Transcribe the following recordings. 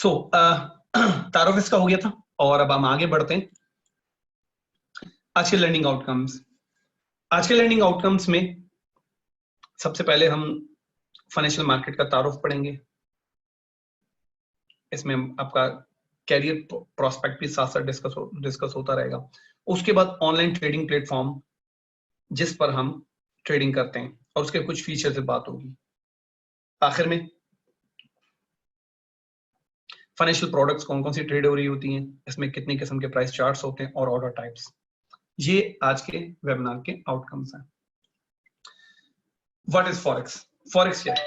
सो तारुफ इसका हो गया था और अब हम आगे बढ़ते हैं। आज के लर्निंग आउटकम्स। आज के लर्निंग आउटकम्स में सबसे पहले हम फाइनेंशियल मार्केट का तारुफ पढ़ेंगे। इसमें आपका कैरियर प्रोस्पेक्ट भी साथ साथ डिस्कस होता रहेगा। उसके बाद ऑनलाइन ट्रेडिंग प्लेटफॉर्म जिस पर हम ट्रेडिंग करते हैं और उसके कुछ फीचर से बात होगी। आखिर में फाइनेंशियल प्रोडक्ट्स कौन कौन सी ट्रेड हो रही होती हैं, इसमें कितने किस्म के प्राइस चार्ट्स होते हैं और ऑर्डर टाइप्स। ये आज के वेबिनार के आउटकम्स हैं। What is forex? फॉरेक्स क्या है?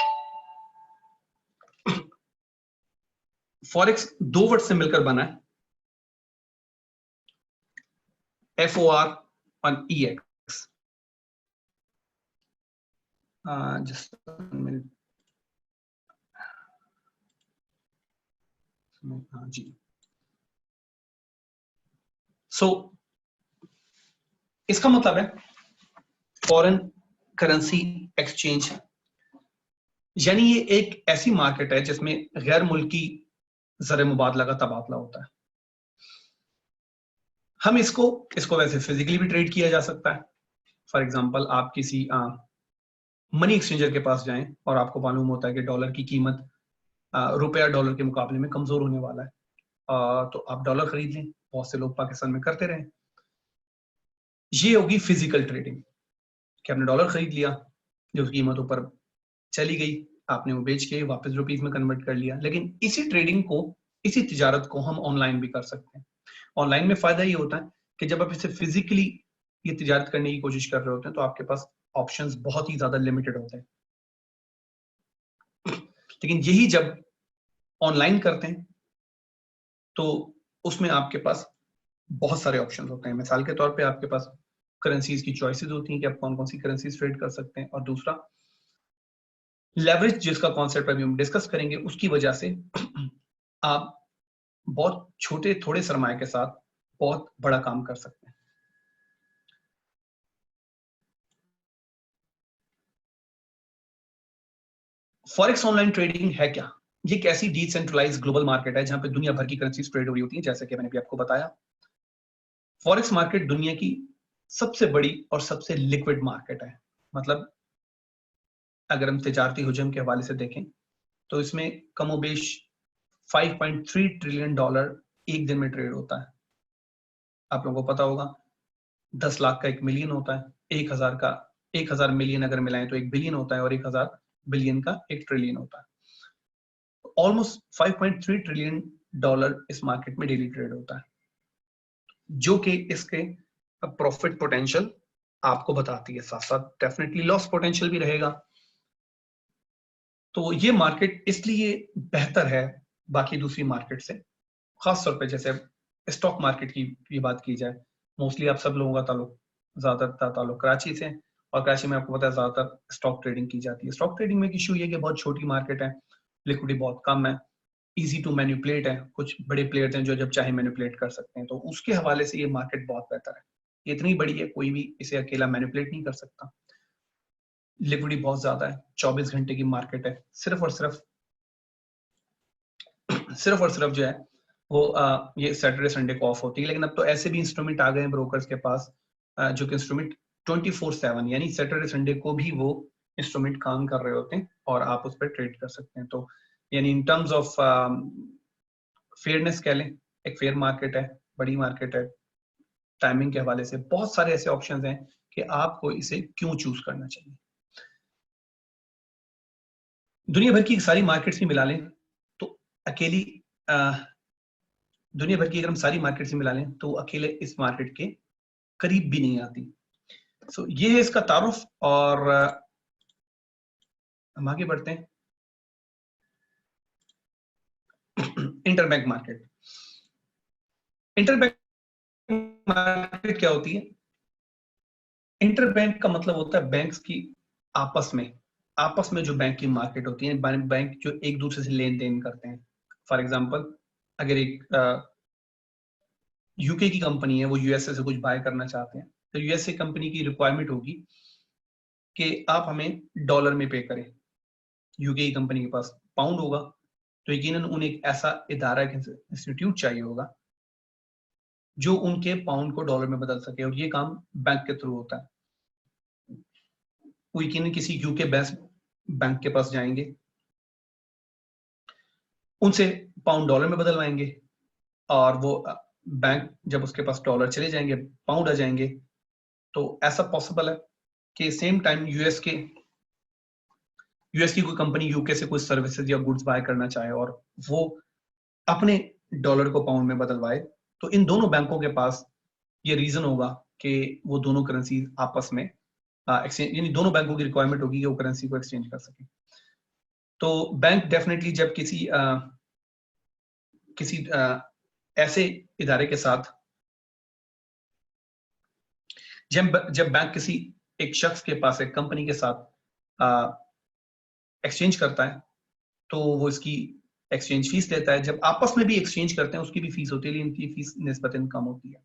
फॉरेक्स दो वर्ड से मिलकर बना है, FOR और EX। Just minute. हाँ जी। सो इसका मतलब है फॉरेन करेंसी एक्सचेंज, यानी ये एक ऐसी मार्केट है जिसमें गैर मुल्की ज़र मुबादला का तबादला होता है। हम इसको वैसे फिजिकली भी ट्रेड किया जा सकता है। फॉर एग्जांपल आप किसी मनी एक्सचेंजर के पास जाएं और आपको मालूम होता है कि डॉलर की कीमत रुपया डॉलर के मुकाबले में कमजोर होने वाला है, तो आप डॉलर खरीद लें। बहुत से लोग पाकिस्तान में करते रहे। ये होगी फिजिकल ट्रेडिंग कि आपने डॉलर खरीद लिया, जो कीमत ऊपर चली गई, आपने वो बेच के वापस रुपीस में कन्वर्ट कर लिया। लेकिन इसी ट्रेडिंग को, इसी तिजारत को हम ऑनलाइन भी कर सकते हैं। ऑनलाइन में फायदा ये होता है कि जब आप इसे फिजिकली ये तिजारत करने की कोशिश कर रहे होते हैं तो आपके पास ऑप्शंस बहुत ही ज्यादा लिमिटेड होते हैं। लेकिन यही जब ऑनलाइन करते हैं तो उसमें आपके पास बहुत सारे ऑप्शंस होते हैं। मिसाल के तौर पे आपके पास करेंसीज की चॉइसेस होती हैं कि आप कौन कौन सी करेंसीज ट्रेड कर सकते हैं। और दूसरा लेवरेज, जिसका कॉन्सेप्ट अभी हम डिस्कस करेंगे, उसकी वजह से आप बहुत छोटे थोड़े सरमाए के साथ बहुत बड़ा काम कर सकते हैं। फॉरेक्स ऑनलाइन ट्रेडिंग है क्या? ये एक ऐसी डिसेंट्रलाइज्ड ग्लोबल मार्केट है जहां पे दुनिया भर की करेंसीज ट्रेड हो रही होती हैं, जैसे कि मैंने भी आपको बताया। फॉरेक्स मार्केट दुनिया की सबसे बड़ी और सबसे लिक्विड मार्केट है। मतलब अगर हम तिजारती हुजम के हवाले से देखें तो इसमें कमोबेश 5.3 ट्रिलियन डॉलर एक दिन में ट्रेड होता है। आप लोगों को पता होगा 10 लाख का 1 मिलियन होता है, 1000 मिलियन अगर मिलाएं तो 1 बिलियन होता है, और 1000 बिलियन का 1 ट्रिलियन होता है। ऑलमोस्ट 5.3 ट्रिलियन डॉलर इस मार्केट में डेली ट्रेड होता है, जो कि इसके प्रॉफिट पोटेंशियल आपको बताती है। साथ साथ डेफिनेटली लॉस पोटेंशियल भी रहेगा। तो ये मार्केट इसलिए बेहतर है बाकी दूसरी मार्केट से, खास तौर पे जैसे स्टॉक मार्केट की बात की जाए। मोस्टली आप सब लोगों का ज्यादातर ताल्लुक कराची से, और कराची में आपको पता है ज्यादातर स्टॉक ट्रेडिंग की जाती है। स्टॉक ट्रेडिंग में इशू ये कि बहुत छोटी मार्केट है, लिक्विडिटी बहुत कम है, इजी टू मैनिपुलेट है। कुछ बड़े प्लेयर्स हैं जो जब चाहे मैनिपुलेट कर सकते हैं, तो उसके हवाले से ये मार्केट बहुत बेहतर है। ये इतनी बड़ी है, कोई भी इसे अकेला मैनिपुलेट नहीं कर सकता। लिक्विडिटी बहुत ज्यादा है, 24 घंटे की मार्केट है। सिर्फ और सिर्फ जो है वो ये सैटरडे संडे को ऑफ होती है। लेकिन अब तो ऐसे भी इंस्ट्रूमेंट आ गए हैं ब्रोकर्स के पास, जो कि इंस्ट्रूमेंट 24/7 यानी सैटरडे संडे को भी वो इंस्ट्रूमेंट काम कर रहे होते हैं और आप उस पर ट्रेड कर सकते हैं। तो यानी इन टर्म्स ऑफ फेयरनेस कह लें, एक फेयर मार्केट है, बड़ी मार्केट है। टाइमिंग के हवाले से बहुत सारे ऐसे ऑप्शंस हैं कि आपको इसे क्यों चूज करना चाहिए। दुनिया भर की सारी मार्केट्स भी मिला लें तो अकेली दुनिया भर की अगर हम सारी मार्केट से मिला लें तो अकेले इस मार्केट के करीब भी नहीं आती। सो ये है इसका तारुफ, और हम आगे बढ़ते हैं। Interbank market. इंटरबैंक मार्केट क्या होती है? इंटरबैंक का मतलब होता है बैंक्स की आपस में जो बैंक की मार्केट होती है, बैंक जो एक दूसरे से लेन देन करते हैं। फॉर एग्जांपल, अगर एक यूके की कंपनी है, वो यूएसए से कुछ बाय करना चाहते हैं, तो यूएसए कंपनी की रिक्वायरमेंट होगी कि आप हमें डॉलर में पे करें। यूके की कंपनी के पास पाउंड होगा, तो यकीनन उन्हें एक ऐसा इदारा, इंस्टीट्यूट चाहिए होगा जो उनके पाउंड को डॉलर में बदल सके, और ये काम बैंक के थ्रू होता है। वो यकीनन किसी यूके बेस्ड बैंक के पास जाएंगे, उनसे पाउंड डॉलर में बदलवाएंगे, और वो बैंक जब उसके पास डॉलर चले जाएंगे, पाउंड आ जाएंगे, तो ऐसा पॉसिबल है कि सेम टाइम यूएस की कोई कंपनी यूके से कोई सर्विसेज या गुड्स बाय करना चाहे और वो अपने डॉलर को पाउंड में बदलवाए, तो इन दोनों बैंकों के पास ये रीजन होगा कि वो दोनों करेंसी आपस में एक्सचेंज, यानी दोनों बैंकों की रिक्वायरमेंट होगी कि वो करेंसी को एक्सचेंज कर सके। तो बैंक डेफिनेटली जब किसी ऐसे इदारे के साथ, जब बैंक किसी एक शख्स के पास, एक कंपनी के साथ एक्सचेंज करता है, तो वो इसकी एक्सचेंज फीस लेता है। जब आपस में भी एक्सचेंज करते हैं उसकी भी फीस होती है, लेकिन इनकी फीस निस्बतन कम होती है।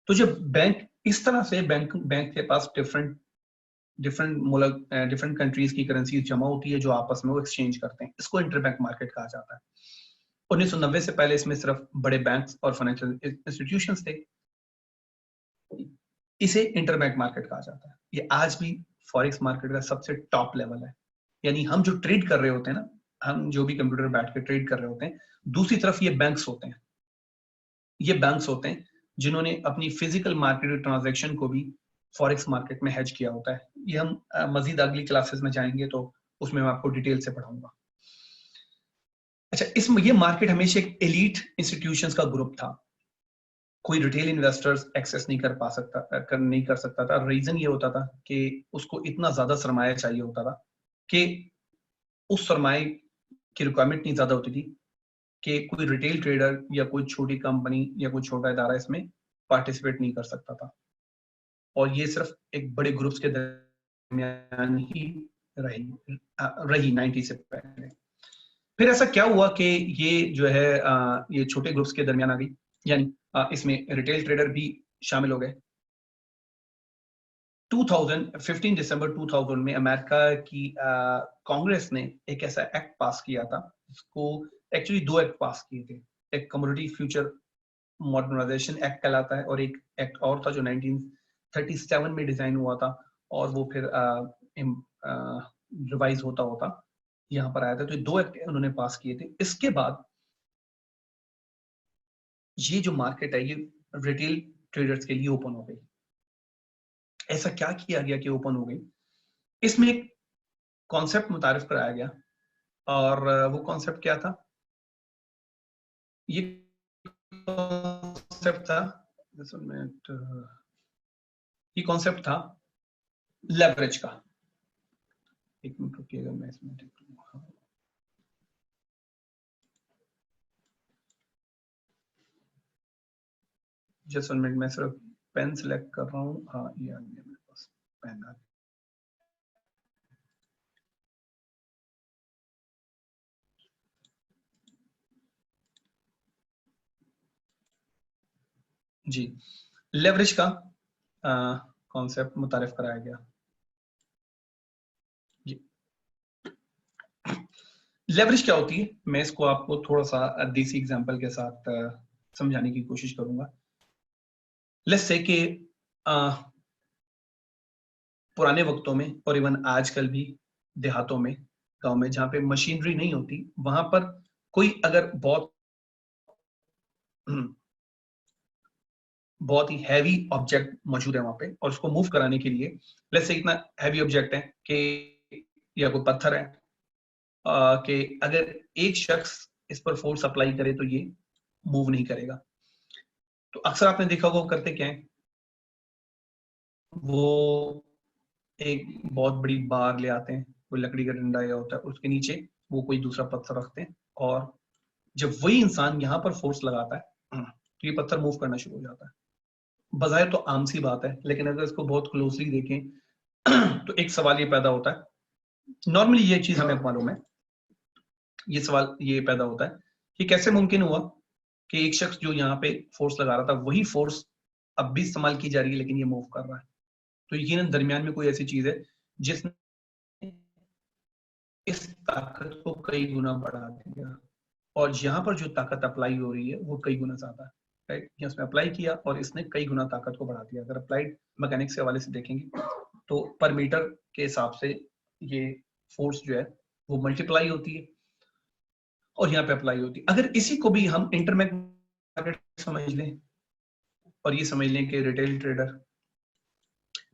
तो जब बैंक इस तरह से बैंक के पास डिफरेंट मुल्क, डिफरेंट कंट्रीज की करेंसी जमा होती है जो आपस में वो एक्सचेंज करते हैं, इसको इंटरबैंक मार्केट कहा जाता है। 1990 से पहले इसमें सिर्फ बड़े बैंक्स और फाइनेंशियल इंस्टीट्यूशंस थे, इसे इंटरबैंक मार्केट कहा जाता है। ये आज भी फॉरेक्स मार्केट का सबसे टॉप लेवल है। यानी हम जो ट्रेड कर रहे होते हैं ना, हम जो भी कंप्यूटर बैठ के ट्रेड कर रहे होते हैं, दूसरी तरफ ये बैंक्स होते हैं। ये बैंक्स होते हैं जिन्होंने अपनी फिजिकल मार्केट ट्रांजैक्शन को भी फॉरेक्स मार्केट में हेज किया होता है। ये हम मजीद अगली क्लासेस में जाएंगे तो उसमें मैं आपको डिटेल से पढ़ाऊंगा। अच्छा, ये मार्केट हमेशा एक एलीट इंस्टीट्यूशंस का ग्रुप था, कोई रिटेल इन्वेस्टर्स एक्सेस नहीं कर सकता था। रीजन ये होता था कि उसको इतना ज्यादा सरमाया चाहिए होता था कि उस सरमाए की रिक्वायरमेंट नहीं ज्यादा होती थी कि कोई रिटेल ट्रेडर या कोई छोटी कंपनी या कोई छोटा इदारा इसमें पार्टिसिपेट नहीं कर सकता था, और ये सिर्फ एक बड़े ग्रुप्स के दरमियान ही रही 90 से पहले। फिर ऐसा क्या हुआ कि ये जो है ये छोटे ग्रुप्स के दरमियान आ गई, यानी इसमें रिटेल ट्रेडर भी शामिल हो गए। 15 दिसंबर 2000 में अमेरिका की कांग्रेस ने एक ऐसा एक्ट पास किया था, इसको एक्चुअली दो एक्ट पास किए थे। एक कमोडिटी फ्यूचर मॉडर्नाइजेशन एक्ट कहलाता है, और एक एक्ट और था जो 1937 में डिजाइन हुआ था, और वो फिर रिवाइज होता होता यहाँ पर आया था। तो ये दो एक्ट उन्होंने पास किए थे। इसके बाद ये जो मार्केट है ये रिटेल ट्रेडर्स के लिए ओपन हो गई। ऐसा क्या किया गया कि ओपन हो गई? इसमें एक कॉन्सेप्ट मुतारिफ कराया गया, और वो कॉन्सेप्ट क्या था? ये कॉन्सेप्ट था, ये कॉन्सेप्ट था लेवरेज का। एक मिनट रुकिएगा, मैं इसमें देख लूंगा। जस्ट 1 मिनट, मैं सिर्फ पेन सिलेक्ट कर रहा हूँ। हाँ, ये आ गया मेरे पास पेन आ गया। जी, लेवरेज का कॉन्सेप्ट मुतारिफ कराया गया। जी, लेवरेज क्या होती है, मैं इसको आपको थोड़ा सा देसी एग्जांपल के साथ समझाने की कोशिश करूंगा। लेट्स से कि पुराने वक्तों में और इवन आजकल भी देहातों में, गांव में, जहां पे मशीनरी नहीं होती, वहां पर कोई अगर बहुत ही हैवी ऑब्जेक्ट मौजूद है वहां पे, और उसको मूव कराने के लिए, लेट्स से इतना हैवी ऑब्जेक्ट है कि या कोई पत्थर है कि अगर एक शख्स इस पर फोर्स अप्लाई करे तो ये मूव नहीं करेगा। तो अक्सर आपने देखा होगा वो करते क्या है, वो एक बहुत बड़ी बार ले आते हैं, कोई लकड़ी का डंडा या होता है, उसके नीचे वो कोई दूसरा पत्थर रखते हैं, और जब वही इंसान यहाँ पर फोर्स लगाता है तो ये पत्थर मूव करना शुरू हो जाता है। बजाय तो आम सी बात है, लेकिन अगर इसको बहुत क्लोजली देखें तो एक सवाल ये पैदा होता है। नॉर्मली ये चीज हमें मालूम है, ये सवाल ये पैदा होता है कि कैसे मुमकिन हुआ कि एक शख्स जो यहाँ पे फोर्स लगा रहा था, वही फोर्स अब भी इस्तेमाल की जा रही है, लेकिन ये मूव कर रहा है। तो यकीनन दरमियान में कोई ऐसी चीज है जिसने इस ताकत को कई गुना बढ़ा देगा, और यहाँ पर जो ताकत अप्लाई हो रही है वो कई गुना ज्यादा है, राइट। इसमें अप्लाई किया और इसने कई गुना ताकत को बढ़ा दिया। अगर अप्लाइड मैकेनिक्स के हवाले से देखेंगे तो पर मीटर के हिसाब से ये फोर्स जो है वो मल्टीप्लाई होती है और यहाँ पे अप्लाई होती है। अगर इसी को भी हम इंटरबैंक मार्केट समझ लें और ये समझ लें कि रिटेल ट्रेडर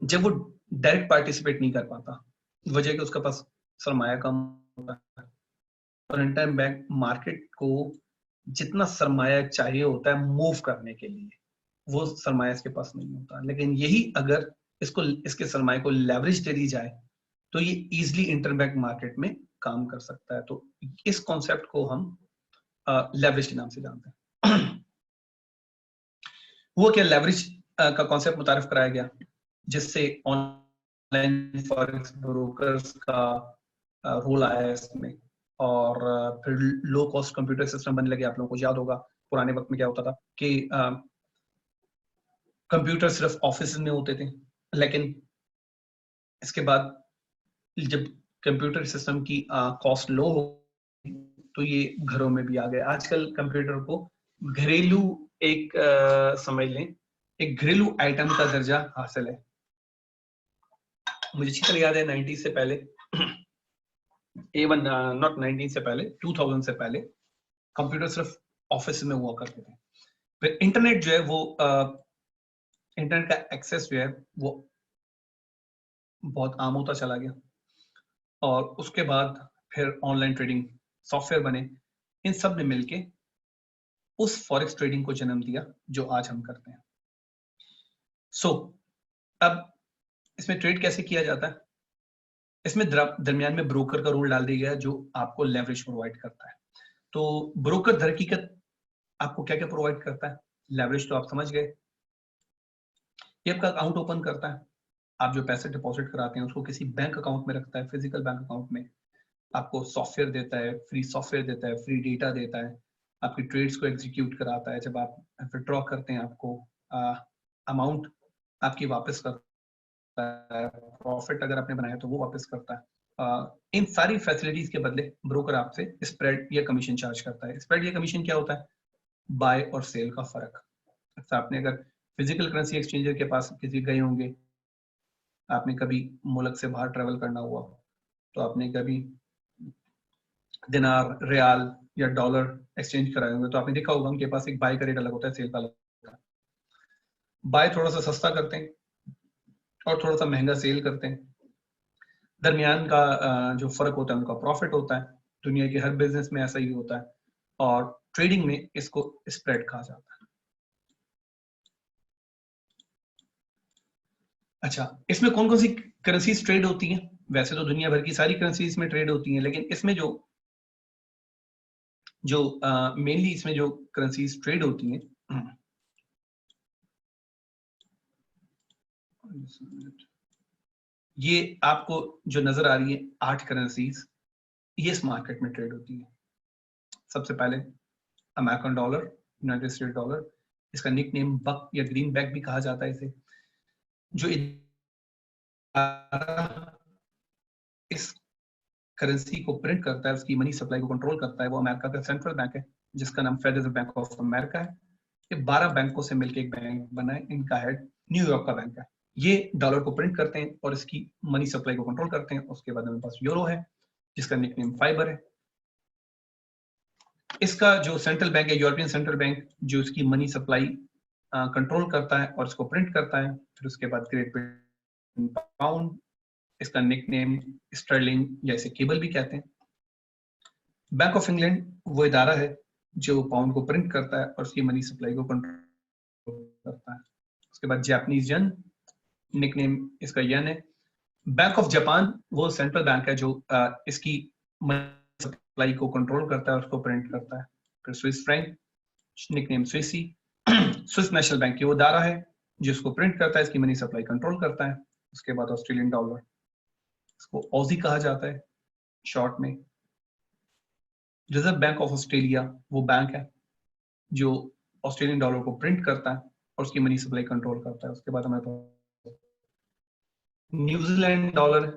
जब वो डायरेक्ट पार्टिसिपेट नहीं कर पाता, वजह कि उसके पास सरमाया कम होता है, और इंटरबैंक मार्केट को जितना सरमाया चाहिए होता है मूव करने के लिए, वो सरमाया इसके पास नहीं होता। लेकिन यही अगर इसको इसके सरमाए को लेवरेज दे दी जाए तो ये इजीली इंटरबैंक मार्केट में काम कर सकता है। तो इस कॉन्सेप्ट को हम लेवरेज के नाम से जानते हैं। वो क्या लेवरेज का कॉन्सेप्ट मुतारिफ कराया गया, जिससे ऑनलाइन फॉरेक्स ब्रोकर्स का रोल आया है इसमें, और फिर लो कॉस्ट कंप्यूटर सिस्टम बनने लगे। आप लोगों को याद होगा पुराने वक्त में क्या होता था कि कंप्यूटर सिर्फ ऑफिस में होते थे, लेकिन इसके बाद जब कंप्यूटर सिस्टम की कॉस्ट लो हो तो ये घरों में भी आ गए। आजकल कंप्यूटर को घरेलू एक समझ लें एक घरेलू आइटम का दर्जा हासिल है। मुझे अच्छी तरह याद है 90 से पहले, इवन नॉट 90 से पहले, 2000 से पहले कंप्यूटर सिर्फ ऑफिस में हुआ करते थे। फिर इंटरनेट जो है वो इंटरनेट का एक्सेस जो है वो बहुत आम होता चला गया, और उसके बाद फिर ऑनलाइन ट्रेडिंग सॉफ्टवेयर बने। इन सब ने मिलके उस फॉरेक्स ट्रेडिंग को जन्म दिया जो आज हम करते हैं। सो अब इसमें ट्रेड कैसे किया जाता है? इसमें दरमियान में ब्रोकर का रोल डाल दिया गया जो आपको लेवरेज प्रोवाइड करता है। तो ब्रोकर दर हकीकत आपको क्या क्या प्रोवाइड करता है? लेवरेज तो आप समझ गए, ये आपका अकाउंट ओपन करता है, आप जो पैसे डिपॉजिट कराते हैं उसको किसी बैंक अकाउंट में रखता है, फिजिकल बैंक अकाउंट में। आपको सॉफ्टवेयर देता है, फ्री सॉफ्टवेयर देता है, फ्री डेटा देता है, आपकी ट्रेड्स को एग्जीक्यूट कराता है। जब आप विड्रॉ करते हैं आपको अमाउंट आपकी वापस करता है, प्रॉफिट अगर आपने बनाया तो वो वापस करता है। इन सारी फैसिलिटीज के बदले ब्रोकर आपसे स्प्रेड या कमीशन चार्ज करता है। स्प्रेड या कमीशन क्या होता है? बाय और सेल का फर्क। अच्छा, आपने अगर फिजिकल करेंसी एक्सचेंजर के पास किसी गए होंगे, आपने कभी मुल्क से बाहर ट्रेवल करना हुआ तो आपने कभी दिनार, रियाल या डॉलर एक्सचेंज कराए होंगे, तो आपने देखा होगा उनके पास एक बाय का रेट अलग होता है, सेल का अलग होता है। बाय थोड़ा सा सस्ता करते हैं और थोड़ा सा महंगा सेल करते हैं। दरमियान का जो फर्क होता है उनका प्रॉफिट होता है। दुनिया के हर बिजनेस में ऐसा ही होता है, और ट्रेडिंग में इसको स्प्रेड कहा जाता है। अच्छा, इसमें कौन कौन सी करेंसीज ट्रेड होती हैं? वैसे तो दुनिया भर की सारी करेंसीज में ट्रेड होती हैं, लेकिन इसमें जो मेनली इसमें जो करेंसीज ट्रेड होती हैं, ये आपको जो नजर आ रही है 8 करेंसीज, ये इस मार्केट में ट्रेड होती है। सबसे पहले American dollar, United state dollar, इसका निक नेम बक या ग्रीन बैक भी कहा जाता है इसे। जो इस करेंसी को प्रिंट करता है, उसकी मनी सप्लाई को कंट्रोल करता है, वो अमेरिका का सेंट्रल बैंक है जिसका नाम फेडरल बैंक ऑफ अमेरिका है। ये 12 बैंकों से मिलकर एक बैंक बना है, इनका हेड न्यूयॉर्क का बैंक है। ये डॉलर को प्रिंट करते हैं और इसकी मनी सप्लाई को कंट्रोल करते हैं। उसके बाद हमारे पास यूरो है जिसका निकनेम फाइबर है। इसका जो सेंट्रल बैंक है, यूरोपियन सेंट्रल बैंक, जो इसकी मनी सप्लाई कंट्रोल करता है और इसको प्रिंट करता है। फिर उसके बाद ग्रेट ब्रिटेन पाउंड, इसका निकनेम स्टर्लिंग या इसे केबल भी कहते हैं। बैंक ऑफ इंग्लैंड वो इदारा है जो पाउंड को प्रिंट करता है और उसकी मनी सप्लाई को कंट्रोल करता है। उसके बाद जापानीज येन, निकनेम इसका येन है। बैंक ऑफ जापान वो सेंट्रल बैंक है जो इसकी मनी सप्लाई को कंट्रोल करता है और उसको प्रिंट करता है। फिर Swiss franc, nickname Swissie. Swiss national bank की वो इदारा है जिसको प्रिंट करता है, इसकी मनी सप्लाई कंट्रोल करता है। उसके बाद ऑस्ट्रेलियन डॉलर, इसको ऑजी कहा जाता है शॉर्ट में। रिजर्व बैंक ऑफ ऑस्ट्रेलिया वो बैंक है जो ऑस्ट्रेलियन डॉलर को प्रिंट करता है और उसकी मनी सप्लाई कंट्रोल करता है। उसके बाद हमारे पास न्यूजीलैंड डॉलर,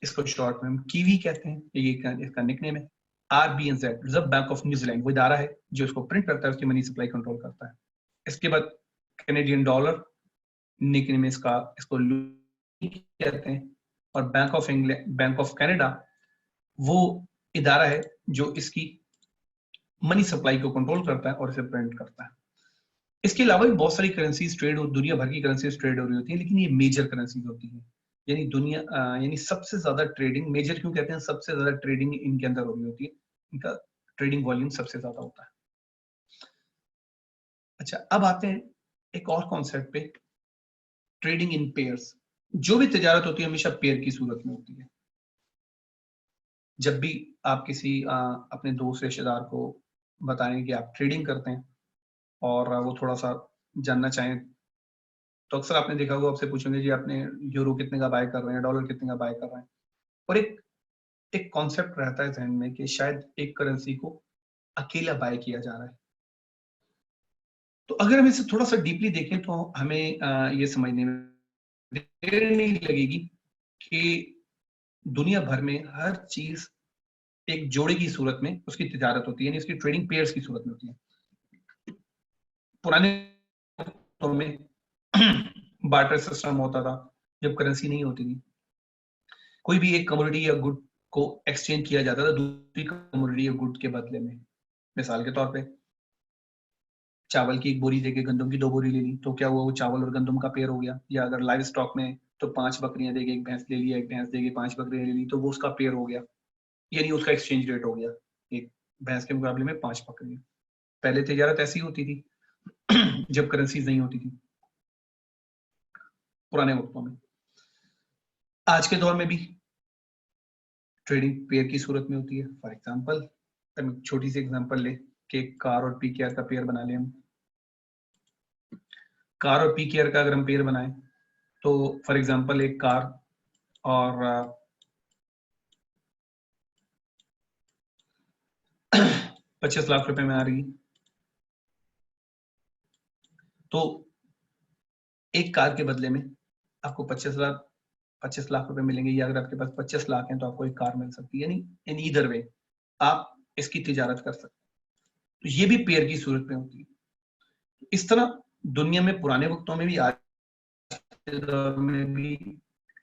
इसको शॉर्ट में हम कीवी कहते हैं, ये इसका निकनेम है। RBNZ, reserve bank of New Zealand, वो इदारा है जो इसको प्रिंट करता है, उसकी मनी सप्लाई कंट्रोल करता है। इसके बाद कैनेडियन डॉलर, निकनेम इसका, इसको लूई कहते हैं। और bank of England, bank of Canada, वो इदारा है जो इसकी मनी सप्लाई को कंट्रोल करता है और इसे प्रिंट करता है। इसके अलावा भी बहुत सारी करेंसीज ट्रेड, दुनिया भर की करेंसीज ट्रेड हो रही होती है, लेकिन ये मेजर करेंसीज होती है। यानी दुनिया यानी सबसे ज्यादा ट्रेडिंग, मेजर क्यों कहते हैं, सबसे ज्यादा ट्रेडिंग इनके अंदर हो रही होती है, इनका ट्रेडिंग वॉल्यूम सबसे ज्यादा होता है। अच्छा, अब आते हैं एक और कॉन्सेप्ट पे, ट्रेडिंग इन पेयर्स। जो भी तिजारत होती है हमेशा पेयर की सूरत में होती है। जब भी आप किसी अपने दोस्त रिश्तेदार को बताएं कि आप ट्रेडिंग करते हैं और वो थोड़ा सा जानना चाहें, तो अक्सर आपने देखा होगा, आपसे पूछेंगे जी आपने यूरो कितने का बाय कर रहे हैं, डॉलर कितने का बाय कर रहे हैं। और एक कॉन्सेप्ट रहता है जहन में कि शायद एक करेंसी को अकेला बाय किया जा रहा है। तो अगर हम इसे थोड़ा सा डीपली देखें तो हमें ये समझने में देर नहीं लगेगी कि दुनिया भर में हर चीज एक जोड़े की सूरत में उसकी तिजारत होती है, यानी उसकी ट्रेडिंग पेयर्स की सूरत में होती है। पुराने तो में बार्टर सिस्टम होता था, जब करेंसी नहीं होती थी, कोई भी एक कमोडिटी या गुड को एक्सचेंज किया जाता था दूसरी कमोडिटी या गुड के बदले में। मिसाल के तौर पे चावल की एक बोरी देके गंदम की 2 बोरी ले ली, तो क्या हुआ, वो चावल और गंदम का पेयर हो गया। या अगर लाइव स्टॉक में तो 5 बकरियां देके एक भैंस ले लिया, एक भैंस देके 5 बकरियां ले ली, तो वो उसका पेयर हो गया, यानी उसका एक्सचेंज रेट हो गया, एक भैंस के मुकाबले में 5 बकरियां। पहले तिजारत ऐसी होती थी जब करेंसीज नहीं होती थी, पुराने वक्तों में। आज के दौर में भी ट्रेडिंग पेयर की सूरत में होती है। फॉर एग्जांपल, छोटी सी एग्जांपल ले कि कार और पीकेआर का पेयर बना ले हम। कार और पीकेआर का अगर हम पेयर बनाएं तो फॉर एग्जांपल एक कार और 25 लाख रुपए में आ रही है, तो एक कार के बदले में आपको 25 लाख रुपए मिलेंगे, या अगर आपके पास 25 लाख हैं तो आपको एक कार मिल सकती है। यानी इन ईदर वे आप इसकी तिजारत कर सकते हैं। तो ये भी पेयर की सूरत में होती है। इस तरह दुनिया में पुराने वक्तों में भी, आज के दौर में भी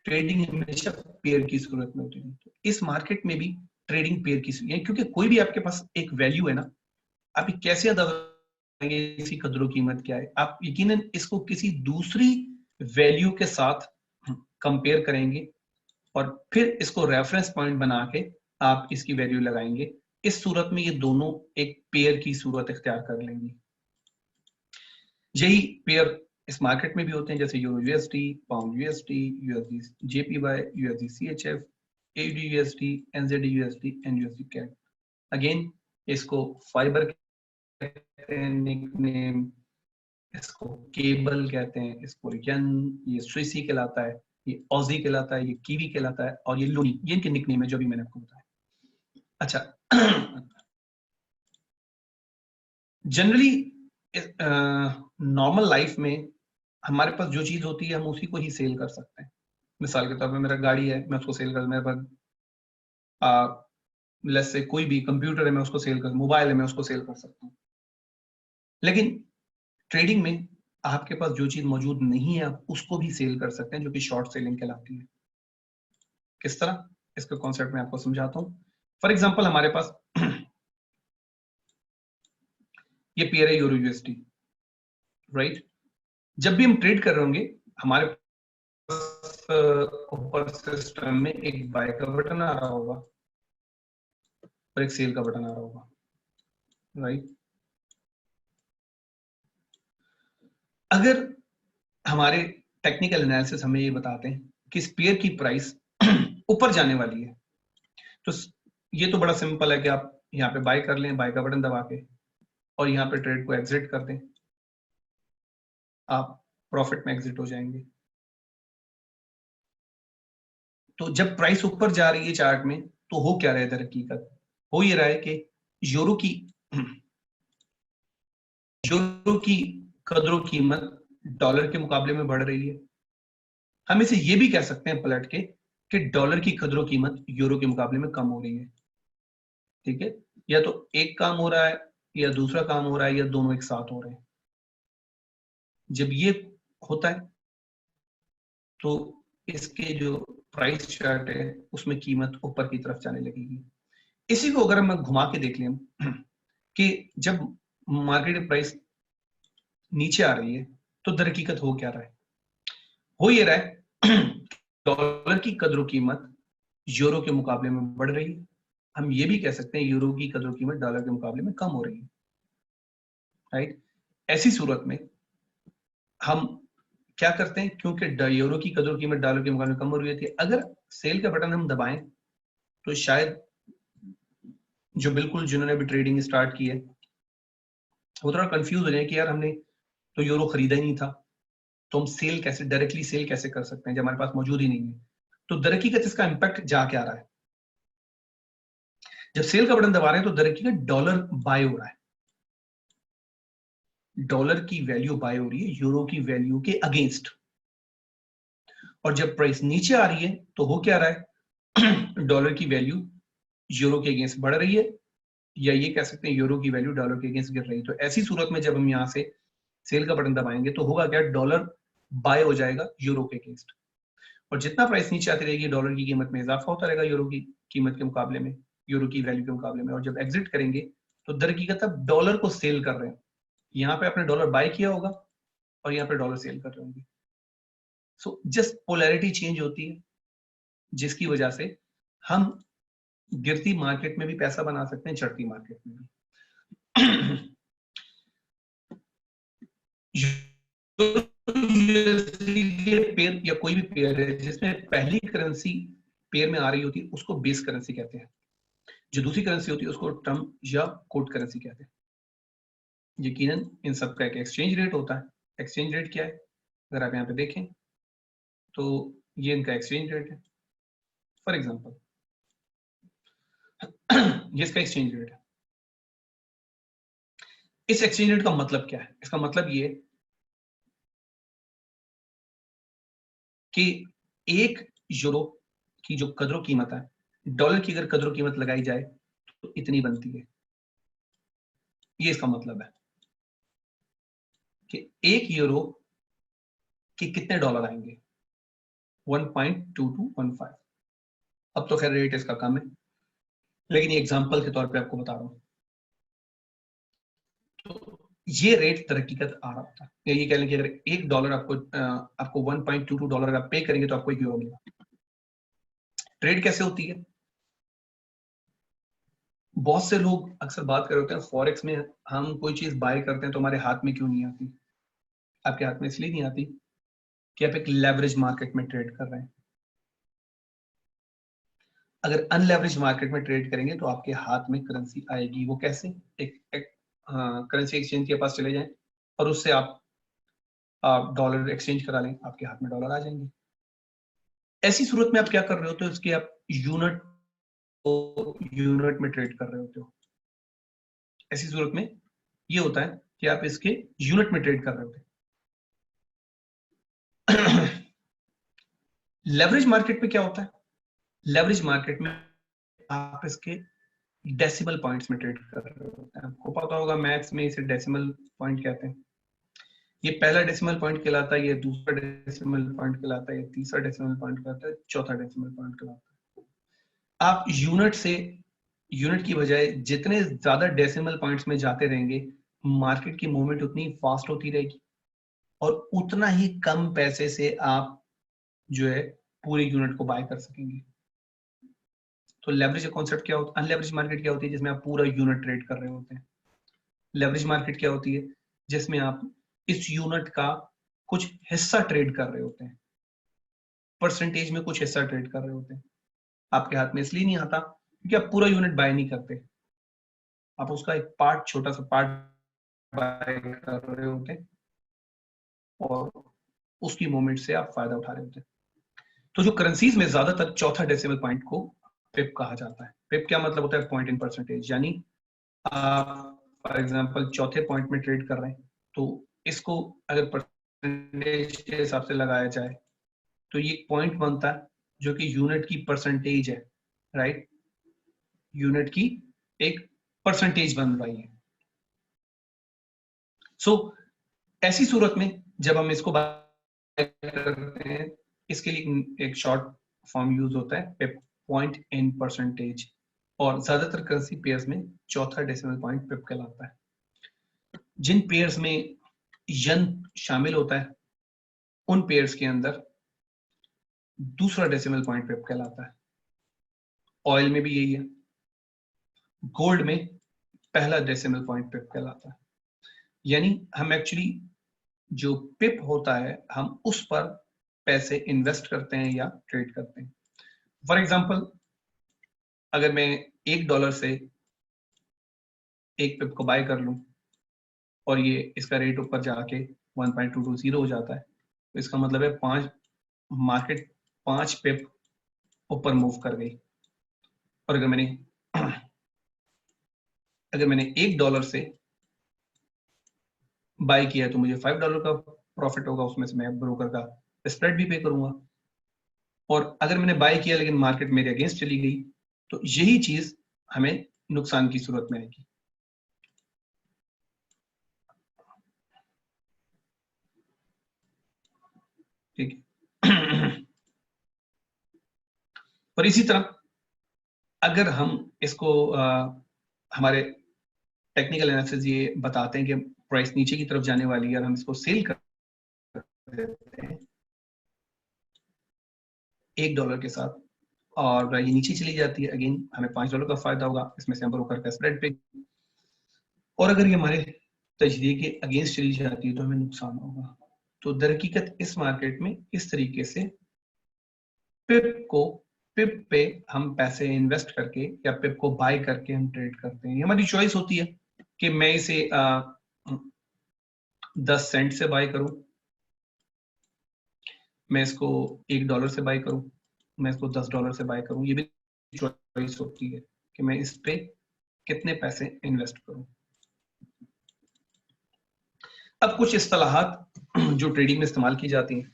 ट्रेडिंग हमेशा पेयर की सूरत में होती है। तो इस मार्केट में भी ट्रेडिंग पेयर की सूरत, क्योंकि कोई भी आपके पास एक वैल्यू है ना, आप कैसे अंदाजा करेंगे इसकी कदर कीमत क्या है, आप यकीनन इसको किसी दूसरी वैल्यू के साथ कंपेयर करेंगे और फिर इसको रेफरेंस पॉइंट बना के आप इसकी वैल्यू लगाएंगे। इस सूरत में ये दोनों एक पेयर की सूरत इख्तियार कर लेंगी। यही पेयर इस मार्केट में भी होते हैं, जैसे euro USD, pound USD, USD JPY, USD CHF, AD USD, NZD USD and USD CAD. Again इसको फाइबर कहते हैं, निकनेम इसको केबल कहते हैं, इसको यन, ये स्विसी कहलाता है, ये ऑजी कहलाता है, ये कीवी कहलाता है, और ये लूनी, ये इनके निकनेम है जो भी मैंने आपको बताया। अच्छा, जनरली नॉर्मल लाइफ में हमारे पास जो चीज होती है हम उसी को ही सेल कर सकते हैं। मिसाल के तौर पे मेरा गाड़ी है, मैं उसको सेल कर, मेरे पास लेट्स से कोई भी कंप्यूटर है, मैं उसको सेल कर, मोबाइल है, मैं उसको सेल कर सकता हूँ। लेकिन ट्रेडिंग में आपके पास जो चीज मौजूद नहीं है आप उसको भी सेल कर सकते हैं, जो कि शॉर्ट सेलिंग कहलाती है। किस तरह, इसका कॉन्सेप्ट मैं आपको समझाता हूँ। फॉर एग्जांपल हमारे पास ये पेयर है यूरो यूएसडी, राइट। जब भी हम ट्रेड कर रहे होंगे हमारे ऊपर सिस्टम में एक बाय का बटन आ रहा होगा और एक सेल का बटन आ रहा होगा, राइट। अगर हमारे टेक्निकल एनालिसिस हमें ये बताते हैं कि इस पेयर की प्राइस ऊपर जाने वाली है, तो ये तो बड़ा सिंपल है कि आप यहाँ पे बाय कर लें, बाय का बटन दबा के, और यहाँ पे ट्रेड को एग्जिट कर दें, आप प्रॉफिट में एग्जिट हो जाएंगे। तो जब प्राइस ऊपर जा रही है चार्ट में, तो हो क्या रहा है, हकीकत हो ये रहा है कि यूरो की कदरों कीमत डॉलर के मुकाबले में बढ़ रही है। हम इसे ये भी कह सकते हैं पलट के कि डॉलर की कदर कीमत यूरो के मुकाबले में कम हो रही है, ठीक है, या तो एक काम हो रहा है या दूसरा काम हो रहा है या दोनों एक साथ हो रहे हैं। जब ये होता है तो इसके जो प्राइस चार्ट है उसमें कीमत ऊपर की तरफ जाने लगेगी। इसी को अगर हम घुमा के देख लें कि जब मार्केट प्राइस नीचे आ रही है तो दर हकीकत हो क्या रहा है? हो ये रहा है डॉलर की कदर कीमत यूरो के मुकाबले में बढ़ रही है। हम ये भी कह सकते हैं यूरो की कदर कीमत डॉलर के मुकाबले में कम हो रही है, राइट। ऐसी सूरत में हम क्या करते हैं, क्योंकि यूरो की कदर कीमत डॉलर के मुकाबले में कम हो रही थी, अगर सेल का बटन हम दबाएं तो शायद जो बिल्कुल जिन्होंने अभी ट्रेडिंग स्टार्ट की है वो थोड़ा कंफ्यूज हो जाए कि यार हमने तो यूरो खरीदा ही नहीं था, तो हम सेल कैसे, डायरेक्टली सेल कैसे कर सकते हैं जब हमारे पास मौजूद ही नहीं है। तो दर हकीकत इसका इंपैक्ट जा क्या रहा है, जब सेल का बटन दबा रहे हैं तो दर हकीकत डॉलर बाय हो रहा है, डॉलर की वैल्यू बाय हो रही है यूरो की वैल्यू के अगेंस्ट। और जब प्राइस नीचे आ रही है तो हो क्या रहा है डॉलर की वैल्यू यूरो के अगेंस्ट बढ़ रही है, या ये कह सकते हैं यूरो की वैल्यू डॉलर के अगेंस्ट गिर रही है। तो ऐसी सूरत में जब हम यहाँ से सेल का बटन दबाएंगे तो होगा क्या, डॉलर बाय हो जाएगा यूरो के अगेंस्ट, और जितना प्राइस नीचे आती रहेगी डॉलर की कीमत में इजाफा होता रहेगा यूरो की कीमत के मुकाबले में, यूरो की वैल्यू के मुकाबले में। और जब एग्जिट करेंगे तो दर हकीकत अब डॉलर को सेल कर रहे हैं, यहाँ पे आपने डॉलर बाय किया होगा और यहाँ पे डॉलर सेल कर रहे होंगे। सो जस्ट पोलैरिटी चेंज होती है, जिसकी वजह से हम गिरती मार्केट में भी पैसा बना सकते हैं, चढ़ती मार्केट में भी। पेयर या कोई भी पेयर है जिसमें पहली करेंसी पेयर में आ रही होती है उसको बेस करेंसी कहते हैं, जो दूसरी करेंसी होती है उसको टर्म या कोड करेंसी कहते हैं। यकीनन इन सब का एक एक्सचेंज रेट होता है। एक्सचेंज रेट क्या है, अगर आप यहाँ पे देखें तो ये इनका एक्सचेंज रेट है। फॉर एग्जांपल ये इसका एक्सचेंज रेट है। इस एक्सचेंज रेट का मतलब क्या है, इसका मतलब ये कि एक यूरो की जो कदर कीमत है, डॉलर की अगर कदर कीमत लगाई जाए तो इतनी बनती है। ये इसका मतलब है कि एक यूरो के कितने डॉलर आएंगे, 1.2215। अब तो खैर रेट इसका कम है, लेकिन ये एग्जांपल के तौर पे आपको बता रहा हूं। तो ये रेट दर हकीकत आ रहा होता है। ये कह लें कि अगर $1 आपको 1.22 डॉलर आप पे करेंगे तो आपको एक यूरो मिलेगा। ट्रेड कैसे होती है, बहुत से लोग अक्सर बात कर रहे होते हैं फॉरेक्स में हम कोई चीज बाय करते हैं तो हमारे हाथ में क्यों नहीं आती। आपके हाथ में इसलिए नहीं आती कि आप एक लेवरेज मार्केट में ट्रेड कर रहे हैं। अगर अनलेवरेज मार्केट में ट्रेड करेंगे तो आपके हाथ में करेंसी आएगी। वो कैसे, एक करेंसी एक्सचेंज के पास चले जाएं और उससे आप डॉलर एक्सचेंज करा लें, आपके हाथ में डॉलर आ जाएंगे। ऐसी सूरत में आप क्या कर रहे होते हो, इसके आप यूनिट में ट्रेड कर रहे होते हो। ऐसी सूरत में ये होता है कि आप इसके यूनिट में ट्रेड कर रहे होते हैं। लेवरेज मार्केट में क्या होता है, लेवरेज मार्केट में आप इसके डेसिमल पॉइंट्स में ट्रेड कर रहे होते हैं। आपको पता होगा मैथ्स में इसे डेसिमल पॉइंट कहते हैं। ये पहला डेसिमल पॉइंट कहलाता है, ये दूसरा डेसिमल पॉइंट कहलाता है, ये तीसरा डेसिमल पॉइंट कहलाता है, चौथा डेसिमल पॉइंट कहलाता है। आप यूनिट की बजाय जितने ज्यादा डेसिमल पॉइंट्स में जाते रहेंगे मार्केट की मूवमेंट उतनी फास्ट होती रहेगी और उतना ही कम पैसे से आप जो है पूरी यूनिट को बाय कर सकेंगे। तो लेवरेज कॉन्सेप्ट क्या होता है, अनलेवरेज मार्केट क्या होती है जिसमें आप पूरा यूनिट ट्रेड कर रहे होते हैं। लेवरेज मार्केट क्या होती है जिसमें आप इस यूनिट का कुछ हिस्सा ट्रेड कर रहे होते हैं, परसेंटेज में कुछ हिस्सा ट्रेड कर रहे होते हैं। आपके हाथ में इसलिए नहीं आता क्योंकि आप पूरा यूनिट बाय नहीं करते, आप उसका एक पार्ट, छोटा सा पार्ट बाय कर रहे होते हैं और उसकी मूवमेंट से आप फायदा उठा रहे होते हैं। तो जो करेंसीज में ज्यादातर चौथा डेसिमल पॉइंट को पिप कहा जाता है। पिप क्या मतलब होता है, पॉइंट इन परसेंटेज। यानी आप फॉर एग्जांपल चौथे पॉइंट में ट्रेड कर रहे हैं तो इसको अगर परसेंटेज के हिसाब से लगाया जाए तो ये पॉइंट बनता है जो कि यूनिट की परसेंटेज है, राइट, यूनिट की एक परसेंटेज बन रही है। सो ऐसी सूरत में जब हम इसको बाय करते हैं, इसके लिए एक शॉर्ट फॉर्म यूज होता है पिप, पॉइंट इन परसेंटेज, और ज्यादातर करेंसी पेयर्स में चौथा डेसिमल पॉइंट पिप कहलाता है। जिन पेयर्स में यन शामिल होता है उन पेयर्स के अंदर दूसरा डेसिमल पॉइंट पिप कहलाता है। ऑयल में भी यही है, गोल्ड में पहला डेसिमल पॉइंट पिप कहलाता है। यानी हम एक्चुअली जो पिप होता है हम उस पर पैसे इन्वेस्ट करते हैं या ट्रेड करते हैं। फॉर एग्जांपल, अगर मैं $1 से एक पिप को बाय कर लूं और ये इसका रेट ऊपर जाके 1.220 हो जाता है, तो इसका मतलब है मार्केट 5 पिप ऊपर मूव कर गई। और अगर मैंने $1 से बाय किया तो मुझे $5 का प्रॉफिट होगा, उसमें से मैं ब्रोकर का स्प्रेड भी पे करूंगा। और अगर मैंने बाय किया लेकिन मार्केट मेरे अगेंस्ट चली गई, तो यही चीज हमें नुकसान की सूरत में आएगी। ठीक है। और इसी तरह अगर हम इसको हमारे टेक्निकल एनालिसिस ये बताते हैं कि प्राइस नीचे की तरफ जाने वाली है और हम इसको सेल कर देते हैं $1 के साथ, और ये नीचे चली जाती है, अगेन हमें $5 का फायदा होगा, इसमें से हम ब्रोकर का स्प्रेड पे। और अगर ये हमारे तजदीे के अगेंस्ट चली जाती है तो हमें नुकसान होगा। तो दरहकीकत इस मार्केट में इस तरीके से पिप पे हम पैसे इन्वेस्ट करके या पिप को बाय करके हम ट्रेड करते हैं। ये हमारी चॉइस होती है कि मैं इसे 10 सेंट से बाय करूं, मैं इसको $1 से बाय करूं, मैं इसको $10 से बाय करूं। ये भी चॉइस होती है कि मैं इस पे कितने पैसे इन्वेस्ट करूं। अब कुछ इस्तेलाहात जो ट्रेडिंग में इस्तेमाल की जाती हैं,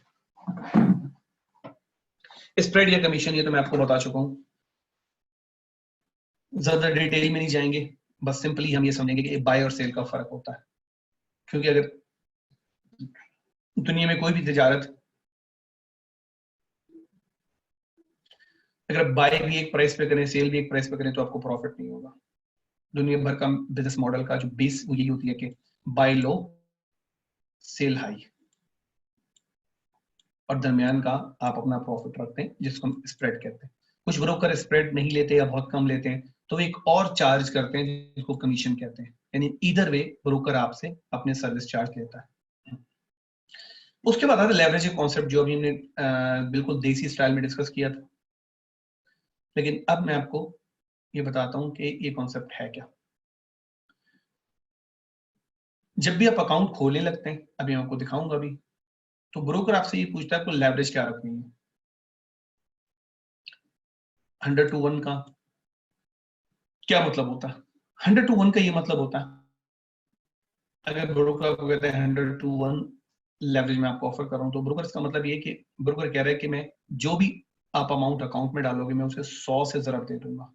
स्प्रेड या कमीशन, ये तो मैं आपको बता चुका हूं, ज्यादा डिटेल में नहीं जाएंगे, बस सिंपली हम ये समझेंगे कि बाय और सेल का फर्क होता है। क्योंकि अगर दुनिया में कोई भी तिजारत, अगर बाय भी एक प्राइस पे करें सेल भी एक प्राइस पे करें तो आपको प्रॉफिट नहीं होगा। दुनिया भर का बिजनेस मॉडल का जो बेस वो यही होती है कि बाय लो सेल हाई, और दरमियान का आप अपना प्रॉफिट रखते हैं जिसको हम स्प्रेड कहते हैं। कुछ ब्रोकर स्प्रेड नहीं लेते या बहुत कम लेते हैं तो एक और चार्ज करते हैं जिसको कमीशन कहते हैं। यानी इधर वे ब्रोकर आपसे अपने सर्विस चार्ज लेता है। उसके बाद आता है लेवरेज कॉन्सेप्ट, जो अभी हमने बिल्कुल देसी स्टाइल में डिस्कस किया था, लेकिन अब मैं आपको ये बताता हूं कि ये कॉन्सेप्ट है क्या। जब भी आप अकाउंट खोलने लगते हैं, अभी मैं आपको दिखाऊंगा अभी, तो ब्रोकर आपसे ये पूछता है आपको लेवरेज क्या रखनी है। 100 to 1 का क्या मतलब होता है? 100 to 1 का ये मतलब होता है, अगर ब्रोकर आपको कहते हैं 100 to 1 लेवरेज में आपको ऑफर कर रहा हूं, तो ब्रोकर इसका मतलब ये कि ब्रोकर कह रहा है कि मैं जो भी आप अमाउंट अकाउंट में डालोगे मैं उसे 100 से ज़रब दे दूंगा।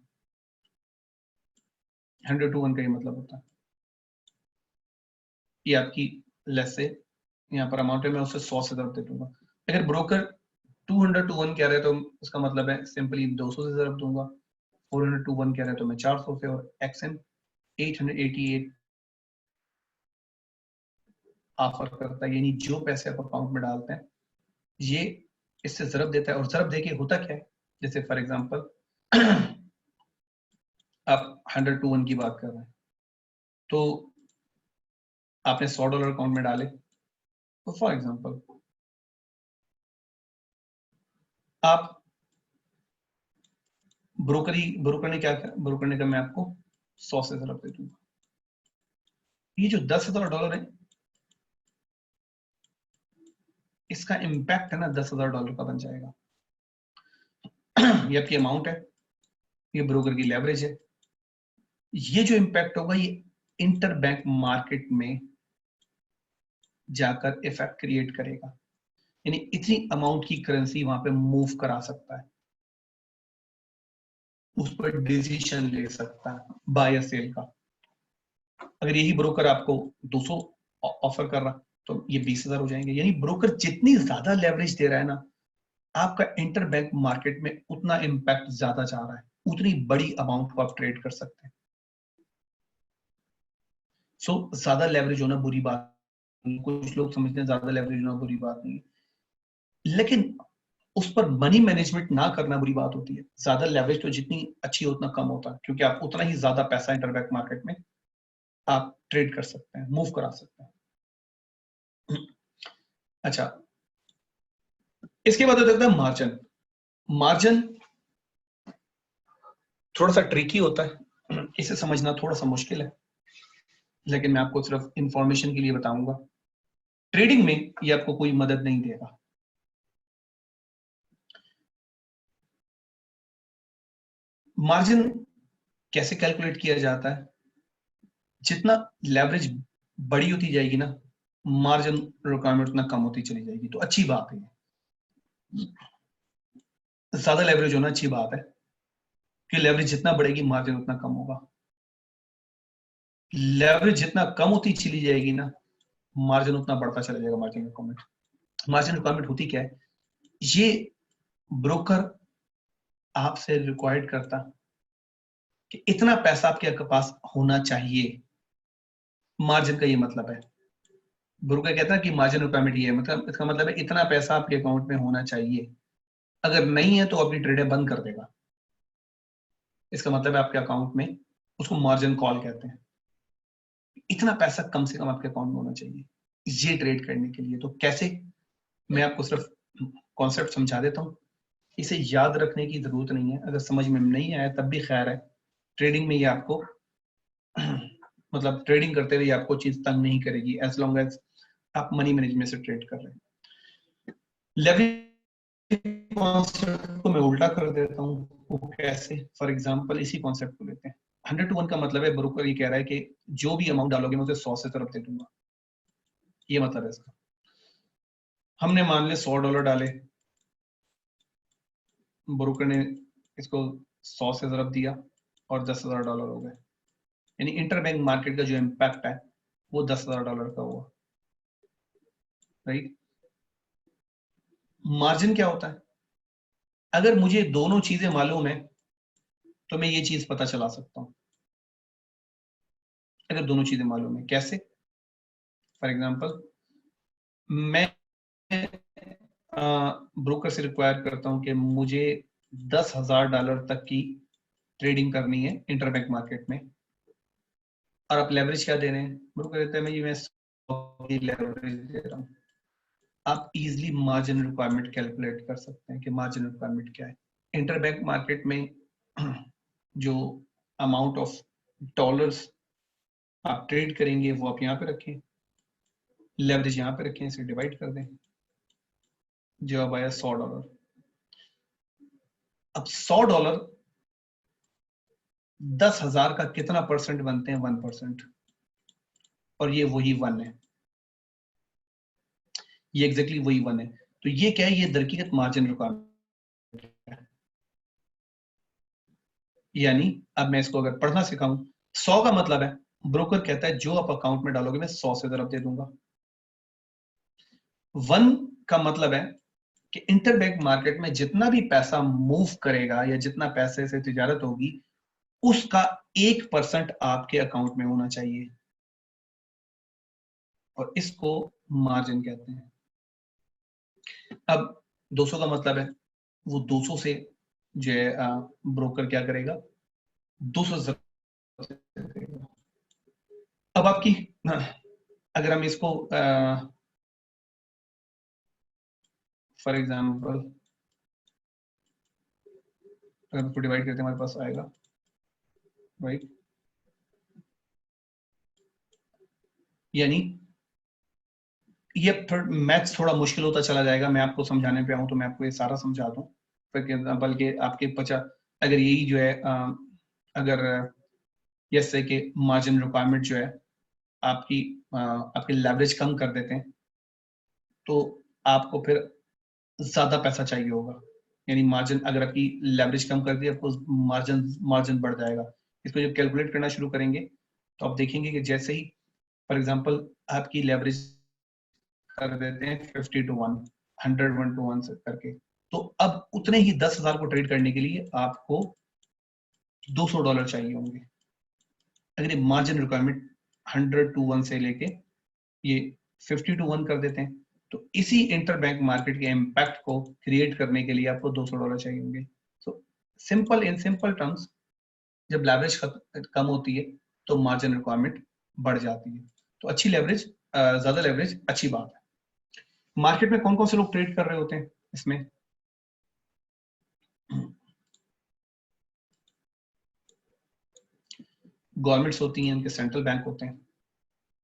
100 to 1 का ये मतलब होता है। ये आपकी लेस से यहाँ पर अमाउंट है, मैं उसे 100 से ज़रब दे दूंगा। अगर ब्रोकर 200 to 1 कह रहे हैं तो उसका मतलब है सिंपली 200 से ज़रब दूंगा। 400 to 1 कह रहे हैं तो मैं 400 से, और एक्सएम 888 ऑफर करता है। यानी जो पैसे आप अकाउंट में डालते हैं ये इससे ज़रब देता है। और ज़रब देके होता क्या है, जैसे फॉर एग्जांपल आप 100 to 1 की बात कर रहे हैं, तो आपने $100 अकाउंट में डाले, तो फॉर एग्जांपल आप ब्रोकर ने क्या कहा, ब्रोकर ने कहा मैं आपको 100 से ज़रब दे दूंगा। ये जो $10,000 है इसका इम्पैक्ट है ना $10,000 का बन जाएगा। ये आपकी अमाउंट है, ये ब्रोकर की लेवरेज है। ये जो इम्पैक्ट होगा ये इंटर बैंक मार्केट में जाकर इफेक्ट क्रिएट करेगा। यानी इतनी अमाउंट की करेंसी वहां पे मूव करा सकता है। उस पर डिसीजन ले सकता है बाय या सेल का। अगर यही ब्रोकर आपको 200 ऑफर कर रहा तो ये 20,000 हो जाएंगे। यानी ब्रोकर जितनी ज्यादा लेवरेज दे रहा है ना, आपका इंटरबैंक मार्केट में उतना इंपैक्ट ज्यादा जा रहा है, उतनी बड़ी अमाउंट को आप ट्रेड कर सकते हैं। सो ज्यादा लेवरेज होना बुरी बात नहीं, कुछ लोग समझते हैं ज्यादा लेवरेज होना बुरी बात नहीं, लेकिन उस पर मनी मैनेजमेंट ना करना बुरी बात होती है। ज्यादा लेवरेज तो जितनी अच्छी है उतना कम होता है, क्योंकि आप उतना ही ज्यादा पैसा इंटरबैंक मार्केट में आप ट्रेड कर सकते हैं, मूव करा सकते हैं। अच्छा, इसके बाद होता है मार्जिन। मार्जिन थोड़ा सा ट्रिकी होता है, इसे समझना थोड़ा सा मुश्किल है, लेकिन मैं आपको सिर्फ इंफॉर्मेशन के लिए बताऊंगा। ट्रेडिंग में ये आपको कोई मदद नहीं देगा। मार्जिन कैसे कैलकुलेट किया जाता है? जितना लेवरेज बड़ी होती जाएगी ना, मार्जिन रिक्वायरमेंट उतना कम होती चली जाएगी। तो अच्छी बात है, ज्यादा लेवरेज होना अच्छी बात है कि लेवरेज जितना बढ़ेगी मार्जिन उतना कम होगा। लेवरेज जितना कम होती चली जाएगी ना, मार्जिन उतना बढ़ता चला जाएगा। मार्जिन रिक्वायरमेंट होती क्या है? ये ब्रोकर आपसे रिक्वायर्ड करता कि इतना पैसा आपके पास होना चाहिए। मार्जिन का ये मतलब है, ब्रोकर कहता है कि मार्जिन रिक्वायरमेंट ये है, मतलब इसका मतलब है इतना पैसा आपके अकाउंट में होना चाहिए। अगर नहीं है तो अपनी ट्रेडें बंद कर देगा। इसका मतलब है आपके अकाउंट में, उसको मार्जिन कॉल कहते हैं। इतना पैसा कम से कम आपके अकाउंट में होना चाहिए ये ट्रेड करने के लिए। तो कैसे, मैं आपको सिर्फ कॉन्सेप्ट समझा देता हूँ, इसे याद रखने की जरूरत नहीं है। अगर समझ में नहीं आया तब भी खैर है, ट्रेडिंग में ये आपको मतलब ट्रेडिंग करते हुए आपको चीज तंग नहीं करेगी, एज लॉन्ग एज आप मनी मैनेजमेंट से ट्रेड कर रहे हैं। लेवरेज कॉन्सेप्ट को मैं उल्टा कर देता हूँ, वो कैसे? फॉर एग्जांपल इसी कॉन्सेप्ट को लेते हैं। 100 to 1 का मतलब है, ब्रोकर ये कह रहा है कि जो भी अमाउंट डालोगे मैं उसे 100 से तरफ दे दूंगा। ये मतलब है इसका। हमने मान लिया $100 डाले, ब्रोकर ने इसको 100 से तरफ दिया और $10,000 हो गए। यानी इंटरबैंक मार्केट का जो इम्पैक्ट है वो $10,000 का हुआ, राइट? मार्जिन क्या होता है? अगर मुझे दोनों चीजें मालूम है तो मैं ये चीज पता चला सकता हूं। अगर दोनों चीजें मालूम है, कैसे? फॉर एग्जांपल, मैं ब्रोकर से रिक्वायर करता हूं कि मुझे $10,000 तक की ट्रेडिंग करनी है इंटरबैंक मार्केट में, और आप लेवरेज क्या दे रहे हैं? ब्रोकर कहते हैं मैं 100 की लेवरेज दे रहा हूं। आप इजिली मार्जिन रिक्वायरमेंट कैलकुलेट कर सकते हैं कि मार्जिन रिक्वायरमेंट क्या है। इंटरबैंक मार्केट में जो अमाउंट ऑफ डॉलर्स आप ट्रेड करेंगे वो आप यहाँ पे रखें, लेवरेज यहाँ पे रखें, इसे डिवाइड कर दें, जवाब आया $100। अब $100 10,000 का कितना परसेंट बनते हैं? 1%। और ये वही 1 है, ये एग्जैक्टली वही 1 है। तो ये क्या है? ये दरकीकत मार्जिन रिक्वायरमेंट है। यानी अब मैं इसको अगर पढ़ना सिखाऊं, 100 का मतलब है, ब्रोकर कहता है जो आप अकाउंट में डालोगे मैं 100 से तरफ दे दूंगा। 1 का मतलब है कि इंटरबैंक मार्केट में जितना भी पैसा मूव करेगा या जितना पैसे से तिजारत होगी उसका 1% आपके अकाउंट में होना चाहिए, और इसको मार्जिन कहते हैं। अब 200 का मतलब है वो 200 से जो है ब्रोकर क्या करेगा? 200 से करेगा। अब आपकी, अगर हम इसको फॉर एग्जांपल अगर इसको डिवाइड करते हैं हमारे पास आएगा, राइट? यानी ये मैथ्स थोड़ा मुश्किल होता चला जाएगा, मैं आपको समझाने पे आऊं तो मैं आपको ये सारा समझा दूं। फॉर एग्जांपल के आपके 50, अगर यही जो है अगर यस से कि मार्जिन रिक्वायरमेंट जो है आपकी आपके लेवरेज कम कर देते हैं तो आपको फिर ज्यादा पैसा चाहिए होगा। यानी मार्जिन, अगर आपकी लेवरेज कम कर दी आपको मार्जिन बढ़ जाएगा। इसको जब कैलकुलेट करना शुरू करेंगे तो आप देखेंगे कि जैसे ही फॉर एग्जांपल आपकी लेवरेज कर देते हैं 50 to 1, 100 to 1 से करके, तो अब उतने ही 10,000 को ट्रेड करने के लिए आपको $200 चाहिए होंगे। अगर ये मार्जिन रिक्वायरमेंट 100 to 1 से लेके ये 50 to 1 कर देते हैं, तो इसी इंटरबैंक मार्केट के इम्पैक्ट को क्रिएट करने के लिए आपको $200 चाहिए होंगे। So simple, in simple terms, जब लेवरेज कम होती है तो मार्जिन रिक्वायरमेंट बढ़ जाती है। तो अच्छी लेवरेज, ज्यादा लेवरेज अच्छी बात है। मार्केट में कौन कौन से लोग ट्रेड कर रहे होते हैं इसमें? गवर्नमेंट्स होती हैं, उनके सेंट्रल बैंक होते हैं,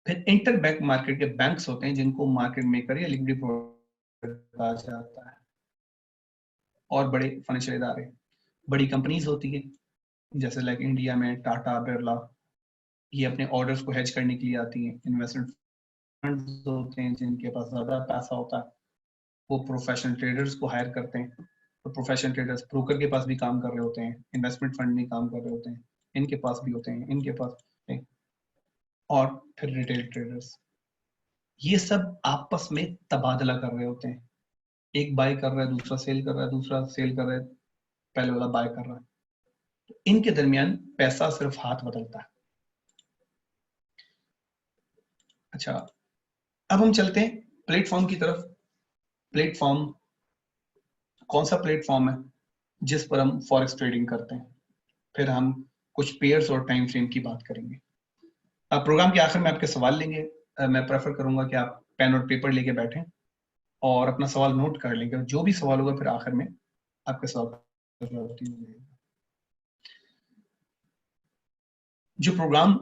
फिर इंटर बैंक मार्केट के बैंक्स होते हैं जिनको मार्केट मेकर या लिक्विडिटी प्रोवाइडर कहा जाता है, और बड़े फाइनेंशियल इदारे, बड़ी कंपनीज होती है जैसे लाइक इंडिया में टाटा, बिरला, ये अपने ऑर्डर्स को हेज करने के लिए आती हैं। इन्वेस्टमेंट फंड्स होते हैं जिनके पास ज्यादा पैसा होता है, वो प्रोफेशनल ट्रेडर्स को हायर करते हैं। तो प्रोफेशनल ट्रेडर्स ब्रोकर के पास भी काम कर रहे होते हैं, इन्वेस्टमेंट फंड में काम कर रहे होते हैं, इनके पास भी होते हैं, इनके पास, और फिर रिटेल ट्रेडर्स, ये सब आपस में तबादला कर रहे होते हैं। एक बाय कर रहा है, दूसरा सेल कर रहा है, दूसरा सेल कर रहा है, पहले वाला बाय कर रहा है, तो इनके दरमियान पैसा सिर्फ हाथ बदलता है। अच्छा, अब हम चलते हैं प्लेटफॉर्म की तरफ। प्लेटफॉर्म, कौन सा प्लेटफॉर्म है जिस पर हम फॉरेक्स ट्रेडिंग करते हैं, फिर हम कुछ पेयर्स और टाइम फ्रेम की बात करेंगे। अब प्रोग्राम के आखिर में आपके सवाल लेंगे, मैं प्रेफर करूंगा कि आप पेन और पेपर लेके बैठें और अपना सवाल नोट कर लेंगे, जो भी सवाल होगा फिर आखिर में आपके सवाल जो प्रोग्राम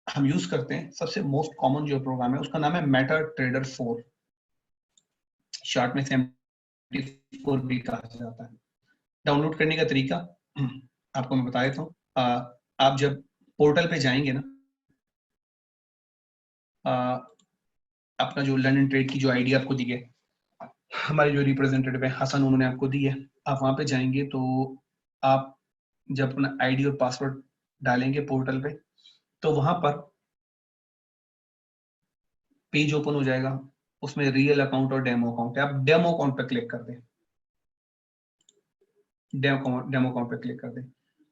हम यूज करते हैं, सबसे मोस्ट कॉमन जो प्रोग्राम है उसका नाम है मेटा ट्रेडर 4, शॉर्ट में से MT4 भी कहा जाता है। डाउनलोड करने का तरीका आपको मैं बता देता हूँ। आप जब पोर्टल पे जाएंगे ना, अपना जो लंदन ट्रेड की जो आईडी आपको दी है, हमारे जो रिप्रेजेंटेटिव है हसन, उन्होंने आपको दी है, आप वहां पे जाएंगे तो आप जब अपना आईडी और पासवर्ड डालेंगे पोर्टल पे, तो वहां पर पेज ओपन हो जाएगा, उसमें रियल अकाउंट और डेमो अकाउंट है। आप डेमो अकाउंट पर क्लिक कर दें, डेमो अकाउंट पर क्लिक कर दें,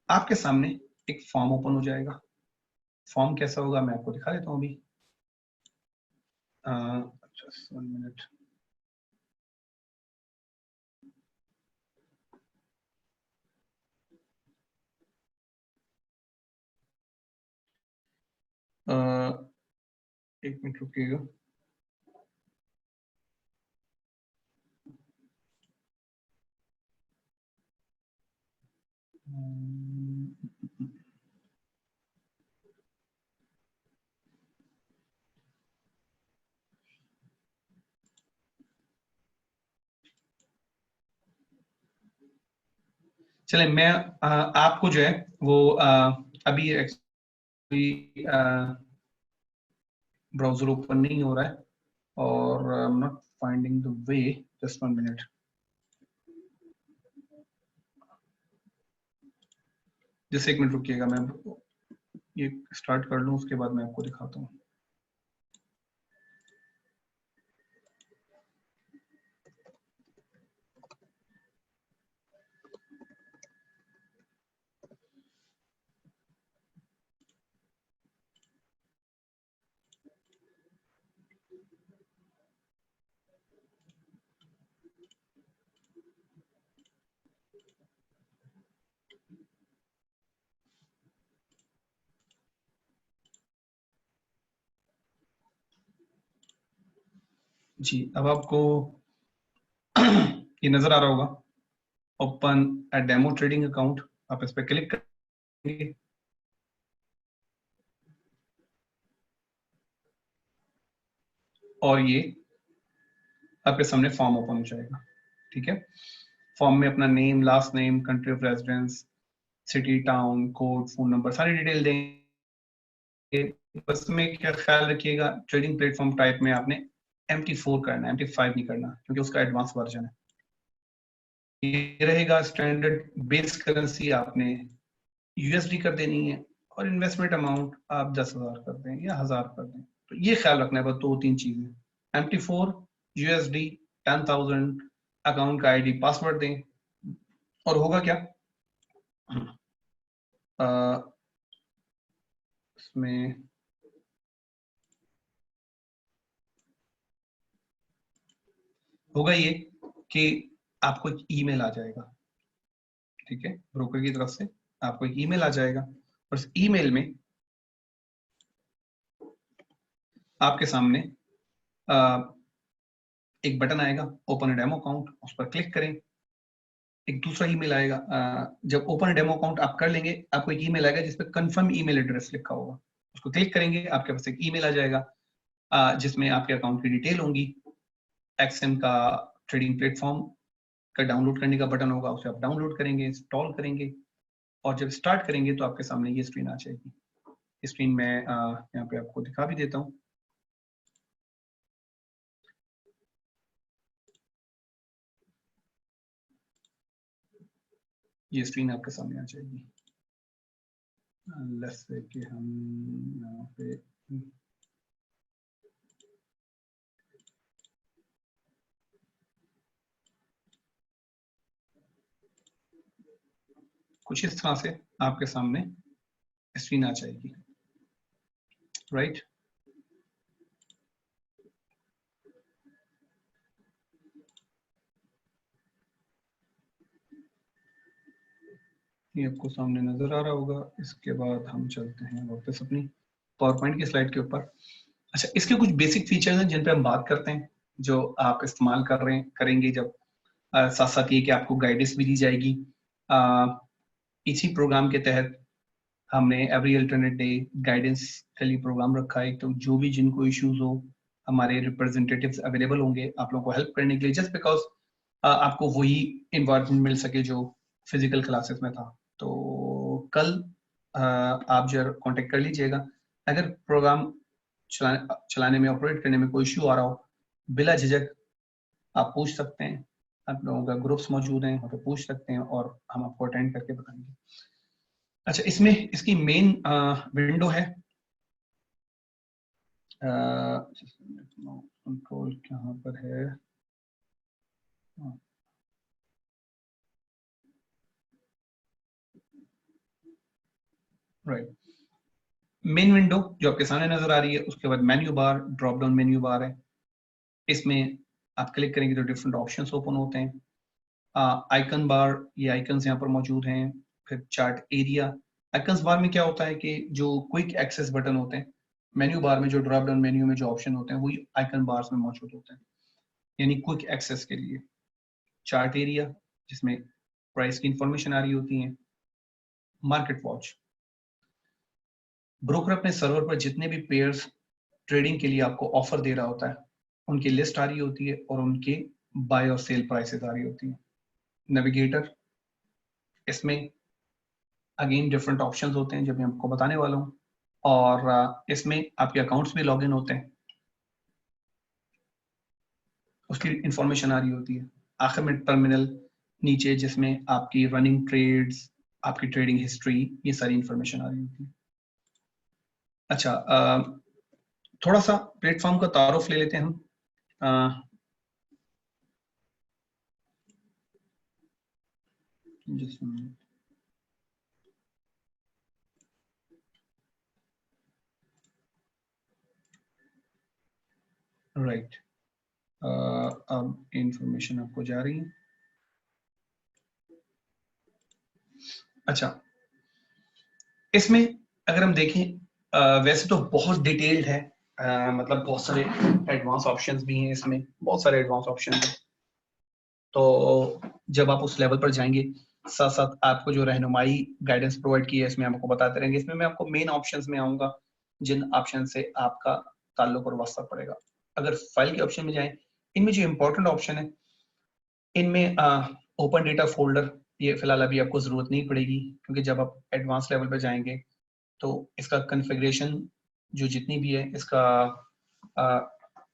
आपके सामने एक फॉर्म ओपन हो जाएगा। फॉर्म कैसा होगा मैं आपको दिखा देता हूँ अभी। just 1 minute। एक मिनट रुकिएगा। चले, मैं आपको जो है वो अभी एक्चुअली ब्राउजर ओपन नहीं हो रहा है और I am not finding the way. Just 1 minute. जैसे 1 मिनट रुकिएगा, मैं ये स्टार्ट कर लूं, उसके बाद मैं आपको दिखाता हूँ। जी, अब आपको ये नजर आ रहा होगा, open a demo trading account. आप इस पर क्लिक करेंगे और ये आपके सामने फॉर्म ओपन हो जाएगा। ठीक है, फॉर्म में अपना name, last name, country of residence, city, town, code, phone number, सारी डिटेल देंगे। बस में क्या ख्याल रखिएगा, ट्रेडिंग प्लेटफॉर्म टाइप में आपने MT4 करना है, MT5 नहीं करना, क्योंकि उसका एडवांस वर्जन है। ये रहेगा स्टैंडर्ड बेस करेंसी, आपने यूएसडी कर देनी है, और इन्वेस्टमेंट अमाउंट आप 10,000 कर दें या 1000 कर दें। तो ये ख्याल रखना है, बस 2-3 चीजें। MT4 यूएसडी 10,000, अकाउंट का आईडी पासवर्ड दें, और होगा क्या इसमें होगा ये कि आपको एक ईमेल आ जाएगा, ठीक है, ब्रोकर की तरफ से आपको एक ईमेल आ जाएगा, और इस ईमेल में आपके सामने एक बटन आएगा, ओपन अ डेमो अकाउंट, उस पर क्लिक करें। एक दूसरा ईमेल आएगा, जब ओपन डेमो अकाउंट आप कर लेंगे, आपको एक ईमेल आएगा जिसपे कंफर्म ईमेल एड्रेस लिखा होगा, उसको क्लिक करेंगे, आपके पास एक ईमेल आ जाएगा जिसमें आपके अकाउंट की डिटेल होंगी। एक्सएम का ट्रेडिंग प्लेटफॉर्म का डाउनलोड करने का बटन होगा, उसे आप डाउनलोड करेंगे, इंस्टॉल करेंगे, और जब स्टार्ट करेंगे तो आपके सामने ये स्क्रीन आ जाएगी। स्क्रीन में यहाँ पे आपको दिखा भी देता हूँ। ये स्क्रीन आपके सामने आ जाएगी। लेट्स से कि हम यहाँ पे कुछ इस तरह से आपके सामने स्क्रीन आ जाएगी, राइट। ये आपको सामने नजर आ रहा होगा। इसके बाद हम चलते हैं वापस अपनी पावर पॉइंट की स्लाइड के ऊपर। अच्छा, इसके कुछ बेसिक फीचर्स हैं जिन पे हम बात करते हैं, जो आप इस्तेमाल कर रहे हैं करेंगे जब साथ साथ ये कि आपको गाइडेंस भी दी जाएगी। इसी प्रोग्राम के तहत हमने एवरी अल्टरनेट डे गाइडेंस के लिए प्रोग्राम रखा है, तो जो भी जिनको इश्यूज हो, हमारे रिप्रेजेंटेटिव्स अवेलेबल होंगे आप लोगों को हेल्प करने के लिए, जस्ट बिकॉज आपको वही इन्वायरमेंट मिल सके जो फिजिकल क्लासेस में था। तो कल आप जो कांटेक्ट कर लीजिएगा, अगर प्रोग्राम चलाने में, ऑपरेट करने में कोई इश्यू आ रहा हो, बिला झिझक आप पूछ सकते हैं। आप लोगों का ग्रुप्स मौजूद हैं, वहाँ पे पूछ सकते हैं और हम आपको अटेंड करके बताएंगे। अच्छा, इसमें इसकी मेन विंडो है, कंट्रोल कहाँ पर है, राइट। मेन विंडो जो आपके सामने नजर आ रही है, उसके बाद menu bar, drop down menu bar है। इसमें आप क्लिक करेंगे तो डिफरेंट ऑप्शंस ओपन होते हैं। आइकन बार, ये आइकन्स यहाँ पर मौजूद हैं। फिर चार्ट एरिया। आइकन्स बार में क्या होता है कि जो क्विक एक्सेस बटन होते हैं, मेन्यू बार में जो ड्रॉप डाउन मेन्यू में जो ऑप्शन होते हैं वही आइकन बार्स में मौजूद होते हैं, यानी क्विक एक्सेस के लिए। चार्ट एरिया जिसमें प्राइस की इंफॉर्मेशन आ रही होती है। मार्केट वॉच, ब्रोकर अपने सर्वर पर जितने भी पेयर्स ट्रेडिंग के लिए आपको ऑफर दे रहा होता है, उनकी लिस्ट आ रही होती है और उनके बाय और सेल प्राइसेस आ रही होती है। नेविगेटर, इसमें अगेन डिफरेंट ऑप्शंस होते हैं जो मैं आपको बताने वाला हूँ, और इसमें आपके अकाउंट्स भी लॉगिन होते हैं, उसकी इंफॉर्मेशन आ रही होती है। आखिर में टर्मिनल नीचे जिसमें आपकी रनिंग ट्रेड्स, आपकी ट्रेडिंग हिस्ट्री, ये सारी इंफॉर्मेशन आ रही होती है। अच्छा, थोड़ा सा प्लेटफॉर्म का तारुफ ले लेते हैं हम। जिसमें राइट, अब इंफॉर्मेशन आपको जा रही है। अच्छा, इसमें अगर हम देखें, वैसे तो बहुत डिटेल्ड है, मतलब बहुत सारे एडवांस ऑप्शंस भी हैं इसमें, बहुत सारे एडवांस ऑप्शंस हैं। तो जब आप उस लेवल पर जाएंगे, साथ साथ आपको जो रहनुमाई गाइडेंस प्रोवाइड की है इसमें हमको बताते रहेंगे। इसमें मैं आपको मेन ऑप्शंस में आऊंगा जिन ऑप्शन से आपका ताल्लुक और वास्ता पड़ेगा। अगर फाइल के ऑप्शन में जाएं, इनमें जो इंपॉर्टेंट ऑप्शन है, इनमें ओपन डेटा फोल्डर, ये फिलहाल अभी आपको जरूरत नहीं पड़ेगी, क्योंकि जब आप एडवांस लेवल पर जाएंगे तो इसका कॉन्फ़िगरेशन जो जितनी भी है, इसका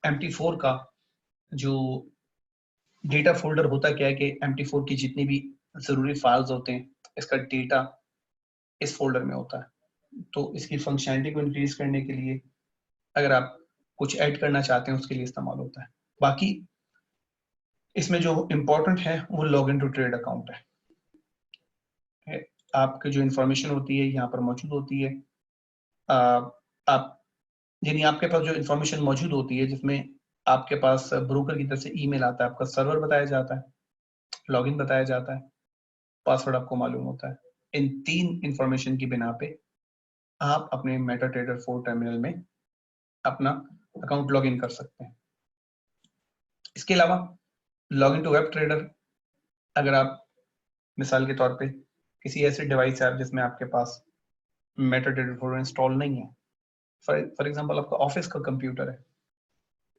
MT4 का जो डेटा फोल्डर होता क्या है कि MT4 की जितनी भी जरूरी फाइल्स होते हैं, इसका डेटा इस फोल्डर में होता है। तो इसकी फंक्शनैलिटी को इंक्रीज करने के लिए अगर आप कुछ ऐड करना चाहते हैं उसके लिए इस्तेमाल होता है। बाकी इसमें जो इम्पोर्टेंट है वो log in to trade account है। आपकी जो इंफॉर्मेशन होती है यहाँ पर मौजूद होती है। आप यानी आपके पास जो इंफॉर्मेशन मौजूद होती है जिसमें आपके पास ब्रोकर की तरफ से ईमेल आता है, आपका सर्वर बताया जाता है, लॉगिन बताया जाता है, पासवर्ड आपको मालूम होता है। इन 3 इंफॉर्मेशन की बिना पे आप अपने मेटाट्रेडर 4 टर्मिनल में अपना अकाउंट लॉगिन कर सकते हैं। इसके अलावा लॉगिन टू वेब ट्रेडर, अगर आप मिसाल के तौर पे किसी ऐसे डिवाइस है जिसमें आपके पास मेटाट्रेडर 4 इंस्टॉल नहीं है, फॉर एग्जांपल आपका ऑफिस का कंप्यूटर है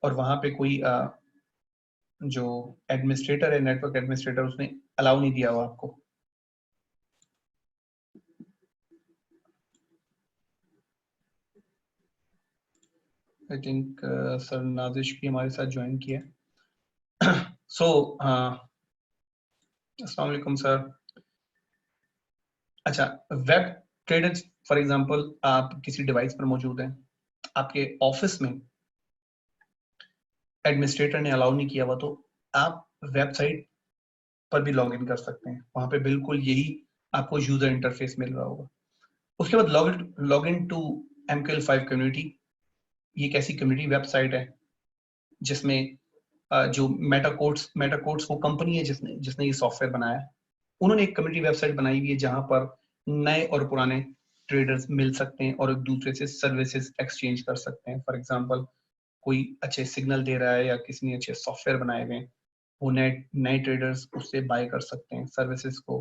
और वहां पे कोई जो एडमिनिस्ट्रेटर है, नेटवर्क एडमिनिस्ट्रेटर, उसने अलाउ नहीं दिया हुआ आपको, आई थिंक सर नाजिश भी हमारे साथ ज्वाइन किया। सो अस्सलाम वालेकुम सर। अच्छा, वेब ट्रेडर फॉर एग्जांपल आप किसी डिवाइस पर मौजूद हैं, आपके ऑफिस में एडमिनिस्ट्रेटर ने अलाउ नहीं किया हुआ, तो आप वेबसाइट पर भी लॉग इन कर सकते हैं। वहां पे बिल्कुल यही आपको यूजर इंटरफेस मिल रहा होगा। उसके बाद log in to MQL5 community. ये एक ऐसी कम्युनिटी वेबसाइट है जिसमें जो मेटाकोड्स वो कंपनी है जिसने जिसने ये सॉफ्टवेयर बनाया है। उन्होंने एक कम्युनिटी वेबसाइट बनाई हुई है जहां पर नए और पुराने ट्रेडर्स मिल सकते हैं और एक दूसरे से सर्विसेज एक्सचेंज कर सकते हैं। फॉर एग्जांपल कोई अच्छे सिग्नल दे रहा है या किसी ने अच्छे सॉफ्टवेयर बनाए हुए हैं, वो नए नए ट्रेडर्स उससे बाय कर सकते हैं, सर्विसेज को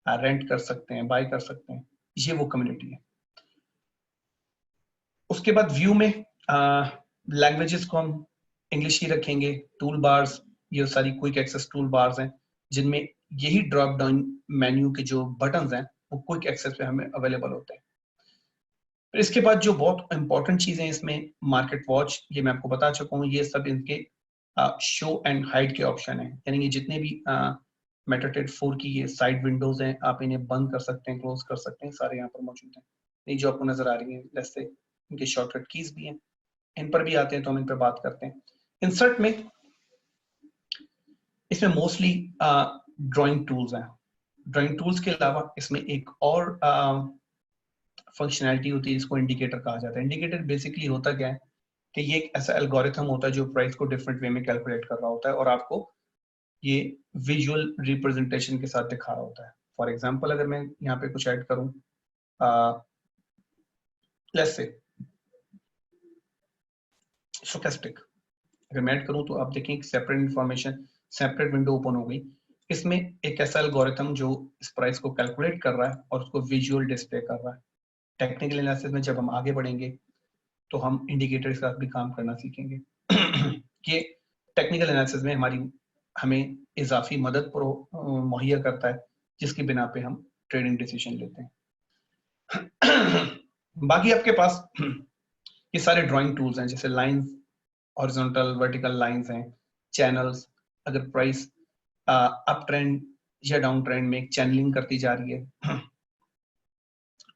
रेंट कर सकते हैं, बाय कर सकते हैं। ये वो कम्युनिटी है। उसके बाद व्यू में लैंग्वेजेस को हम इंग्लिश ही रखेंगे। टूल बार्स, ये सारी क्विक एक्सेस टूल बार्स हैं जिनमें यही ड्रॉप डाउन मेन्यू के जो बटन्स हैं वो क्विक एक्सेस पे हमें अवेलेबल होते हैं। फिर इसके बाद जो बहुत इंपॉर्टेंट चीजें इसमें, मार्केट वॉच, ये मैं आपको बता चुका हूँ, ये सब इनके शो एंड हाइड के ऑप्शन है। यानी ये जितने भी मेटाट्रेड 4 की ये साइड विंडोज हैं, आप इन्हें बंद कर सकते हैं, क्लोज कर सकते हैं, सारे यहाँ पर मौजूद हैं। ये जो आपको नजर आ रही है, जैसे इनके शॉर्टकट कीज भी हैं, इन पर भी आते हैं तो हम इन पर बात करते हैं। इंसर्ट में इसमें मोस्टली ड्राइंग टूल्स हैं। ड्राइंग टूल्स के अलावा इसमें एक और फंक्शनैलिटी होती है जिसको इंडिकेटर कहा जाता है। इंडिकेटर बेसिकली होता क्या है कि ये एक ऐसा एल्गोरिथम होता है जो प्राइस को डिफरेंट वे में कैलकुलेट कर रहा होता है और आपको ये विजुअल रिप्रेजेंटेशन के साथ दिखा रहा होता है। फॉर एग्जांपल अगर मैं यहाँ पे कुछ ऐड करूँ, लेट्स से स्टोकेस्टिक, अगर मैं ऐड करूँ तो आप देखें separate information, separate window open हो गई। इसमें एक ऐसा एल्गोरिथम जो इस प्राइस को कैलकुलेट कर रहा है और उसको विजुअल डिस्प्ले कर रहा है। टेक्निकल एनालिसिस में जब हम आगे बढ़ेंगे तो हम इंडिकेटर के साथ भी काम करना सीखेंगे। ये टेक्निकल एनालिसिस में हमें इजाफी मदद मुहैया करता है जिसकी बिना पे हम ट्रेडिंग डिसीजन लेते हैं। बाकी आपके पास ये सारे ड्राइंग टूल्स हैं, जैसे लाइंस, हॉरिजॉन्टल वर्टिकल लाइंस हैं, चैनल्स, अगर प्राइस अप ट्रेंड या डाउन ट्रेंड में एक चैनलिंग करती जा रही है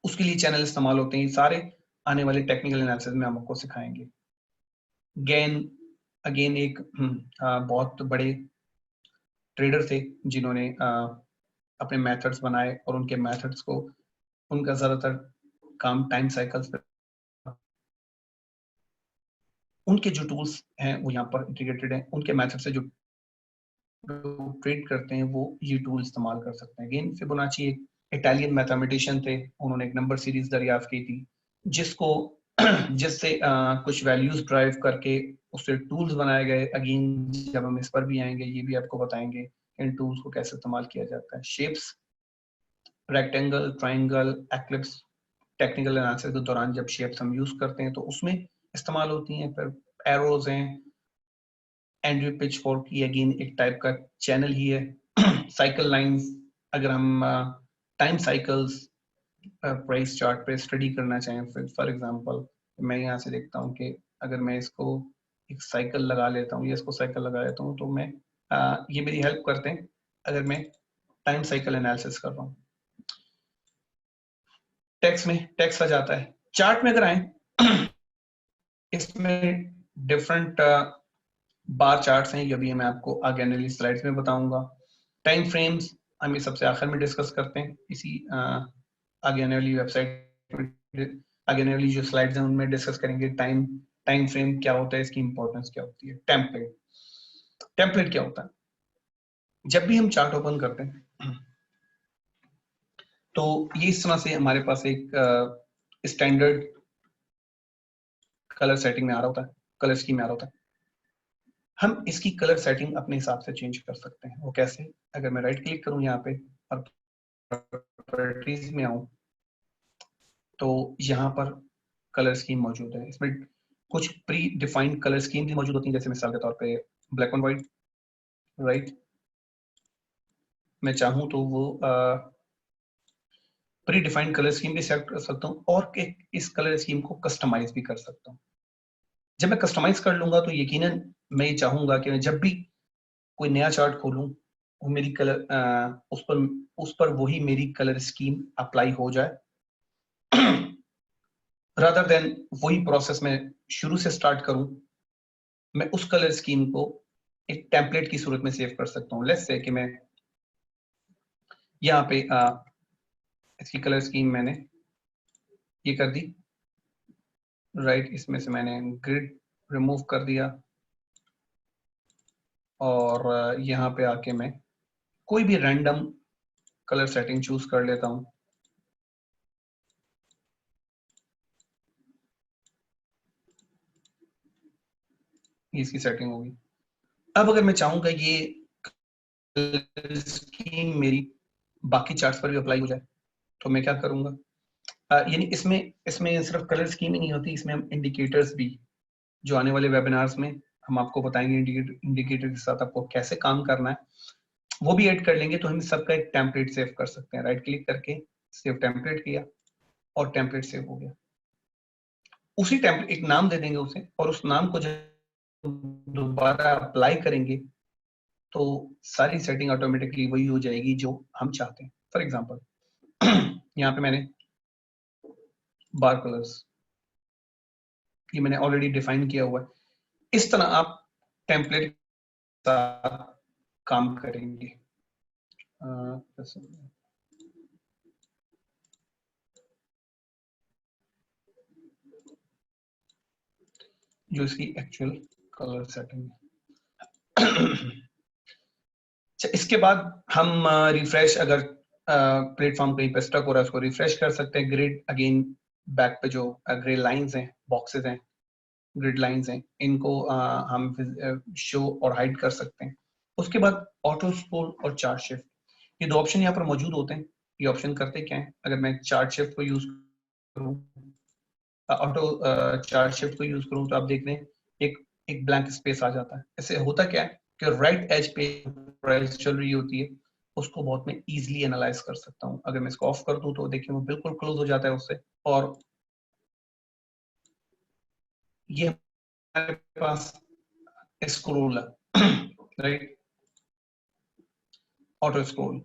उसके लिए चैनल इस्तेमाल होते हैं। ये सारे आने वाले टेक्निकल एनालिसिस में हम आपको सिखाएंगे। गेन अगेन एक बहुत बड़े ट्रेडर थे जिन्होंने अपने मेथड्स बनाए और उनके मेथड्स को, उनका ज्यादातर काम टाइम साइकिल्स पे, उनके जो टूल्स हैं वो यहाँ पर इंटीग्रेटेड हैं। उनके मेथड से जो ट्रेड करते हैं वो ये टूल इस्तेमाल कर सकते हैं। अगेन फिबोनाची एक इटालियन मैथमेटिशियन थे, उन्होंने एक नंबर सीरीज दरियाफ्त की थी जिसको जिससे कुछ वैल्यूज ड्राइव करके उससे टूल्स बनाए गए। अगेन जब हम इस पर भी आएंगे ये भी आपको बताएंगे इन टूल्स को कैसे इस्तेमाल किया जाता है। Shapes, rectangle, triangle, eclipse, technical analysis के दौरान जब शेप्स हम यूज करते हैं तो उसमें इस्तेमाल होती हैं। फिर एरोज हैं, एंड्रयू पिच फोर्क की अगेन एक टाइप का चैनल ही है। साइकिल लाइंस, अगर हम टाइम साइकिल्स प्राइस चार्ट पे स्टडी करना चाहें, फॉर एग्जांपल मैं यहाँ से देखता हूँ कि अगर मैं इसको एक साइकिल लगा लेता हूँ या इसको साइकिल लगा लेता हूँ तो मैं ये मेरी हेल्प करते हैं अगर मैं टाइम साइकिल एनालिसिस कर रहा हूँ। टेक्स्ट में टेक्स्ट आ जाता है। चार्ट में अगर आए इसमें डिफरेंट बार चार्ट्स हैं, ये भी मैं आपको आगे आने वाली स्लाइड्स में बताऊंगा। टाइम फ्रेम्स हम ये सबसे आखिर में डिस्कस करते हैं इसी आगे आने वाली वेबसाइट में, आगे आने वाली जो स्लाइड्स हैं उनमें डिस्कस करेंगे टाइम फ्रेम क्या होता है, इसकी इंपॉर्टेंस क्या होती है। टेम्पलेट क्या होता है? जब भी हम चार्ट ओपन करते हैं तो ये इस तरह से हमारे पास एक स्टैंडर्ड कलर सेटिंग में आ रहा होता है, कलर स्कीम में आ रहा होता है। हम इसकी कलर सेटिंग अपने हिसाब से चेंज कर सकते हैं। वो कैसे? अगर मैं राइट क्लिक करूं यहाँ पे और प्रॉपर्टीज में आऊं तो यहाँ पर कलर स्कीम मौजूद है। इसमें कुछ प्री डिफाइंड कलर स्कीम भी मौजूद होती हैं, जैसे मिसाल के तौर पे ब्लैक एंड व्हाइट, राइट। मैं चाहूं तो वो प्री डिफाइंड कलर स्कीम भी सेलेक्ट कर सकता हूँ और इस कलर स्कीम को कस्टमाइज भी कर सकता हूँ। जब मैं कस्टमाइज कर लूंगा तो यकीनन मैं ये चाहूंगा कि मैं जब भी कोई नया चार्ट खोलूं वो मेरी कलर उस पर वही मेरी कलर स्कीम अप्लाई हो जाए, रादर देन वही प्रोसेस में शुरू से स्टार्ट करूं। मैं उस कलर स्कीम को एक टेम्पलेट की सूरत में सेव कर सकता हूं। लेट्स से कि मैं यहाँ पे इसकी कलर स्कीम मैंने ये कर दी, राइट। इसमें से मैंने ग्रिड रिमूव कर दिया और यहाँ पे आके मैं कोई भी रैंडम कलर सेटिंग चूज कर लेता हूँ। इसकी सेटिंग होगी। अब अगर मैं चाहूंगा ये स्कीम मेरी बाकी चार्ट्स पर भी अप्लाई हो जाए तो मैं क्या करूंगा? यानी इसमें सिर्फ कलर स्कीम ही नहीं होती, इसमें हम इंडिकेटर्स भी, जो आने वाले वेबिनार्स में हम आपको बताएंगे इंडिकेटर के साथ आपको कैसे काम करना है, वो भी ऐड कर लेंगे। तो हम सबका एक टेम्पलेट सेव कर सकते हैं। राइट क्लिक करके सेव टेम्पलेट किया और टेम्पलेट सेव हो गया। उसी टेम्पलेट एक नाम दे देंगे उसे, और उस नाम को जब दोबारा अप्लाई करेंगे तो सारी सेटिंग ऑटोमेटिकली वही हो जाएगी जो हम चाहते हैं। फॉर एग्जांपल यहाँ पे मैंने बार कलर्स, ये मैंने ऑलरेडी डिफाइन किया हुआ है। इस तरह आप टेम्पलेट के साथ काम करेंगे। जो इसकी एक्चुअल कलर सेटिंग है। इसके बाद हम रिफ्रेश, अगर प्लेटफॉर्म कहीं पे स्टक हो रहा है उसको रिफ्रेश कर सकते हैं। ग्रिड अगेन बैक पे जो ग्रे लाइंस हैं, बॉक्सेस हैं, ग्रिड लाइंस हैं, इनको हम शो और हाइड कर सकते हैं। उसके बाद ऑटो स्क्रोल और चार्ट शिफ्ट, ये दो ऑप्शन यहाँ पर मौजूद होते हैं। ये ऑप्शन करते क्या है? अगर मैं चार्ट शिफ्ट को यूज करूँ, ऑटो चार्ट शिफ्ट को यूज करूँ तो आप देख रहे हैं एक ब्लैंक स्पेस आ जाता है। ऐसे होता क्या है कि राइट एज पे प्राइस चल रही होती है, उसको बहुत मैं इजीली एनालाइज कर सकता हूँ। अगर मैं इसको ऑफ कर दूं तो देखिए वो बिल्कुल क्लोज हो जाता है उससे, और ये हमारे पास स्क्रोल है, राइट, ऑटो स्क्रोल।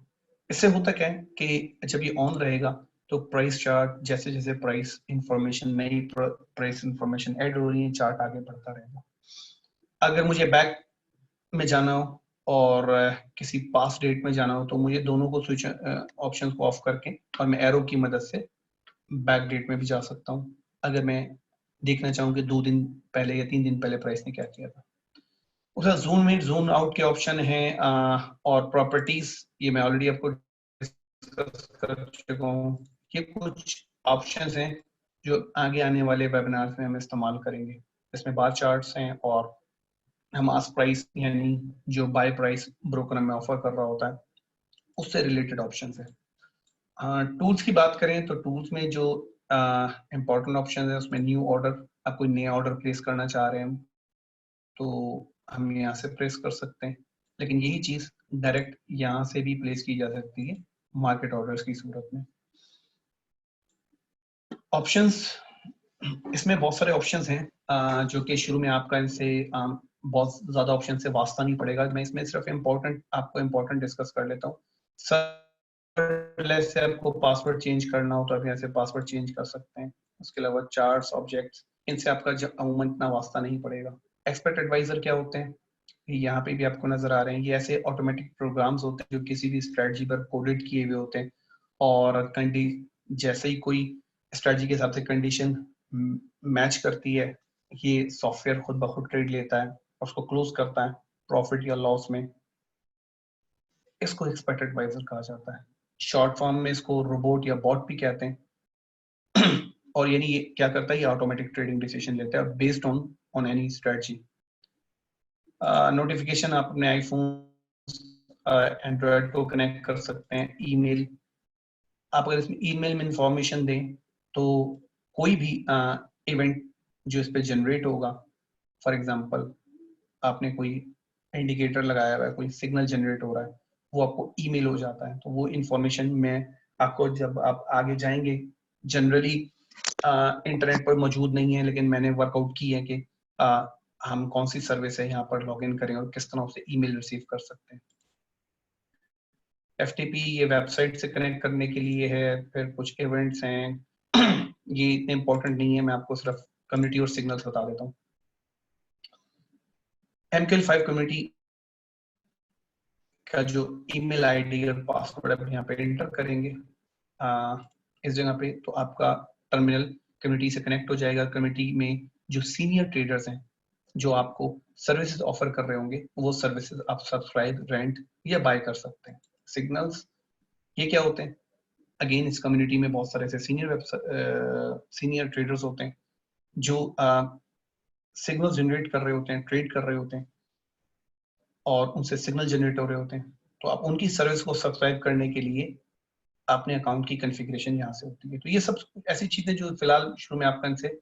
इससे होता क्या है कि जब ये ऑन रहेगा तो प्राइस चार्ट, जैसे जैसे प्राइस इंफॉर्मेशन, नई प्राइस इंफॉर्मेशन ऐड हो रही है, चार्ट आगे बढ़ता रहेगा। अगर मुझे बैक में जाना हो और किसी पास डेट में जाना हो तो मुझे दोनों को स्विच ऑप्शंस को ऑफ करके और मैं एरो की मदद से बैक डेट में भी जा सकता हूँ, अगर मैं देखना चाहूँ कि 2 दिन पहले या 3 दिन पहले प्राइस ने क्या किया था। उसका जूम इन जूम आउट के ऑप्शन है, और प्रॉपर्टीज, ये मैं ऑलरेडी आपको डिस्कस कर चुका हूँ। ये कुछ ऑप्शंस हैं जो आगे आने वाले वेबिनार्स में हम इस्तेमाल करेंगे। इसमें बार चार्ट्स हैं और हम आस्क प्राइस, यानी जो बाय प्राइस ब्रोकर में ऑफर कर रहा होता है, उससे रिलेटेड ऑप्शंस है। टूल्स की बात करें तो टूल्स में जो इंपॉर्टेंट ऑप्शन है उसमें न्यू ऑर्डर, आप कोई नया ऑर्डर प्लेस करना चाह रहे हैं तो हम यहाँ से प्लेस कर सकते हैं, लेकिन यही चीज डायरेक्ट यहाँ से भी प्लेस की जा सकती है मार्केट ऑर्डर्स की सूरत में। ऑप्शंस, इसमें बहुत सारे ऑप्शंस हैं जो कि शुरू में आपका इनसे बहुत ज्यादा ऑप्शन से वास्ता नहीं पड़ेगा। मैं इसमें सिर्फ आपको इम्पोर्टेंट डिस्कस कर लेता हूँ। से आपको पासवर्ड चेंज करना हो तो आप यहाँ से पासवर्ड चेंज कर सकते हैं। उसके अलावा चार्ट्स, ऑब्जेक्ट्स, इनसे आपका अमूमन इतना वास्ता नहीं पड़ेगा। एक्सपर्ट एडवाइजर क्या होते हैं, यहाँ पे भी आपको नजर आ रहे हैं। ये ऐसे ऑटोमेटिक प्रोग्राम्स होते हैं जो किसी भी स्ट्रेटजी पर कोडेड किए हुए होते हैं, और जैसे ही कोई स्ट्रेटजी के हिसाब से कंडीशन मैच करती है, ये सॉफ्टवेयर खुद ब खुद ट्रेड लेता है और उसको क्लोज करता है प्रॉफिट या लॉस में। इसको एक्सपर्ट एडवाइजर कहा जाता है। शॉर्ट फॉर्म में इसको रोबोट या बॉट भी कहते हैं। और यानी ये क्या करता है, ये ऑटोमेटिक ट्रेडिंग डिसीजन लेता है based on any strategy. Notification आप अपने आईफोन, एंड्रॉयड को कनेक्ट कर सकते हैं। ईमेल, आप अगर इसमें ईमेल में इंफॉर्मेशन दें तो कोई भी इवेंट जो इस पे जनरेट होगा, फॉर एग्जांपल आपने कोई इंडिकेटर लगाया हुआ है, कोई सिग्नल जनरेट हो रहा है, वो आपको ईमेल हो जाता है। तो वो इंफॉर्मेशन में आपको, जब आप आगे जाएंगे, जनरली इंटरनेट पर मौजूद नहीं है, लेकिन मैंने वर्कआउट की है कि हम कौन सी सर्विस है यहाँ पर लॉगिन करें और किस तरह से ईमेल रिसीव कर सकते हैं। FTP ये वेबसाइट से कनेक्ट करने के लिए है। फिर कुछ इवेंट्स हैं, ये इतने इंपॉर्टेंट नहीं है, मैं आपको सिर्फ कम्युनिटी और सिग्नल्स बता देता हूँ। MQL5 कम्युनिटी का जो ईमेल आईडी और पासवर्ड आप यहाँ पे एंटर करेंगे इस जगह पे, तो आपका टर्मिनल कम्युनिटी से कनेक्ट हो जाएगा। कम्युनिटी में जो सीनियर ट्रेडर्स हैं जो आपको सर्विसेज ऑफर कर रहे होंगे, वो सर्विसेज आप सब्सक्राइब, रेंट या बाय कर सकते हैं। सिग्नल्स ये क्या होते हैं, अगेन इस कम्युनिटी में बहुत सारे ऐसे सीनियर ट्रेडर्स होते हैं जो सिग्नल जनरेट कर रहे होते हैं, ट्रेड कर रहे होते हैं, और उनसे सिग्नल जनरेट हो रहे होते हैं। तो आप उनकी सर्विस को सब्सक्राइब करने के लिए अपने अकाउंट की कॉन्फ़िगरेशन यहाँ से होती है। तो ये सब ऐसी चीजें जो फिलहाल शुरू में आपका इनसे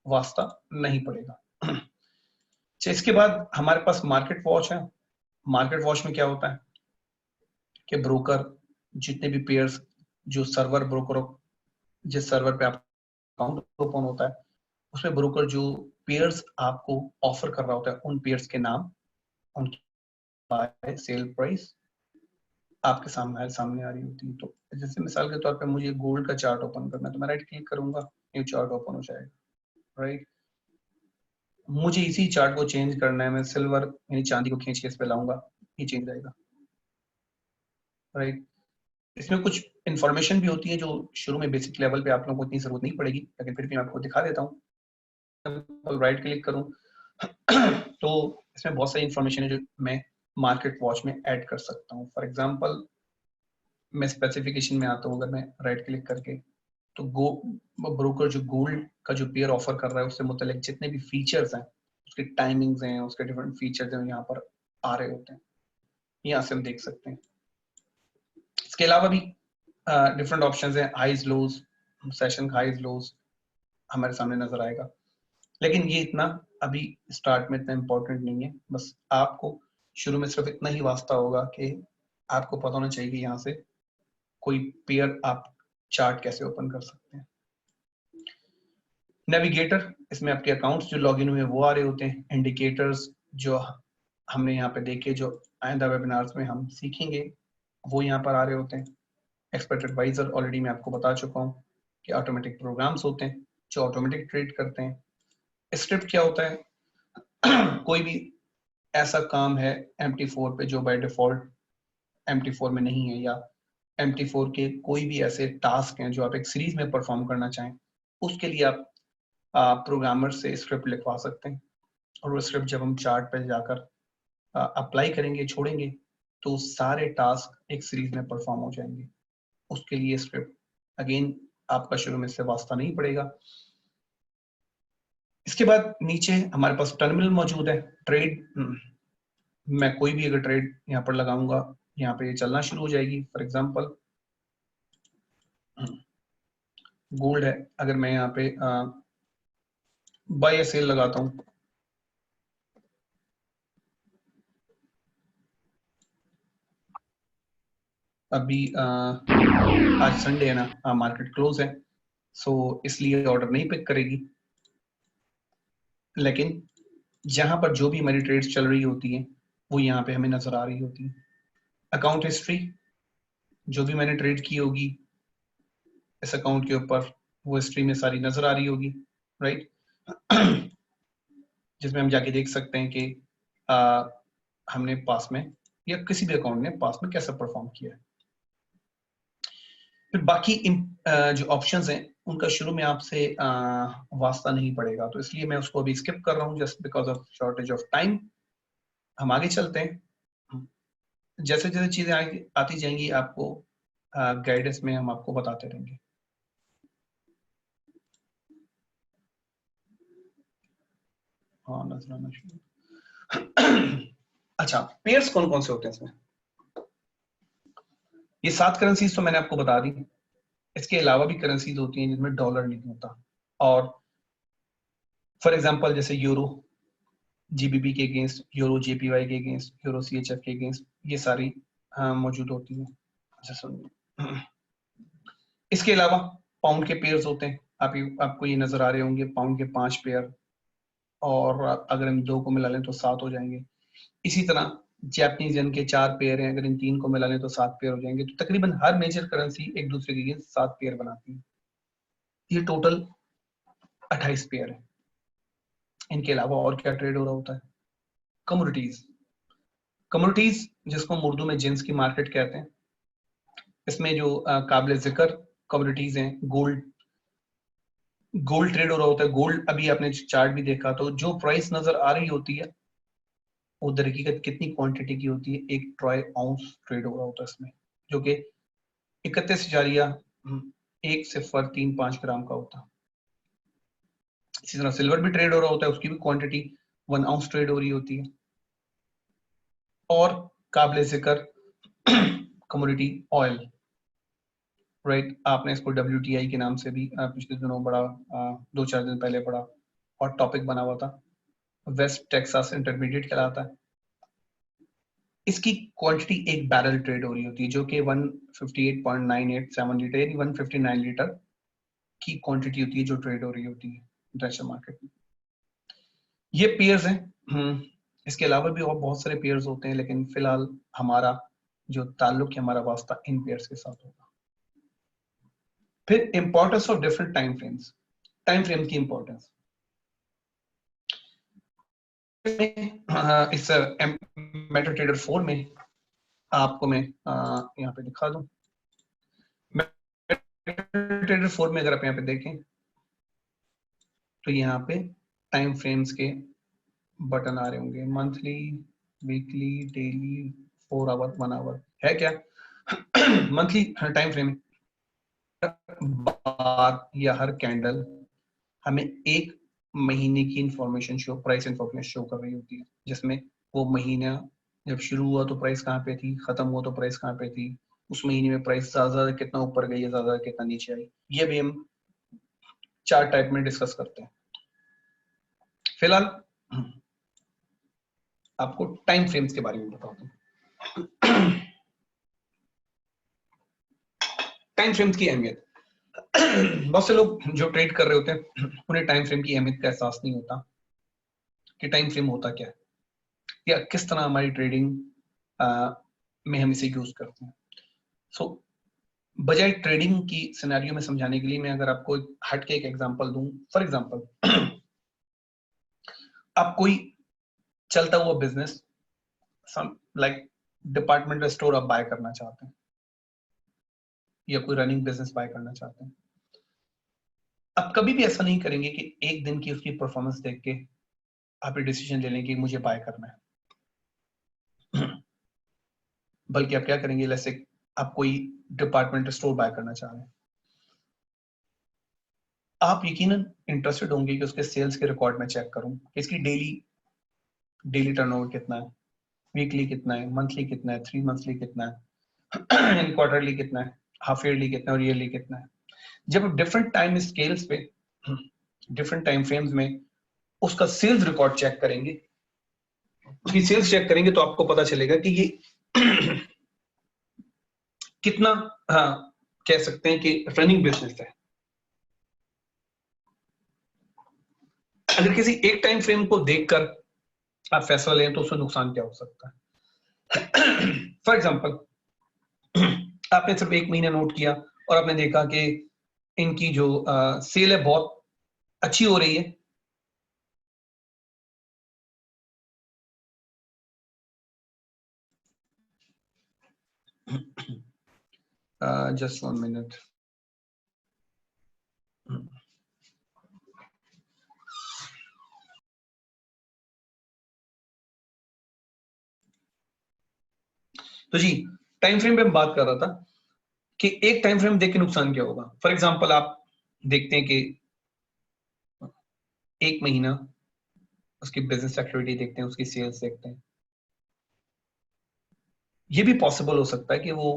वास्ता नहीं पड़ेगा। अच्छा, इसके बाद हमारे पास मार्केट वॉच है। मार्केट वॉच में क्या होता है कि ब्रोकर जितने भी पेयर्स, जो सर्वर ब्रोकर, जिस सर्वर पे आप अकाउंट ओपन होता है, उसमें ब्रोकर जो पेयर्स आपको ऑफर कर रहा होता है, उन पेयर्स के नाम, उनकी बाय सेल प्राइस आपके सामने आ रही होती है। तो जैसे मिसाल के तौर पे मुझे गोल्ड का चार्ट ओपन करना है, तो मैं राइट क्लिक करूंगा, न्यू चार्ट ओपन हो जाएगा। राइट, मुझे इसी चार्ट को चेंज करना है, मैं सिल्वर यानी चांदी को खींच के इस पे लाऊंगा, ये चेंज आएगा। राइट, इसमें कुछ इंफॉर्मेशन भी होती है जो शुरू में बेसिक लेवल पे आप लोगों को इतनी जरूरत नहीं पड़ेगी, लेकिन फिर भी मैं आपको दिखा देता हूँ। राइट क्लिक करूँ तो इसमें बहुत सारी इंफॉर्मेशन है जो मैं मार्केट वॉच में ऐड कर सकता हूँ। फॉर एग्जांपल मैं स्पेसिफिकेशन में आता हूँ, अगर मैं राइट क्लिक करके, तो ब्रोकर जो गोल्ड का जो पेयर ऑफर कर रहा है, उससे मुतल्लिक जितने भी फीचर्स हैं, उसके टाइमिंग्स हैं, उसके डिफरेंट फीचर्स हैं, यहाँ पर आ रहे होते हैं, यहाँ से हम देख सकते हैं। इसके अलावा भी डिफरेंट ऑप्शंस हैं, हाइज लोज, सेशन हाइज लोज हमारे सामने नजर आएगा। लेकिन ये इतना अभी स्टार्ट में इतना इम्पोर्टेंट नहीं है, बस आपको शुरू में सिर्फ इतना ही वास्ता होगा कि आपको पता होना चाहिए कि यहाँ से कोई पेयर आप चार्ट कैसे ओपन कर सकते हैं। नेविगेटर, इसमें आपके अकाउंट्स जो लॉगिन हुए वो आ रहे होते हैं। इंडिकेटर्स जो हमने यहाँ पे देखे, जो आइंदा वेबिनार्स में हम सीखेंगे, वो यहाँ पर आ रहे होते हैं। एक्सपर्ट एडवाइजर ऑलरेडी मैं आपको बता चुका हूँ कि ऑटोमेटिक प्रोग्राम्स होते हैं जो ऑटोमेटिक ट्रेड करते हैं। स्क्रिप्ट क्या होता है कोई भी ऐसा काम है MT4 पे जो बाय डिफॉल्ट MT4 में नहीं है, या MT4 के कोई भी ऐसे टास्क हैं जो आप एक सीरीज में परफॉर्म करना चाहें, उसके लिए आप प्रोग्रामर से स्क्रिप्ट लिखवा सकते हैं। और वो स्क्रिप्ट जब हम चार्ट पे जाकर अप्लाई करेंगे, छोड़ेंगे, तो सारे टास्क एक सीरीज में परफॉर्म हो जाएंगे। उसके लिए स्क्रिप्ट अगेन आपका शुरू में से वास्ता नहीं पड़ेगा। इसके बाद नीचे हमारे पास टर्मिनल मौजूद है। ट्रेड, मैं कोई भी अगर ट्रेड यहाँ पर लगाऊंगा, यहाँ पे ये चलना शुरू हो जाएगी। फॉर एग्जांपल गोल्ड है, अगर मैं यहाँ पे बाय या सेल लगाता हूँ, अभी आज संडे है ना, मार्केट क्लोज है, सो इसलिए ऑर्डर नहीं पिक करेगी। लेकिन जहां पर जो भी हमारी ट्रेड्स चल रही होती हैं वो यहाँ पे हमें नजर आ रही होती है। अकाउंट हिस्ट्री, जो भी मैंने ट्रेड की होगी इस अकाउंट के ऊपर वो हिस्ट्री में सारी नजर आ रही होगी, राइट। जिसमें हम जाके देख सकते हैं कि हमने पास में या किसी भी अकाउंट ने पास में कैसा परफॉर्म किया है। फिर बाकी जो ऑप्शंस हैं उनका शुरू में आपसे वास्ता नहीं पड़ेगा, तो इसलिए मैं उसको अभी स्किप कर रहा हूँ just because of shortage of time. हम आगे चलते हैं, जैसे जैसे चीजें आती जाएंगी आपको गाइडेंस में हम आपको बताते रहेंगे। हाँ, नजर आना शुरू। अच्छा, पेयर्स कौन कौन से होते हैं इसमें? ये 7 करेंसीज तो मैंने आपको बता दी। इसके अलावा भी करेंसीज होती हैं जिसमें डॉलर नहीं होता, और फॉर एग्जांपल जैसे यूरो जीबीपी के अगेंस्ट, यूरो जेपीवाई के अगेंस्ट, यूरो सीएचएफ के अगेंस्ट, ये सारी मौजूद होती है। अच्छा सुनिए, इसके अलावा पाउंड के पेयर्स होते हैं। आपको ये नजर आ रहे होंगे पाउंड के 5 पेयर, और अगर हम 2 को मिला लें तो 7 हो जाएंगे। इसी तरह जैपनीज येन के 4 पेयर हैं, अगर इन 3 को मिला लें तो 7 पेयर हो जाएंगे। तो तकरीबन हर मेजर करेंसी एक दूसरे के अगेंस्ट 7 पेयर बनाती है। ये टोटल 28 पेयर है। इनके अलावा और क्या ट्रेड हो रहा होता है? कमोडिटीज। कमोडिटीज जिसको हम उर्दू में जिन्स की मार्केट कहते हैं, इसमें जो काबिल जिक्र कमोडिटीज हैं, गोल्ड ट्रेड हो रहा होता है। गोल्ड अभी आपने चार्ट भी देखा, तो जो प्राइस नजर आ रही होती है वो दर हकीकत कितनी क्वांटिटी की होती है, 1 ट्रॉय आउंस ट्रेड हो रहा होता है इसमें, जो कि 31.1 ग्राम का होता है। इसी तरह सिल्वर भी ट्रेड हो रहा होता है, उसकी भी क्वांटिटी 1 आउंस ट्रेड हो रही होती है। और काबिल जिक्र कमोडिटी ऑयल, राइट। आपने इसको WTI के नाम से भी पिछले दिनों बड़ा 2-4 दिन पहले बड़ा हॉट टॉपिक बना हुआ था। वेस्ट टेक्सास इंटरमीडिएट कहलाता है। इसकी क्वांटिटी 1 बैरल ट्रेड हो रही होती है, जो कि 158.987 लीटर यानी 159 लीटर की क्वांटिटी होती है जो ट्रेड हो रही होती है इंटरनेशनल मार्केट में। ये पेयर्स हैं। इसके अलावा भी और बहुत सारे पेयर्स होते हैं, लेकिन फिलहाल हमारा जो ताल्लुक है, हमारा वास्ता इन पेयर्स के साथ होगा। फिर importance of different time frames. Time frame की इंपॉर्टेंस इस मेटा ट्रेडर 4 में आपको मैं यहाँ पे दिखा दूं। ट्रेडर 4 में अगर आप यहाँ पे देखें तो यहाँ पे टाइम फ्रेम्स के बटन आ रहे होंगे, monthly, weekly, daily, 4 hour, 1 hour है क्या? मंथली टाइम फ्रेम बार या हर कैंडल हमें 1 महीने की information show, price information show कर रही होती है, जिसमें वो महीना जब शुरू हुआ तो प्राइस कहाँ पे थी, खत्म हुआ तो प्राइस कहाँ पे थी, उस महीने में प्राइस ज्यादा कितना ऊपर गई है, ज्यादा कितना नीचे आई। ये भी हम 4 टाइप में डिस्कस करते हैं। फिलहाल आपको टाइम फ्रेम्स के बारे में बताता हूँ। टाइम फ्रेम्स की अहमियत, बहुत से लोग जो ट्रेड कर रहे होते हैं उन्हें टाइम फ्रेम की अहमियत का एहसास नहीं होता कि टाइम फ्रेम होता क्या है या किस तरह हमारी ट्रेडिंग में हम इसे यूज करते हैं। सो बजाय ट्रेडिंग की सिनेरियो में समझाने के लिए मैं अगर आपको हट के एक एग्जांपल दूं, फॉर एग्जांपल आप कोई चलता हुआ बिजनेस लाइक डिपार्टमेंटल स्टोर आप बाय करना चाहते हैं या कोई रनिंग बिजनेस बाय करना चाहते हैं। आप कभी भी ऐसा नहीं करेंगे कि एक दिन की उसकी परफॉर्मेंस देख के आप ये डिसीजन ले लें कि मुझे बाय करना है। बल्कि आप क्या करेंगे, जैसे आप कोई डिपार्टमेंटल स्टोर बाय करना चाह रहे हैं, आप यकीनन इंटरेस्टेड होंगे कि उसके सेल्स के रिकॉर्ड में चेक करूं कि इसकी डेली टर्नओवर कितना है, वीकली कितना है, मंथली कितना है, 3 मंथली कितना है, क्वार्टरली कितना है, हाफ ईयरली कितना है और ईयरली कितना है। जब आप डिफरेंट टाइम स्केल्स पे, डिफरेंट टाइम फ्रेम्स में उसका सेल्स रिकॉर्ड चेक करेंगे, उसकी सेल्स चेक करेंगे, तो आपको पता चलेगा कि ये कितना, हाँ, कह सकते हैं कि रनिंग बिजनेस है। अगर किसी एक टाइम फ्रेम को देखकर आप फैसला लें तो उससे नुकसान क्या हो सकता है। फॉर एग्जाम्पल, आपने सिर्फ 1 महीना नोट किया और आपने देखा कि इनकी जो सेल है बहुत अच्छी हो रही है, जस्ट 1 मिनट। तो जी, टाइम फ्रेम पे हम बात कर रहा था कि एक टाइम फ्रेम देख के नुकसान क्या होगा। फॉर एग्जांपल, आप देखते हैं कि 1 महीना उसकी बिजनेस एक्टिविटी देखते हैं, उसकी सेल्स देखते हैं। ये भी पॉसिबल हो सकता है कि वो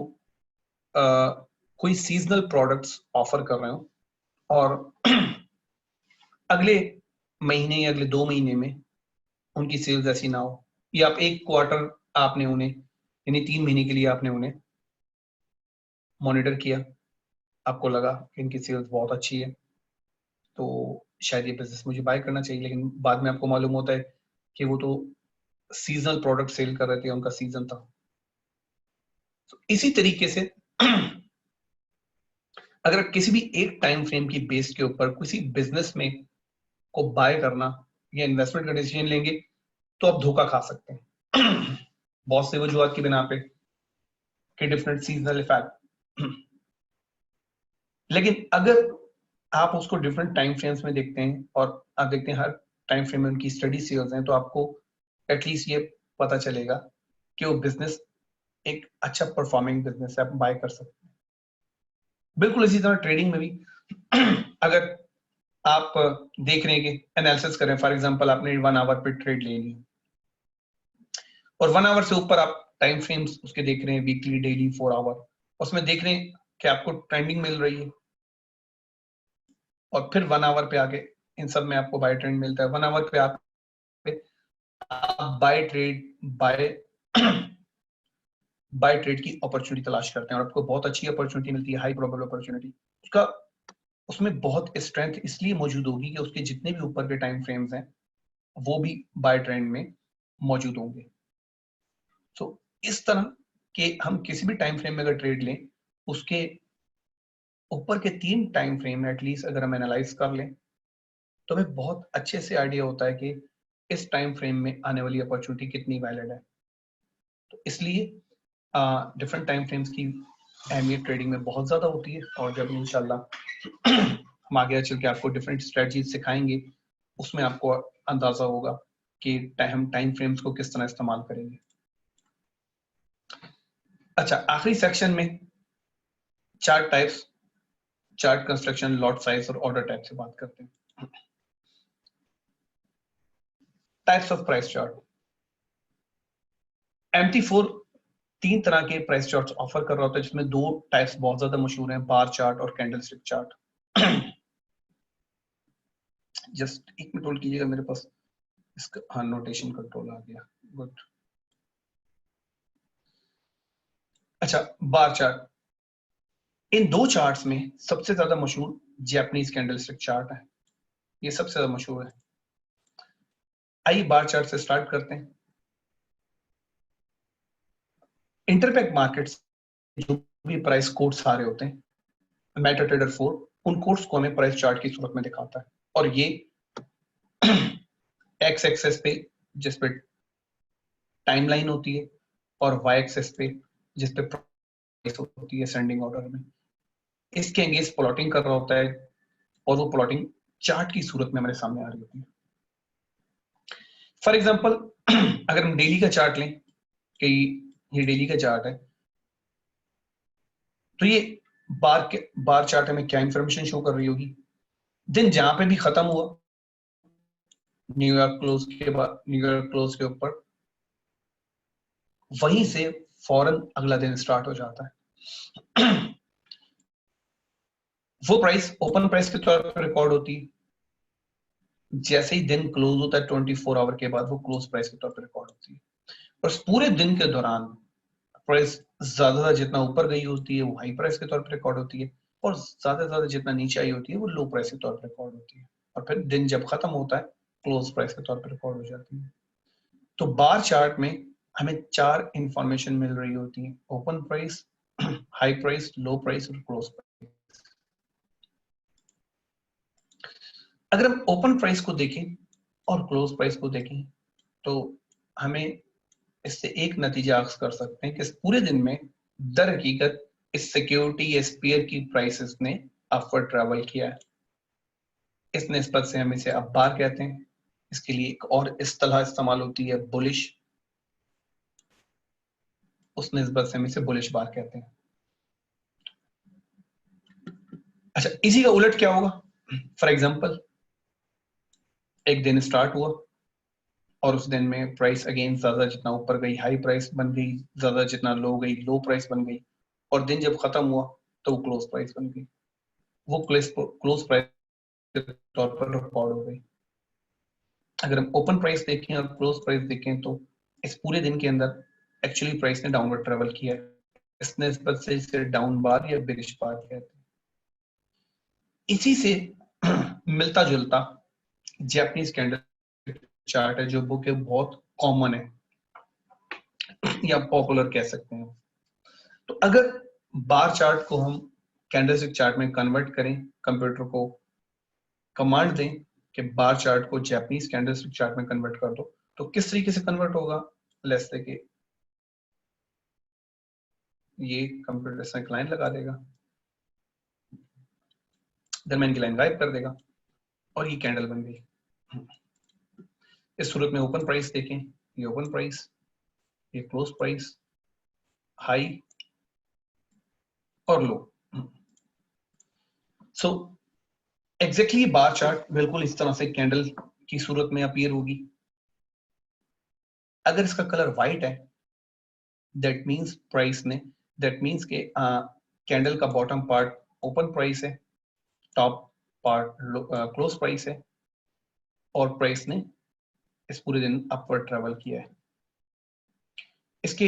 कोई सीजनल प्रोडक्ट्स ऑफर कर रहे हो और अगले महीने या अगले 2 महीने में उनकी सेल्स ऐसी ना हो, या आप एक क्वार्टर आपने उन्हें, यानी 3 महीने के लिए आपने उन्हें मॉनिटर किया, आपको लगा कि इनकी सेल्स बहुत अच्छी है, तो शायद ये बिजनेस मुझे बाय करना चाहिए। लेकिन बाद में आपको मालूम होता है कि वो तो सीजनल प्रोडक्ट सेल कर रहे थे, उनका सीजन था। तो इसी तरीके से अगर किसी भी एक टाइम फ्रेम की बेस के ऊपर किसी बिजनेस में को बाय करना या इन्वेस्टमेंट का डिसीजन लेंगे तो आप धोखा खा सकते हैं। बहुत से वजूहत की बिना पे कि डिफरेंट सीजनल इफेक्ट। लेकिन अगर आप उसको डिफरेंट टाइम फ्रेम्स में देखते हैं और आप देखते हैं हर टाइम फ्रेम में उनकी स्टडी सेल्स हैं, तो आपको एटलीस्ट ये पता चलेगा कि वो बिजनेस एक अच्छा परफॉर्मिंग बिजनेस है, आप बाय कर सकते हैं। बिल्कुल इसी तरह ट्रेडिंग में भी अगर आप देख रहे हैं कि एनालिसिस करें, फॉर एग्जांपल आपने 1 आवर पे ट्रेड ले ली और 1 आवर से ऊपर आप टाइम फ्रेम्स उसके देख रहे हैं, वीकली, डेली, 4 आवर, उसमें देख रहे हैं कि आपको ट्रेंडिंग मिल रही है और फिर 1 आवर पे आके इन सब में आपको बाय ट्रेंड मिलता है। 1 आवर पे आप buy trade buy buy trade की अपॉर्चुनिटी तलाश करते हैं और आपको बहुत अच्छी अपॉर्चुनिटी मिलती है, हाई प्रोबेबल अपॉर्चुनिटी। उसका उसमें बहुत स्ट्रेंथ इसलिए मौजूद होगी कि उसके जितने भी ऊपर के टाइम फ्रेम्स हैं वो भी बाय ट्रेंड में मौजूद होंगे। तो इस तरह के हम किसी भी टाइम फ्रेम में अगर ट्रेड लें, उसके ऊपर के 3 टाइम फ्रेम एटलीस्ट अगर हम एनालाइज कर लें तो हमें बहुत अच्छे से आइडिया होता है कि इस टाइम फ्रेम में आने वाली अपॉर्चुनिटी कितनी वैलिड है। तो इसलिए डिफरेंट टाइम फ्रेम्स की अहमियत ट्रेडिंग में बहुत ज्यादा होती है और जब इंशाल्लाह हम आगे चल के आपको डिफरेंट स्ट्रेटजीज सिखाएंगे उसमें आपको अंदाजा होगा कि हम टाइम फ्रेम्स को किस तरह इस्तेमाल करेंगे। अच्छा, आखिरी सेक्शन में chart types, chart construction, lot size और ऑर्डर टाइप से बात करते हैं। Types of price chart. MT4 3 तरह के प्राइस चार्ट्स ऑफर कर रहा होता है, जिसमें 2 टाइप्स बहुत ज्यादा मशहूर हैं, बार चार्ट और candlestick chart. Just 1 minute hold कीजिएगा, मेरे पास इसका हाँ नोटेशन कंट्रोल आ गया। गुड। अच्छा, बार चार्ट। इन 2 चार्ट्स में सबसे ज्यादा मशहूर जैपनीज कैंडलस्टिक चार्ट है, ये सबसे ज्यादा मशहूर है। आइए बार चार्ट से स्टार्ट करते हैं। इंटरबैंक मार्केट्स जो भी प्राइस कोड्स आ रहे होते हैं, मेटा ट्रेडर 4 उन कोड्स को हमें प्राइस चार्ट की सूरत में दिखाता है और ये एक्स एक्सेस पे जिस पे टाइमलाइन होती है और वाई एक्सेस पे जिस पे प्राइस होती है सेंडिंग ऑर्डर में, इसके अगेंस्ट प्लॉटिंग कर रहा होता है और वो प्लॉटिंग चार्ट की सूरत में हमारे सामने आ रही होती है। फॉर एग्जांपल, अगर हम डेली का चार्ट लें कि ये डेली का चार्ट है, तो ये बार चार्ट हमें क्या इंफॉर्मेशन शो कर रही होगी, दिन जहां पे भी खत्म हुआ न्यूयॉर्क क्लोज के ऊपर, वहीं से फौरन अगला दिन स्टार्ट हो जाता है। वो प्राइस ओपन प्राइस के तौर पर रिकॉर्ड होती है, जैसे ही दिन क्लोज होता है 24 आवर के बाद वो क्लोज प्राइस के तौर पर रिकॉर्ड होती है। और इस पूरे दिन के दौरान प्राइस ज्यादा जितना ऊपर गई होती है वो हाई प्राइस के तौर पर रिकॉर्ड होती है और ज्यादा जितना नीचे आई होती है वो लो प्राइस के तौर पर रिकॉर्ड होती है और फिर दिन जब खत्म होता है क्लोज प्राइस के तौर पर रिकॉर्ड हो जाती है। तो बार चार्ट में हमें 4 इंफॉर्मेशन मिल रही होती है, ओपन प्राइस, हाई प्राइस, लो प्राइस और क्लोज प्राइस। अगर हम ओपन प्राइस को देखें और क्लोज प्राइस को देखें तो हमें इससे एक नतीजा अक्स कर सकते हैं कि इस पूरे दिन में दर हकीकत इस सिक्योरिटी या स्पेयर की प्राइसेस ने अपवर्ड ट्रैवल किया है। इस निस्बत से हम इसे अब बार कहते हैं। इसके लिए एक और इस्तेलाह इस्तेमाल होती है बुलिश, उस निस्बत से हम इसे बुलिश बार कहते हैं। अच्छा, इसी का उलट क्या होगा? फॉर एग्जांपल, एक दिन स्टार्ट हुआ और उस दिन में प्राइस अगेन ज्यादा जितना ऊपर गई हाई प्राइस बन गई, ज्यादा जितना लो गई लो प्राइस बन गई, और दिन जब खत्म हुआ तो वो क्लोज प्राइस बन गई। वो क्लोज प्राइस के तौर पर रिकॉर्ड हो गई। अगर हम ओपन प्राइस देखें और क्लोज प्राइस देखें तो इस पूरे दिन के अंदर एक्चुअली प्राइस ने डाउनवर्ड ट्रेवल किया है। इस निस्बत से इसे डाउन बार या बेरिश बार कहते हैं। इसी से मिलता जुलता जापानीज कैंडल चार्ट है जो बुक है, बहुत कॉमन है या पॉपुलर कह सकते हैं। तो अगर बार चार्ट को हम कैंडलस्टिक चार्ट में कन्वर्ट करें, कंप्यूटर को कमांड दें कि बार चार्ट को जापानीज कैंडलस्टिक चार्ट में कन्वर्ट कर दो, तो किस तरीके से कन्वर्ट होगा? लेट्स से कि ये कंप्यूटर से लाइन लगा देगा, दरमियान की लाइन गायब कर देगा और ये कैंडल बन गई। इस सूरत में ओपन प्राइस देखें, ये ओपन प्राइस, ये क्लोज प्राइस, हाई और लो। सो एग्जैक्टली बार चार्ट बिल्कुल इस तरह से कैंडल की सूरत में अपीयर होगी। अगर इसका कलर व्हाइट है दैट मींस प्राइस ने, दैट मींस के कैंडल का बॉटम पार्ट ओपन प्राइस है, टॉप पार्ट क्लोज प्राइस है और प्राइस ने इस पूरे दिन अपवर्ड ट्रेवल किया है। इसके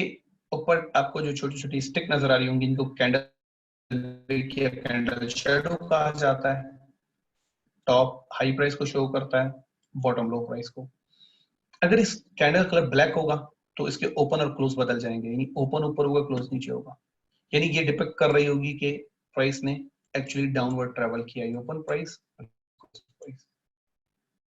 ऊपर आपको जो छोटी छोटी स्टिक नजर आ रही होंगी, इनको कैंडल कैंडल शेडो कहा जाता है। टॉप हाई प्राइस को शो करता है, बॉटम लो प्राइस को। अगर इस कैंडल कलर ब्लैक होगा तो इसके ओपन और क्लोज बदल जाएंगे, यानी ओपन ऊपर होगा, क्लोज नीचे होगा। यानी ये डिपेक्ट कर रही होगी कि प्राइस ने एक्चुअली डाउनवर्ड ट्रेवल किया है, ओपन प्राइस।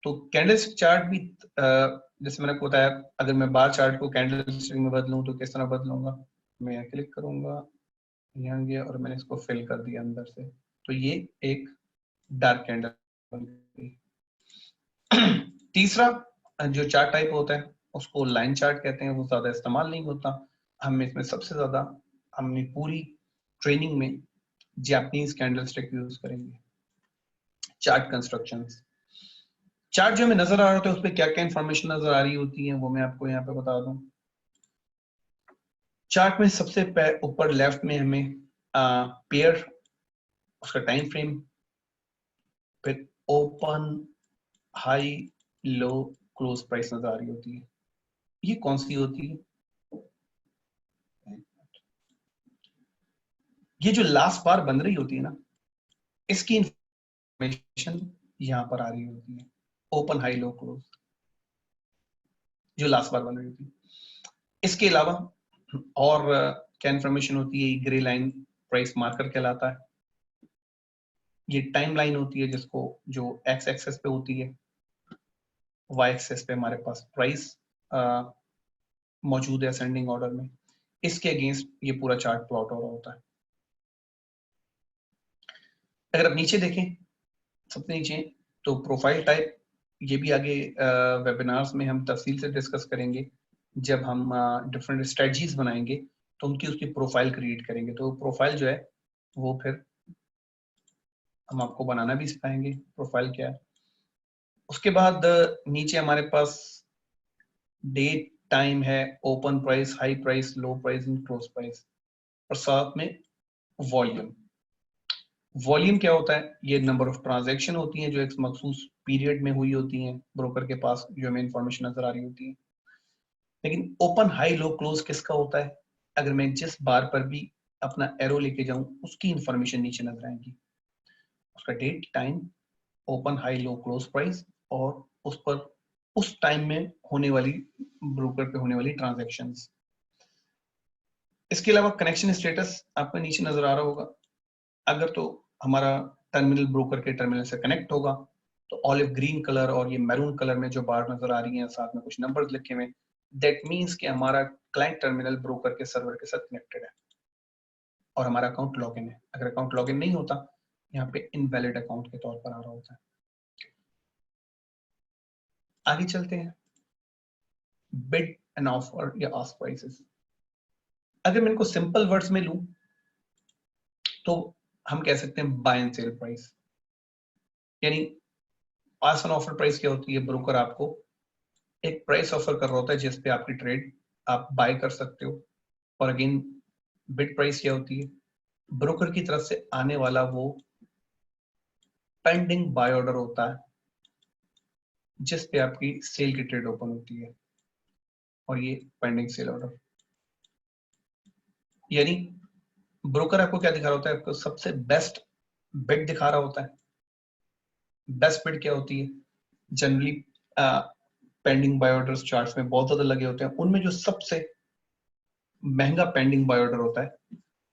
तो कैंडल चार्ट भी जैसे मैंने बताया, अगर मैं बार चार्ट को कैंडल में बदलूं तो किस तरह बदलूंगा? मैं यहाँ क्लिक करूंगा, यहाँ गया और मैंने इसको फिल कर दिया अंदर से, तो ये एक डार्क कैंडल बन गई। तीसरा जो चार्ट टाइप होता है उसको लाइन चार्ट कहते हैं, वो ज्यादा इस्तेमाल नहीं होता। हम इसमें सबसे ज्यादा हमने पूरी ट्रेनिंग में जापानीज कैंडलस्टिक यूज करेंगे। चार्ट कंस्ट्रक्शंस, चार्ट जो हमें नजर आ रहा होता है उस पर क्या क्या इंफॉर्मेशन नजर आ रही होती है वो मैं आपको यहाँ पे बता दूं। चार्ट में सबसे ऊपर लेफ्ट में हमें पेयर, उसका टाइम फ्रेम, फिर ओपन, हाई, लो, क्लोज प्राइस नजर आ रही होती है। ये कौन सी होती है? ये जो लास्ट बार बन रही होती है ना, इसकी इंफॉर्मेशन यहाँ पर आ रही होती है, ओपन, हाई, लो, क्लोज, जो लास्ट बार बन रही होती है। इसके अलावा और क्या इंफॉर्मेशन होती है? ग्रे लाइन प्राइस मार्कर कहलाता है। ये टाइम लाइन होती है जिसको जो एक्स एक्सेस पे होती है, वाई एक्सेस पे हमारे पास प्राइस मौजूद है असेंडिंग ऑर्डर में। इसके अगेंस्ट ये पूरा चार्ट प्लॉट हो रहा होता है। अगर आप नीचे देखें, सबसे नीचे, तो प्रोफाइल टाइप, ये भी आगे वेबिनार्स में हम तफसील से डिस्कस करेंगे। जब हम डिफरेंट स्ट्रेटजीज बनाएंगे तो उनकी उसकी प्रोफाइल क्रिएट करेंगे, तो प्रोफाइल जो है वो फिर हम आपको बनाना भी सिखाएंगे, प्रोफाइल क्या है। उसके बाद नीचे हमारे पास डेट, टाइम है, open price, high price, low price and close price, और साथ में वॉल्यूम। वॉल्यूम क्या होता है? ये नंबर ऑफ ट्रांजैक्शन होती हैं जो एक मखसूस पीरियड में हुई होती हैं ब्रोकर के पास, जो हमें इंफॉर्मेशन नजर आ रही होती है। लेकिन ओपन, हाई, लो, क्लोज किसका होता है? अगर मैं जिस बार पर भी अपना एरो लेके जाऊं उसकी इंफॉर्मेशन नीचे नजर आएगी, उसका डेट, टाइम, ओपन, हाई, लो, क्लोज प्राइस और उस पर उस टाइम में होने वाली ब्रोकर पे होने वाली ट्रांजैक्शंस। इसके अलावा कनेक्शन स्टेटस आपको नीचे नजर आ रहा होगा। अगर तो हमारा टर्मिनल ब्रोकर के टर्मिनल से कनेक्ट होगा तो ऑलिव ग्रीन कलर और ये मैरून कलर में जो बार नजर आ रही हैं साथ में कुछ नंबर्स लिखे हुए, दैट मींस कि हमारा क्लाइंट टर्मिनल ब्रोकर के सर्वर के साथ कनेक्टेड है और हमारा अकाउंट लॉगिन है। अगर अकाउंट लॉगिन नहीं होता, यहाँ पे इनवैलिड अकाउंट के तौर पर आ रहा होता है। आगे चलते हैं, बिड एंड ऑफर या आस्क प्राइसेस। अगर मैं इनको सिंपल वर्ड्स में लूं तो हम कह सकते हैं बाय एंड सेल प्राइस। यानी आस्क एंड ऑफर प्राइस क्या होती है? ब्रोकर आपको एक प्राइस ऑफर कर रहा होता है जिस पे आपकी ट्रेड आप बाय कर सकते हो। और अगेन बिड प्राइस क्या होती है? ब्रोकर की तरफ से आने वाला वो पेंडिंग बाय ऑर्डर होता है जिस पे आपकी सेल की ट्रेड ओपन होती है, और ये पेंडिंग सेल ऑर्डर। यानी ब्रोकर आपको क्या दिखा रहा होता है? आपको सबसे बेस्ट बिड दिखा रहा होता है। बेस्ट बिड क्या होती है? Generally pending buy orders charts में बहुत ज्यादा लगे होते हैं, उनमें जो सबसे महंगा पेंडिंग बाय ऑर्डर होता है,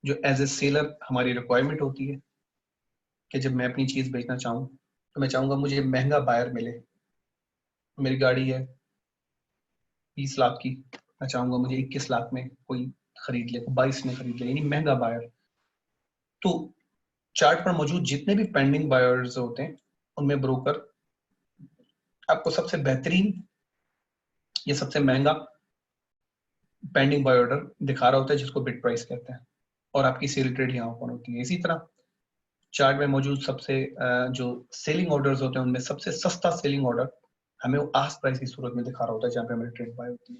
जो एज ए सेलर हमारी रिक्वायरमेंट होती है कि जब मैं अपनी चीज बेचना चाहूँ तो मैं चाहूंगा मुझे महंगा बायर मिले। मेरी गाड़ी है 20 लाख की, मैं चाहूंगा मुझे 21 लाख में कोई खरीद ले, 22 में खरीद ले, यानी महंगा बायर। तो चार्ट पर मौजूद जितने भी पेंडिंग बायर्स होते हैं उनमें ब्रोकर आपको सबसे बेहतरीन या सबसे महंगा पेंडिंग बाय ऑर्डर दिखा रहा होता है जिसको बिड प्राइस कहते हैं, और आपकी सेल ट्रेड यहाँ ओपन होती है। इसी तरह चार्ट में मौजूद सबसे जो सेलिंग ऑर्डर्स होते हैं उनमें सबसे सस्ता सेलिंग ऑर्डर हमें वो आस्क प्राइस की सूरत में दिखा रहा होता है जहाँ पे हमारी ट्रेड बाय होती है।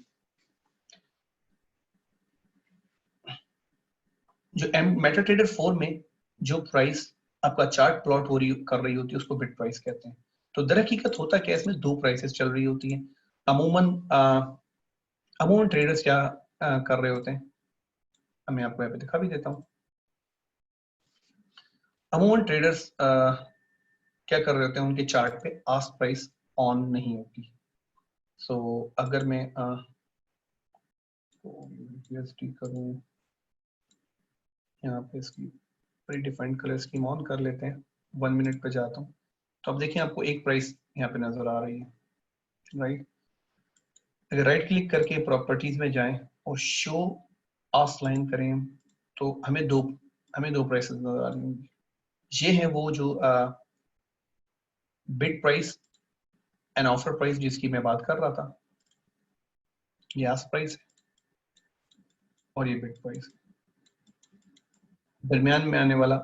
जो मेटा ट्रेडर 4 में जो प्राइस आपका चार्ट प्लॉट हो रही कर रही होती है उसको बिड प्राइस कहते हैं। तो दर हकीकत होता क्या, इसमें दो प्राइसेस चल रही होती हैं। अमूमन अमूमन ट्रेडर्स क्या कर रहे होते हैं, मैं आपको यहाँ पे दिखा भी देता हूँ। अमूमन ट्रेडर्स क्या कर रहे होते हैं, उनके चार्ट पे आस्क प्राइस ऑन नहीं होती। सो अगर मैं USD करूँ, यहाँ पे इसकी pre defined colour scheme on कर लेते हैं, 1 मिनट पे जाता हूँ, तो अब देखिए आपको एक प्राइस यहाँ पे नजर आ रही है, राइट। अगर राइट क्लिक करके प्रॉपर्टीज में जाएं और शो आस्क लाइन करें तो हमें दो प्राइसेस नजर आ रही होंगी। ये है वो जो bid price and offer price जिसकी मैं बात कर रहा था, ये आस्क प्राइस और ये बिड प्राइस। दरमियान में आने वाला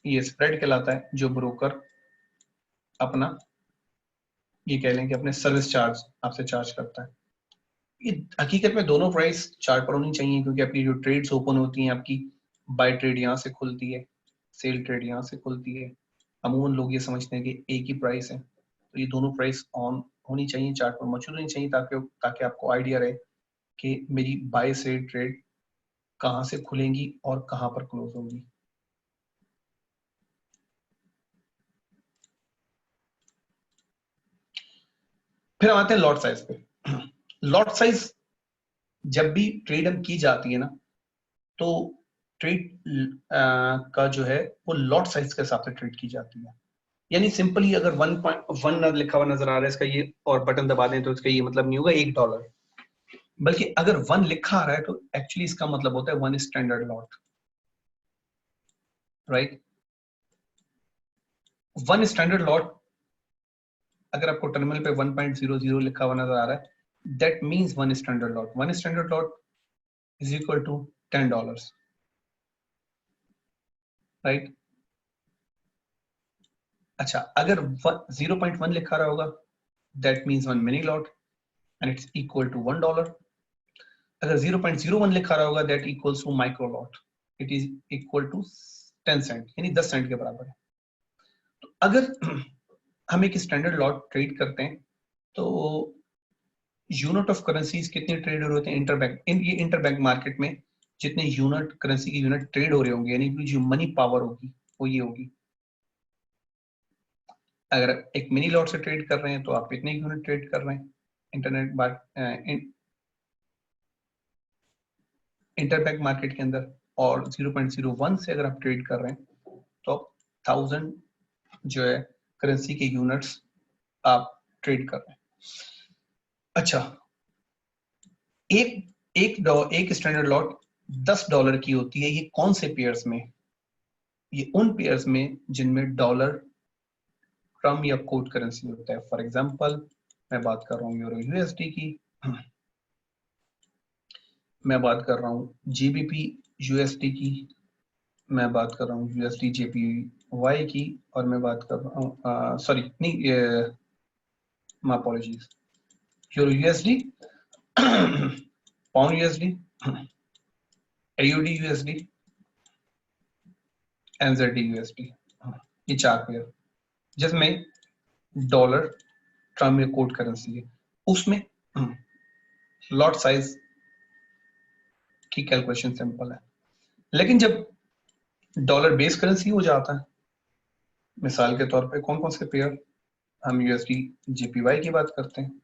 ये स्प्रेड कहलाता है, जो ब्रोकर अपना ये कह लें कि अपने सर्विस चार्ज आपसे चार्ज करता है। ये हकीकत में दोनों प्राइस चार्ट पर होनी चाहिए, क्योंकि आपकी जो ट्रेड्स ओपन होती हैं, आपकी बाय ट्रेड यहाँ से खुलती है, सेल ट्रेड यहाँ से खुलती है। अमूमन लोग ये समझते हैं कि एक ही प्राइस है, तो ये दोनों प्राइस ऑन होनी चाहिए, चार्ट पर मौजूद होनी चाहिए, ताकि आपको आइडिया रहे कि मेरी बाय से ट्रेड कहाँ से खुलेंगी और कहाँ पर क्लोज होगी। फिर हम आते हैं लॉट साइज पे। लॉट साइज जब भी ट्रेड हम की जाती है ना, तो ट्रेड का जो है वो लॉट साइज के हिसाब से ट्रेड की जाती है। यानी सिंपली अगर 1.1 लिखा हुआ नजर आ रहा है इसका ये, और बटन दबा दें तो इसका ये मतलब नहीं होगा $1, बल्कि अगर 1 लिखा आ रहा है तो एक्चुअली इसका मतलब होता है 1 standard lot, right. 1 standard lot अगर आपको टर्मिनल पे 1.00 लिखा हुआ नजर आ रहा है, that means 1 standard lot. 1 standard lot is equal to $10, right. अच्छा, अगर 0.1 लिखा रहा होगा, that means 1 mini lot and it's equal to $1। अगर 0.01 लिखा रहा होगा, that equals to micro lot, it is equal to 10 cent, यानी 10 सेंट के बराबर है। तो अगर हम एक स्टैंडर्ड लॉट ट्रेड करते हैं तो यूनिट ऑफ करेंसीज कितने ट्रेड हो रहे होते हैं इंटरबैंक, ये इंटरबैंक मार्केट में जितने यूनिट करेंसी की यूनिट ट्रेड हो रहे होंगे, यानी जो मनी पावर होगी वो ये होगी। अगर एक मिनी लॉट से ट्रेड कर रहे हैं तो आप कितने यूनिट ट्रेड कर रहे हैं, इंटरबैंक मार्केट के अंदर, और 0.01 से अगर आप ट्रेड कर रहे हैं तो 1000 जो है करेंसी के यूनिट्स आप ट्रेड कर रहे हैं। अच्छा, एक स्टैंडर्ड लॉट $10 की होती है। ये कौन से पेयर्स में? ये उन पेयर्स में जिनमें डॉलर ट्रम या कोट करेंसी होता है। फॉर एग्जांपल मैं बात कर रहा हूँ यूरो यूएसडी की, मैं बात कर रहा हूँ जीबीपी यूएसडी की, मैं बात कर रहा हूँ यूएसडी जेपीवाई की, और मैं बात कर रहा हूँ सॉरी नहीं, my apologies, euro USD, pound USD, AUD USD, NZD USD, ये 4 पेयर जिसमें डॉलर ट्रम या कोट करेंसी है। उसमें लॉट साइज की कैलकुलेशन सिंपल है। लेकिन जब डॉलर बेस करेंसी हो जाता है, मिसाल के तौर पे कौन कौन से पेयर, हम यूएसडी जेपीवाई की बात करते हैं,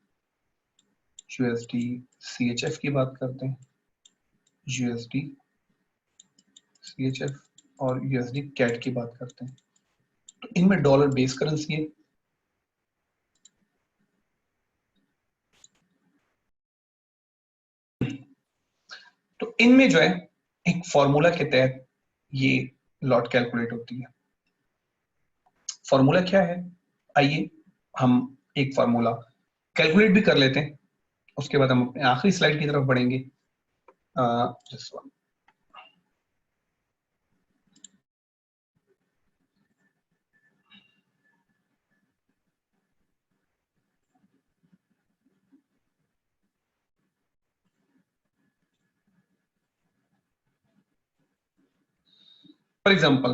यूएसडी सीएचएफ की बात करते हैं, यूएसडी सीएचएफ और यूएसडी कैट की बात करते हैं, तो इनमें डॉलर बेस करेंसी है। तो इनमें जो है एक फॉर्मूला के तहत ये लॉट कैलकुलेट होती है। फॉर्मूला क्या है? आइए हम एक फॉर्मूला कैलकुलेट भी कर लेते हैं, उसके बाद हम अपने आखिरी स्लाइड की तरफ बढ़ेंगे। फॉर एग्जाम्पल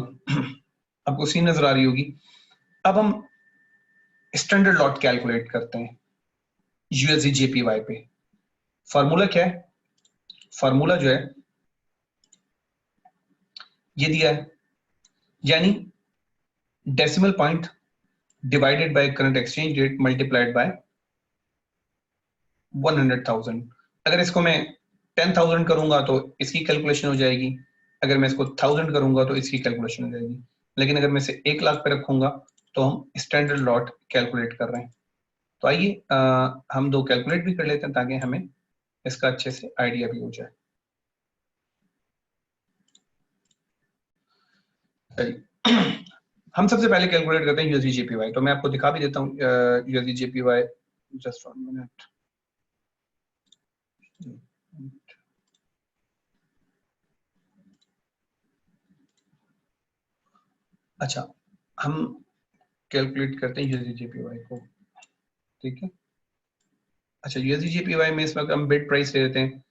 आपको सीन नजर आ रही होगी। अब हम स्टैंडर्ड लॉट कैलकुलेट करते हैं यूएसडी जेपीवाई पे। फॉर्मूला क्या है? फॉर्मूला जो है ये दिया है, यानी decimal point divided by current exchange rate multiplied by 100,000। अगर इसको मैं 10,000 करूंगा तो इसकी कैलकुलेशन हो जाएगी, अगर मैं इसको 1000 करूंगा तो इसकी कैलकुलेशन हो जाएगी। लेकिन अगर मैं इसे 1 लाख पे रखूंगा तो हम स्टैंडर्ड लॉट कैलकुलेट कर रहे हैं। तो आइए हम दो कैलकुलेट भी कर लेते हैं ताकि हमें इसका अच्छे से आइडिया भी हो जाए। हम सबसे पहले कैलकुलेट करते हैं यूएसडी जेपीवाई। तो मैं आपको दिखा भी देता हूँ यूएसडी जेपीवाई, जस्ट 1 मिनट। अच्छा, हम कैलकुलेट करते हैं यूएसडी जेपीवाई को, ठीक है। अच्छा, यूएसडी जेपीवाई में इस वक्त हम बिड प्राइस ले लेते हैं,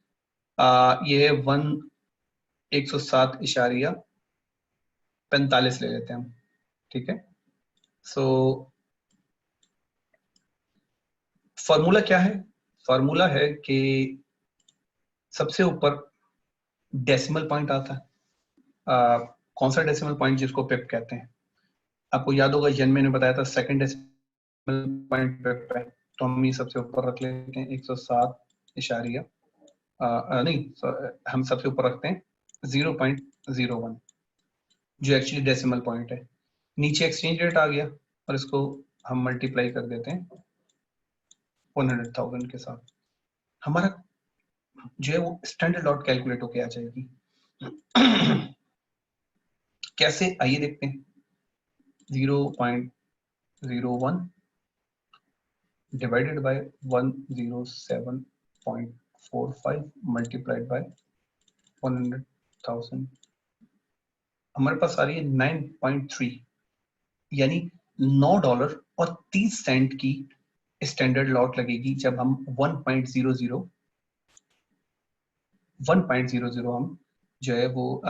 ये है 101.45 ले लेते हैं हम, ठीक है। सो फॉर्मूला क्या है? फॉर्मूला है कि सबसे ऊपर डेसिमल पॉइंट आता है, कौन सा डेसिमल पॉइंट, जिसको पिप कहते हैं। आपको याद होगा जन मैंने बताया था सेकंड डेसिमल पॉइंट पिप है, तो हम ये सबसे ऊपर रख लेते हैं 107 इशारिया नहीं, हम सबसे ऊपर रखते हैं 0.01 जो एक्चुअली डेसिमल पॉइंट है। नीचे एक्सचेंज रेट आ गया और इसको हम मल्टीप्लाई कर देते हैं 100,000 के साथ। हमारा जो है वो स्टैंडर्ड लॉट कैलकुलेट होके आ जाएगी। कैसे, आइए देखते हैं। 0.01 divided by 107.45 multiplied by 100,000, हमारे पास आ रही है 9.3, यानी $9.30 की स्टैंडर्ड लॉट लगेगी जब हम 1.00 हम जो है वो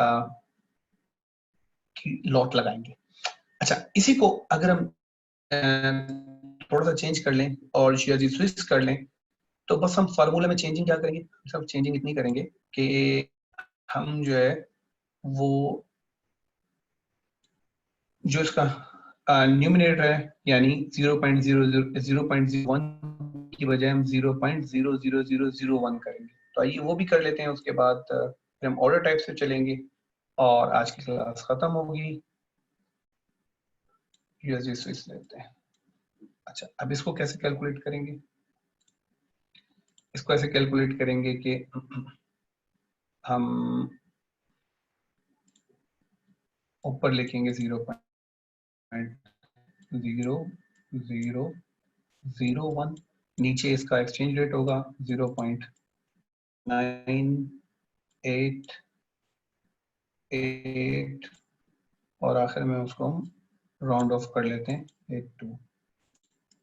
लॉट लगाएंगे। अच्छा, इसी को अगर हम थोड़ा सा चेंज कर लें और यूएसडी स्विच कर लें, तो बस हम फार्मूला में चेंजिंग क्या करेंगे, सब चेंजिंग इतनी करेंगे कि हम जो है वो जो इसका न्यूमिनेटर है यानी 0.01 की बजाय हम 0.00001 करेंगे। तो आइए वो भी कर लेते हैं। उसके बाद फिर हम ऑर्डर टाइप से चलेंगे और आज की क्लास खत्म होगी। यूएसडी स्विच लेते हैं। अच्छा, अब इसको कैसे कैलकुलेट करेंगे? इसको ऐसे कैलकुलेट करेंगे कि हम ऊपर लिखेंगे 0.0001, नीचे इसका एक्सचेंज रेट होगा 0.988 और आखिर में उसको हम राउंड ऑफ कर लेते हैं 82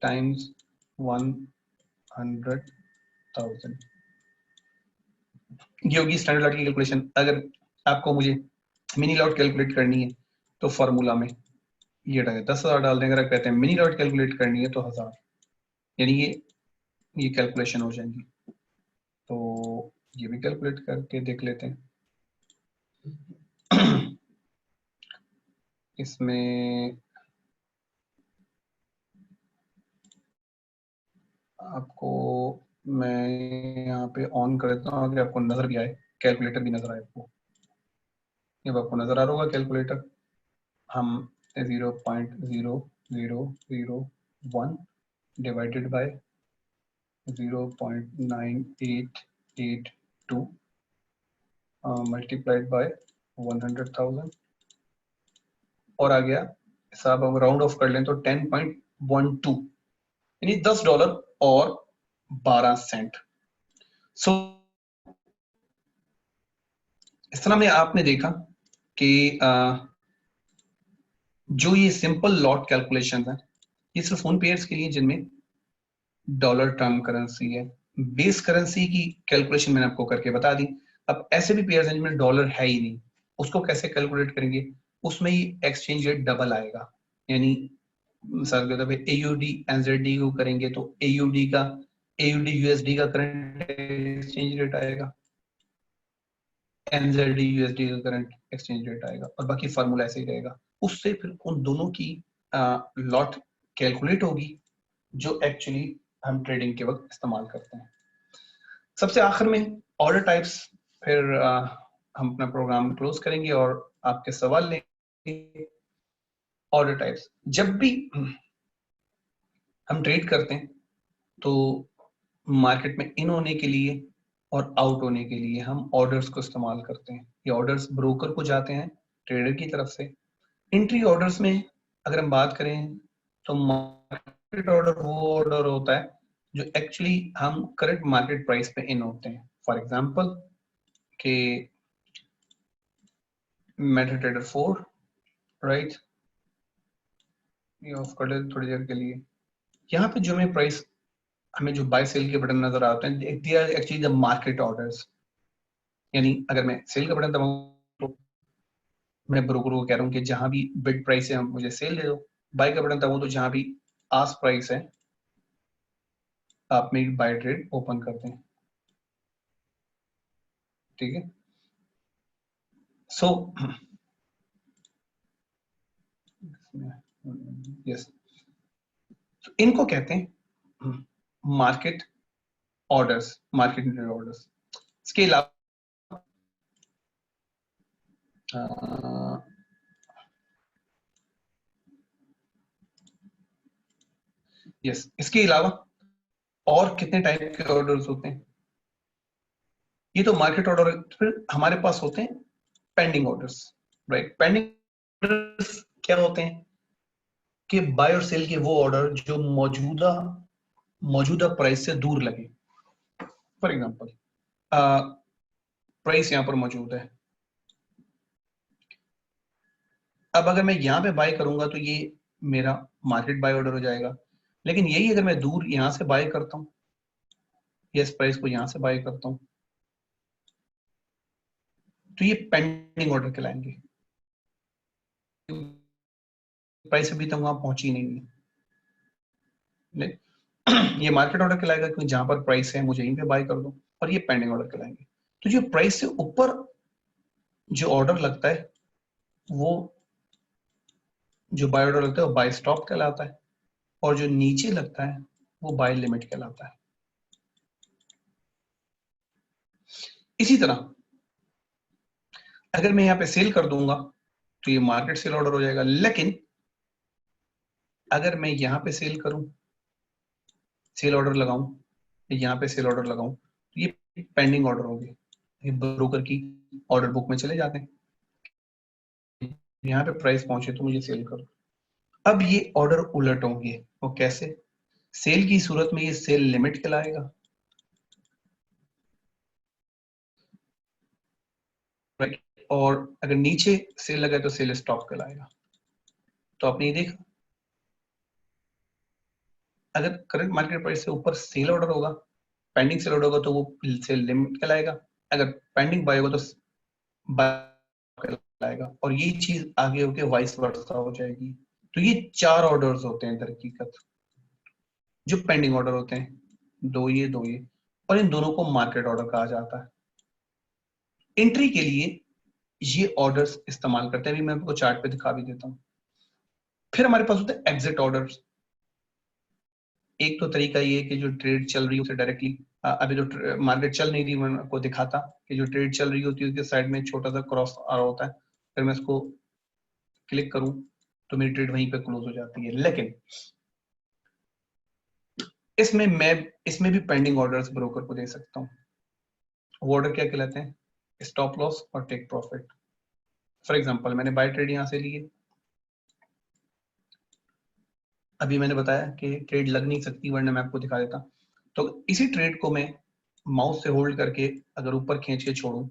टाइम्स 100,000। ये होगी स्टैंडर्ड लॉट की कैलकुलेशन। अगर आपको मुझे मिनी लॉट कैलकुलेट करनी है तो फॉर्मूला में ये डालें 10,000 डाल देंगे। अगर कहते हैं मिनी लॉट कैलकुलेट करनी है तो 1000, यानी ये कैलकुलेशन हो जाएंगी। तो ये भी कैलकुलेट करके देख लेते हैं। इसमें आपको मैं यहाँ पे ऑन कर देता हूँ, अगर आपको नजर भी आए, कैलकुलेटर भी नजर आए आपको। जब आपको नजर आ रहा होगा कैलकुलेटर, हम 0.0001 डिवाइडेड बाय 0.9882 मल्टीप्लाइड बाय 100,000 और आ गया हिसाब। हम राउंड ऑफ कर लें तो 10.12 यानी $10 और 12 सेंट। सो इस तरह में आपने देखा कि जो ये सिंपल लॉट कैलकुलेशन है ये सिर्फ उन पेयर्स के लिए जिनमें डॉलर टर्म करेंसी है। बेस करेंसी की कैलकुलेशन मैंने आपको करके बता दी। अब ऐसे भी पेयर्स हैं जिनमें डॉलर है ही नहीं, उसको कैसे कैलकुलेट करेंगे? उसमें ही एक्सचेंज रेट डबल आएगा, यानी मिसाल के तौर पे AUD NZD को करेंगे तो AUD USD का करंट एक्सचेंज रेट आएगा, NZD USD का करंट एक्सचेंज रेट आएगा और बाकी फार्मूला ऐसे ही रहेगा। उससे फिर उन दोनों की लॉट कैलकुलेट होगी जो एक्चुअली हम ट्रेडिंग के वक्त इस्तेमाल करते हैं। सबसे आखिर में ऑर्डर टाइप्स, फिर हम अपना प्रोग्राम क्लोज करेंगे और आपके सवाल लेंगे। ऑर्डर टाइप्स, जब भी हम ट्रेड करते हैं तो मार्केट में इन होने के लिए और आउट होने के लिए हम ऑर्डर्स को इस्तेमाल करते हैं। ये ऑर्डर्स ब्रोकर को जाते हैं ट्रेडर की तरफ से। एंट्री ऑर्डर्स में अगर हम बात करें तो मार्केट ऑर्डर वो ऑर्डर होता है जो एक्चुअली हम करंट मार्केट प्राइस पे इन होते हैं। फॉर एग्जांपल कि मेटाट्रेडर 4, राइट, ये ऑफ कर लेते थोड़ी देर के लिए। यहाँ पे जो हमें प्राइस, हमें जो बाय सेल के बटन नजर आते हैं, they are actually the market orders. यानी अगर मैं सेल का बटन दबाऊं तो मैं ब्रोकर को कह रहा हूँ कि जहां भी बिड प्राइस है मुझे सेल दे दो। बाय का बटन दबाऊं तो जहां भी आस्क प्राइस है आप मेरी बाय ट्रेड ओपन कर दें। ठीक है, सो यस, इनको कहते हैं मार्केट ऑर्डर्स, मार्केट ऑर्डर्स। इसके अलावा यस, इसके अलावा और कितने टाइप के ऑर्डर्स होते हैं? ये तो मार्केट ऑर्डर। फिर हमारे पास होते हैं pending orders, right. Pending orders क्या होते हैं कि बाय और सेल के वो ऑर्डर जो मौजूदा मौजूदा प्राइस से दूर लगे। फॉर एग्जांपल प्राइस यहां पर मौजूद है, अब अगर मैं यहाँ पे बाय करूंगा तो ये मेरा मार्केट बाय ऑर्डर हो जाएगा। लेकिन यही अगर मैं दूर यहां से बाय करता हूँ या इस प्राइस को यहां से बाय करता हूँ तो ये पेंडिंग ऑर्डर कहलाएंगे। प्राइस अभी तक वहां पहुंची नहीं है, ये मार्केट ऑर्डर कहलाएगा क्योंकि जहां पर प्राइस है मुझे यहीं पे बाय कर दो, और ये पेंडिंग ऑर्डर कहलाएंगे। तो जो प्राइस से ऊपर जो ऑर्डर लगता है वो जो बाय ऑर्डर लगता है वो बाय स्टॉप कहलाता है, और जो नीचे लगता है वो बाय लिमिट कहलाता है। इसी तरह अगर मैं यहाँ पे सेल कर दूंगा तो ये मार्केट सेल ऑर्डर हो जाएगा, लेकिन अगर मैं यहाँ पे सेल करूं, सेल ऑर्डर लगाऊं, यहाँ पे सेल ऑर्डर लगाऊं, तो ये पेंडिंग ऑर्डर होंगे, ये ब्रोकर की ऑर्डर बुक में चले जाते हैं। यहाँ पे प्राइस पहुंचे तो मुझे सेल करो। अब ये ऑर्डर उलट होंगे, वो कैसे? सेल की सूरत में ये सेल लिमिट कहलाएगा, राइट, और अगर नीचे सेल लगा तो सेल स्टॉप कहलाएगा। तो आपने ये देखा, अगर करंट मार्केट प्राइस से ऊपर सेल ऑर्डर होगा, पेंडिंग सेल ऑर्डर होगा तो वो सेल लिमिट कहलाएगा, अगर पेंडिंग बाय होगा तो बाय कहलाएगा, और ये चीज आगे होके वाइस वर्सा हो जाएगी। तो ये 4 ऑर्डर्स होते हैं दरअकीकत जो पेंडिंग ऑर्डर होते हैं, दो ये, और इन दोनों को मार्केट ऑर्डर कहा जाता है। एंट्री के लिए ये ऑर्डर्स इस्तेमाल करते हैं, अभी मैं आपको चार्ट पे दिखा भी देता हूँ। फिर हमारे पास होते हैं एग्जिट ऑर्डर्स। एक तो तरीका ये कि जो ट्रेड चल रही है उसे डायरेक्टली, अभी जो मार्केट चल नहीं रही, मैं आपको दिखाता कि जो ट्रेड चल रही होती है उसके साइड में छोटा सा क्रॉस आ रहा होता है, फिर मैं इसको क्लिक करूं तो मेरी ट्रेड वहीं पे क्लोज हो जाती है। लेकिन इसमें भी पेंडिंग ऑर्डर्स ब्रोकर को दे सकता हूँ। वो ऑर्डर क्या कहलाते हैं? स्टॉप लॉस और टेक प्रॉफिट। फॉर एग्जांपल मैंने बाय ट्रेड यहां से लिए, अभी मैंने बताया कि ट्रेड लग नहीं सकती, वरना मैं आपको दिखा देता। तो इसी ट्रेड को मैं माउस से होल्ड करके अगर ऊपर खींच के छोड़ूं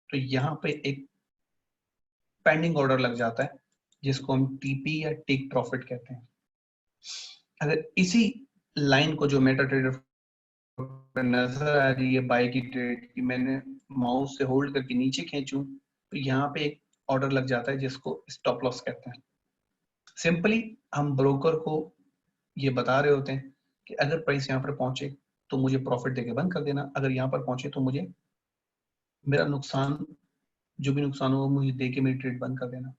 तो यहाँ पे एक पेंडिंग ऑर्डर लग जाता है जिसको हम टीपी या टेक प्रॉफिट कहते हैं। अगर इसी लाइन को जो मेटा ट्रेडर नजर आ रही है बाय की ट्रेड की, मैंने माउस से होल्ड करके नीचे खींचूं तो यहाँ पे एक ऑर्डर लग जाता है जिसको स्टॉप लॉस कहते हैं। सिंपली हम ब्रोकर को ये बता रहे होते हैं कि अगर प्राइस यहाँ पर पहुंचे तो मुझे प्रॉफिट देके बंद कर देना, अगर यहाँ पर पहुंचे तो मुझे मेरा नुकसान, जो भी नुकसान हो मुझे दे के मेरी ट्रेड बंद कर देना।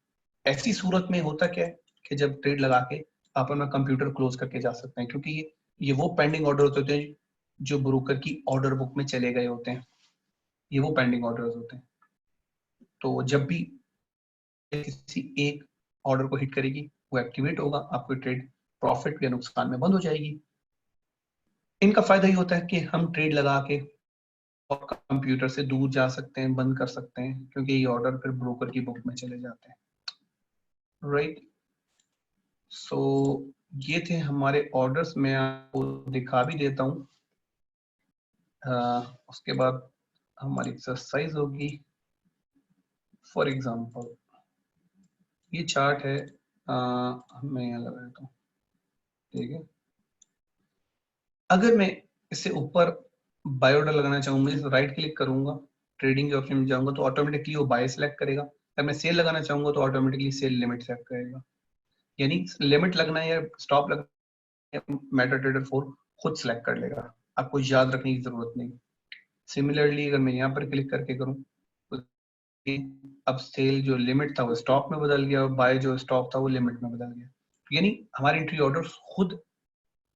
ऐसी सूरत में होता क्या है कि जब ट्रेड लगा के आप अपना कंप्यूटर क्लोज करके जा सकते हैं, क्योंकि ये वो पेंडिंग ऑर्डर होते हैं जो ब्रोकर की ऑर्डर बुक में चले गए होते हैं, ये वो पेंडिंग ऑर्डर्स होते हैं। तो जब भी किसी एक ऑर्डर को हिट करेगी वो एक्टिवेट होगा, आपकी ट्रेड प्रॉफिट या नुकसान में बंद हो जाएगी। इनका फायदा ये होता है कि हम ट्रेड लगा के और कंप्यूटर से दूर जा सकते हैं, बंद कर सकते हैं, क्योंकि ये ऑर्डर फिर ब्रोकर की बुक में चले जाते हैं, राइट। सो ये थे हमारे ऑर्डर्स, मैं आपको दिखा भी देता हूँ। उसके बाद हमारी एक्सरसाइज होगी। फॉर एग्जांपल ये चार्ट है, मैं यहाँ लगा देता हूँ, ठीक है। अगर मैं इससे ऊपर बाय ऑर्डर लगाना चाहूँ, मुझे राइट क्लिक करूंगा, ट्रेडिंग के ऑप्शन में जाऊंगा तो ऑटोमेटिकली वो बाय सेलेक्ट करेगा। अगर मैं सेल लगाना चाहूंगा तो ऑटोमेटिकली सेल लिमिट सेलेक्ट करेगा। यानी लिमिट लगना है या स्टॉप लगना है, मेटाट्रेडर 4 खुद सेलेक्ट कर लेगा, आपको याद रखने की जरूरत नहीं। सिमिलरली अगर मैं यहाँ पर क्लिक करके करूँ तो अब सेल जो लिमिट था वो स्टॉप में बदल गया और बाय जो स्टॉप था वो लिमिट में बदल गया। यानी हमारी एंट्री ऑर्डर खुद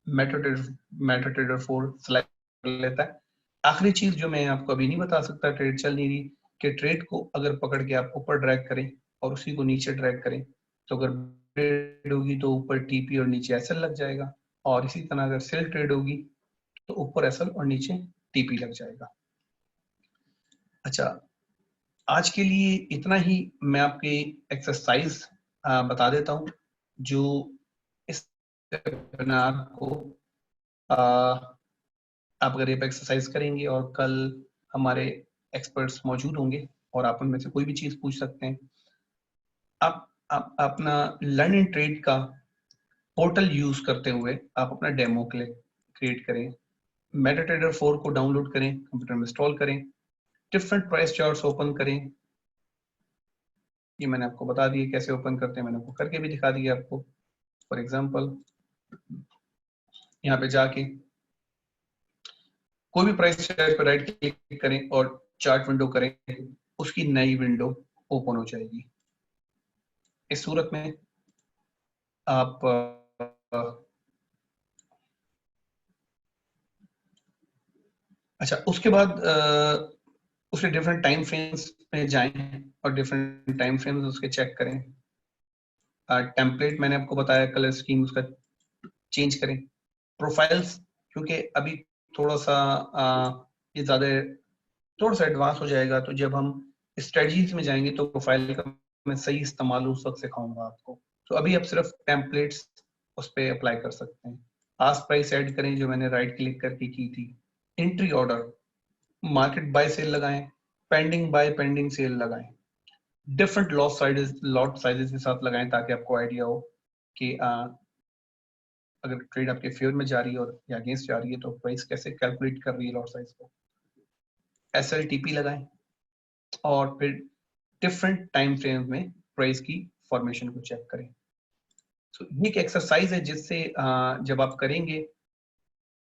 मेटाट्रेडर 4 सेलेक्ट कर लेता है। आखिरी चीज जो मैं आपको अभी नहीं बता सकता, ट्रेड चल नहीं रही, कि ट्रेड को अगर पकड़ के आप ऊपर ड्रैग करें और उसी को नीचे ड्रैग करें तो अगर ट्रेड होगी तो ऊपर टीपी और नीचे एसएल लग जाएगा, और इसी तरह अगर सेल ट्रेड होगी तो ऊपर एसएल और नीचे टीपी लग जाएगा। अच्छा, आज के लिए इतना ही। मैं आपकी एक्सरसाइज बता देता हूँ जो इस वेबिनार को आप अगर ये एक्सरसाइज करेंगे और कल हमारे एक्सपर्ट्स मौजूद होंगे और आप उनमें से कोई भी चीज पूछ सकते हैं। आप अपना लर्न एंड ट्रेड का पोर्टल यूज करते हुए आप अपना डेमो क्रिएट करें, मेटाट्रेडर 4 को डाउनलोड करें, कंप्यूटर में इंस्टॉल करें, डिफरेंट प्राइस चार्ट्स ओपन करें। ये मैंने आपको बता दिया कैसे ओपन करते हैं, मैंने आपको करके भी दिखा दिया आपको। फॉर एग्जांपल यहाँ पे जाके कोई भी प्राइस चार्ट पर राइट क्लिक करें और चार्ट विंडो करें, उसकी नई विंडो ओपन हो जाएगी। इस सूरत में आप अच्छा, उसके बाद उसके डिफरेंट टाइम फ्रेम्स में जाएं और डिफरेंट टाइम फ्रेम्स उसके चेक करें। टेम्पलेट मैंने आपको बताया, कलर स्कीम उसका चेंज करें। प्रोफाइल्स, क्योंकि अभी थोड़ा सा ये ज्यादा थोड़ा सा एडवांस हो जाएगा, तो जब हम स्ट्रेटजीज में जाएंगे तो प्रोफाइल का मैं सही इस्तेमाल उस वक्त सिखाऊंगा आपको। तो अभी आप सिर्फ टेम्पलेट्स उस पर अप्लाई कर सकते हैं। आस्क प्राइस ऐड करें जो मैंने राइट क्लिक करके की थी। Entry order, market buy sell लगाएं, पेंडिंग बाय पेंडिंग सेल लगाएं, डिफरेंट लॉट साइजेस के साथ लगाएं ताकि आपको आइडिया हो कि अगर ट्रेड आपके फेवर में जा रही है और या अगेंस्ट जा रही है तो प्राइस कैसे कैलकुलेट कर रही है लॉट साइज को। SLTP लगाएं और फिर डिफरेंट टाइम फ्रेम में प्राइस की फॉर्मेशन को चेक करें। तो ये एक एक्सरसाइज है जिससे जब आप करेंगे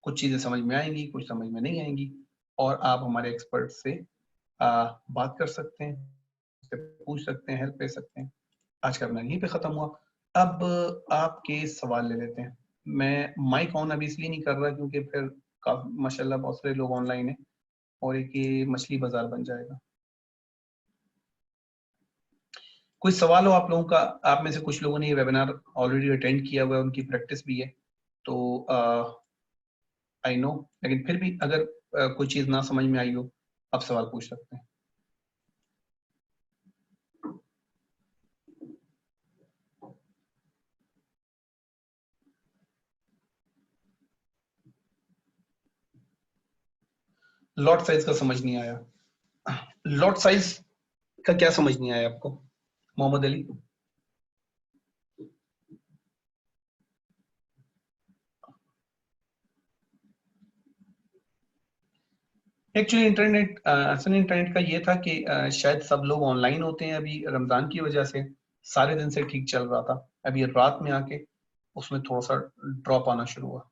कुछ चीजें समझ में आएंगी, कुछ समझ में नहीं आएंगी, और आप हमारे एक्सपर्ट से बात कर सकते हैं, पूछ सकते हैं, हेल्प ले सकते हैं। आज का अपना यहीं पे खत्म हुआ। अब आपके सवाल ले लेते हैं। मैं माइक ऑन अभी इसलिए नहीं कर रहा क्योंकि फिर काफी माशाल्लाह बहुत सारे लोग ऑनलाइन हैं और एक ये मछली बाजार बन जाएगा। कोई सवाल हो आप लोगों का? आप में से कुछ लोगों ने ये वेबिनार ऑलरेडी अटेंड किया हुआ है, उनकी प्रैक्टिस भी है, तो आई नो, लेकिन फिर भी अगर कोई चीज ना समझ में आई हो आप सवाल पूछ सकते हैं। लॉट साइज का समझ नहीं आया? लॉट साइज का क्या समझ नहीं आया आपको मोहम्मद अली? एक्चुअली इंटरनेट का ये था कि शायद सब लोग ऑनलाइन होते हैं अभी रमजान की वजह से, सारे दिन से ठीक चल रहा था, अभी रात में आके उसमें थोड़ा सा ड्रॉप आना शुरू हुआ।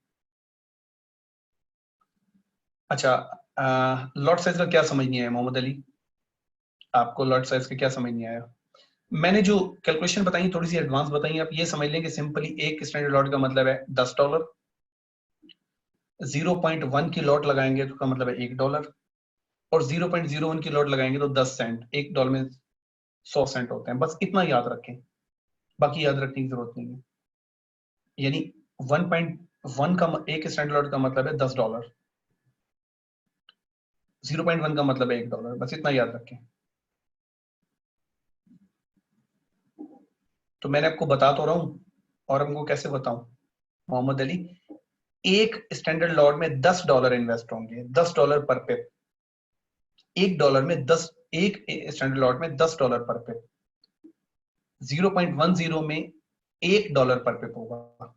अच्छा, लॉट साइज का क्या समझ नहीं आया मोहम्मद अली? आपको लॉट साइज का क्या समझ नहीं आया? मैंने जो कैलकुलेशन बताई थोड़ी सी एडवांस बताई, आप ये समझ लें कि सिंपली एक स्टैंडर्ड लॉट का मतलब है $10, 0.1 की लॉट लगाएंगे तो का मतलब है $1, और 0.01 की लॉट लगाएंगे तो 10 सेंट, $1 में 100 सेंट होते हैं। बस इतना याद रखें, बाकी याद रखने की जरूरत नहीं है। यानी 1.1 का एक स्टैंडर्ड लॉट का मतलब है $10, 0.1 का मतलब है $1, बस इतना याद रखें। तो मैंने आपको बता तो रहा हूं, और हमको कैसे बताऊं मोहम्मद अली? एक स्टैंडर्ड लॉट में $10 इन्वेस्ट होंगे, $10 पर पिप। $1 में 10, एक स्टैंडर्ड लॉट में $10 पर पिप। 0.10 में $1 पर पिप होगा,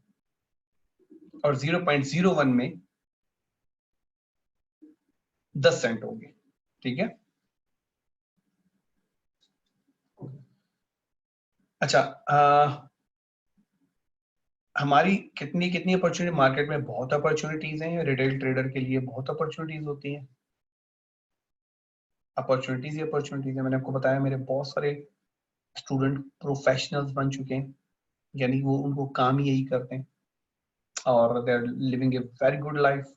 और 0.01 में 10 सेंट होंगे। ठीक है? अच्छा, हमारी कितनी कितनी अपॉर्चुनिटी मार्केट में? बहुत अपॉर्चुनिटीज हैं, रिटेल ट्रेडर के लिए बहुत अपॉर्चुनिटीज होती हैं। अपॉर्चुनिटीज ही अपॉर्चुनिटीज है। मैंने आपको बताया मेरे बहुत सारे स्टूडेंट प्रोफेशनल्स बन चुके हैं, यानी वो उनको काम ही यही करते हैं और they are living a very good life.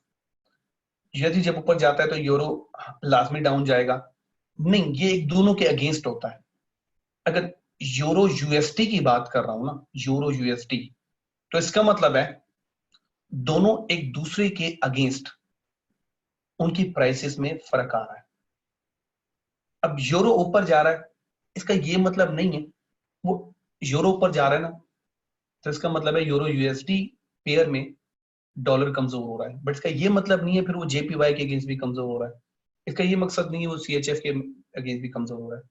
यदि जब ऊपर जाता है तो यूरो लाजमी डाउन जाएगा? नहीं, ये एक दोनों के अगेंस्ट होता है। अगर यूरो यूएसटी की बात कर रहा हूं ना, यूरो यूएसटी, तो इसका मतलब है दोनों एक दूसरे के अगेंस्ट, उनकी प्राइसेस में फर्क आ रहा है। अब यूरो ऊपर जा रहा है, इसका ये मतलब नहीं है वो यूरो ऊपर जा रहा है ना, तो इसका मतलब है यूरो यूएसडी पेयर में डॉलर कमजोर हो रहा है, बट इसका ये मतलब नहीं है फिर वो जेपीवाई के अगेंस्ट भी कमजोर हो रहा है। इसका ये मकसद नहीं है वो सीएचएफ के अगेंस्ट भी कमजोर हो रहा है।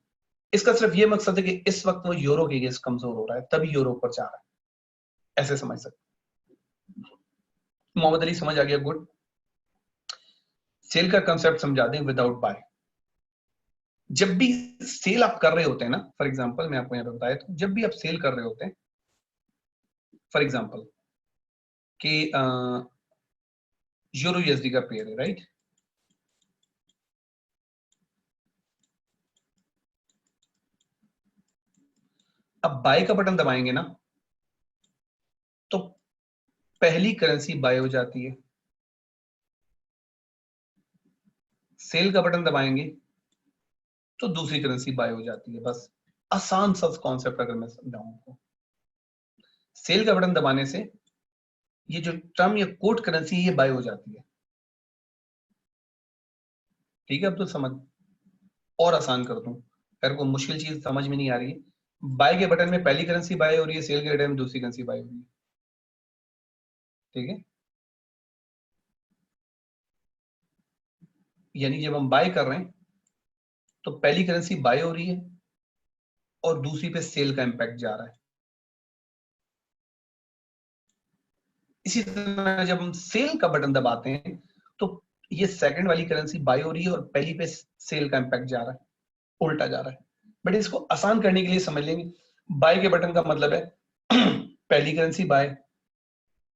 इसका सिर्फ ये मकसद है कि इस वक्त वो यूरो के अगेंस्ट कमजोर हो रहा है, तभी यूरो ऊपर जा रहा है। ऐसे समझ सकते। मोहम्मद अली समझ आ गया? गुड। सेल का कंसेप्ट समझा दें, विदाउट बाय। जब भी सेल आप कर रहे होते हैं ना, फॉर एग्जांपल मैं आपको यहाँ पे बताया, तो जब भी आप सेल कर रहे होते हैं, फॉर एग्जांपल कि यूरो यूएसडी का पेयर है, राइट? अब बाय का बटन दबाएंगे ना तो पहली करेंसी बाय हो जाती है। सेल का बटन दबाएंगे तो दूसरी करेंसी बाय हो जाती है। बस आसान सा कॉन्सेप्ट अगर मैं समझाऊं आपको, सेल का बटन दबाने से ये जो टर्म या कोड करेंसी ये बाय हो जाती है। ठीक है, अब तो समझ और आसान कर दूं, अगर कोई मुश्किल चीज समझ में नहीं आ रही है, बाय के बटन में पहली करेंसी बाय हो रही है, सेल के बटन में दूसरी करेंसी बाय हो रही है। ठीक है, यानी जब हम बाय कर रहे हैं तो पहली करेंसी बाय हो रही है और दूसरी पे सेल का इंपैक्ट जा रहा है। इसी तरह जब हम सेल का बटन दबाते हैं तो ये सेकंड वाली करेंसी बाय हो रही है और पहली पे सेल का इंपैक्ट जा रहा है, उल्टा जा रहा है। बट इसको आसान करने के लिए समझ लेंगे, बाय के बटन का मतलब है पहली करेंसी बाय,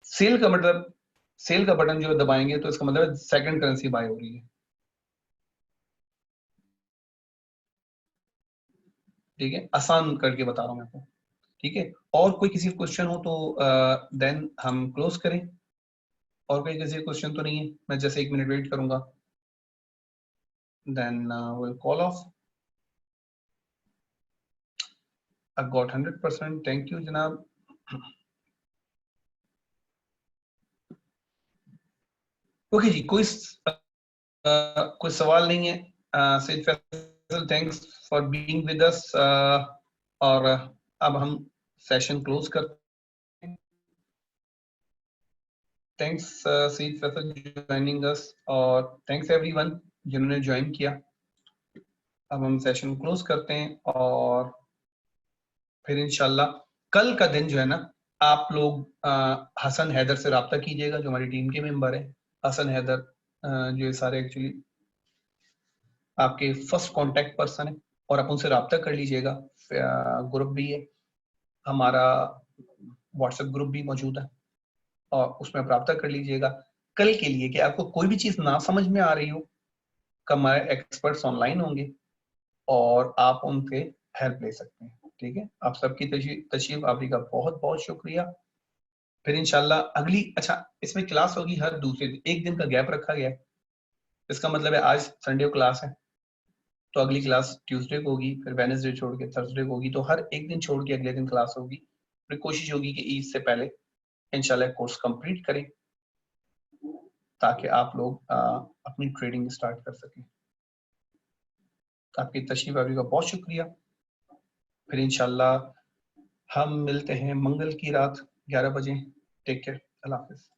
सेल का मतलब सेल का बटन जो दबाएंगे तो इसका मतलब है सेकंड करेंसी बाय हो रही है। ठीक है, आसान करके बता रहा हूं मैं आपको। ठीक है, और कोई किसी क्वेश्चन हो तो देन हम क्लोज करें। और कोई किसी क्वेश्चन तो नहीं है, मैं जैसे 1 मिनट वेट करूंगा, then will call off. I got 100%, thank you जनाब। ओके जी, कोई सवाल नहीं है। Syed Faisal, thanks for being with us. और अब हम सेशन क्लोज करते हैं। Thanks Syed Faisal joining us, और थैंक्स एवरीवन जिन्होंने ज्वाइन किया। अब हम सेशन क्लोज करते हैं और फिर इंशाल्लाह कल का दिन जो है ना, आप लोग हसन हैदर से रब्ता कीजिएगा, जो हमारी टीम के मेंबर है। हसन हैदर जो ये सारे एक्चुअली आपके फर्स्ट कांटेक्ट पर्सन है, और आप उनसे रब्ता कर लीजिएगा। ग्रुप भी है हमारा, व्हाट्सएप ग्रुप भी मौजूद है, और उसमें आप रब्ता कर लीजिएगा कल के लिए कि आपको कोई भी चीज ना समझ में आ रही हो, हमारे एक्सपर्ट्स ऑनलाइन होंगे और आप उनके हेल्प ले सकते हैं। ठीक है, आप सबकी तशरीफ आवरी का बहुत बहुत शुक्रिया। फिर इंशाल्लाह अगली, अच्छा इसमें क्लास होगी हर दूसरे दिन, एक दिन का गैप रखा गया है। इसका मतलब है आज संडे को क्लास है तो अगली क्लास ट्यूसडे को होगी, फिर वेडनेसडे छोड़ के थर्सडे को होगी, तो हर एक दिन छोड़ के अगले दिन क्लास होगी। फिर कोशिश होगी कि ईद से पहले इंशाल्लाह कोर्स कंप्लीट करें ताकि आप लोग अपनी ट्रेडिंग स्टार्ट कर सकें। आपकी तशरीफ आवरी का बहुत शुक्रिया। फिर इंशाल्लाह हम मिलते हैं मंगल की रात 11 बजे। टेक केयर, अल्लाह हाफिज।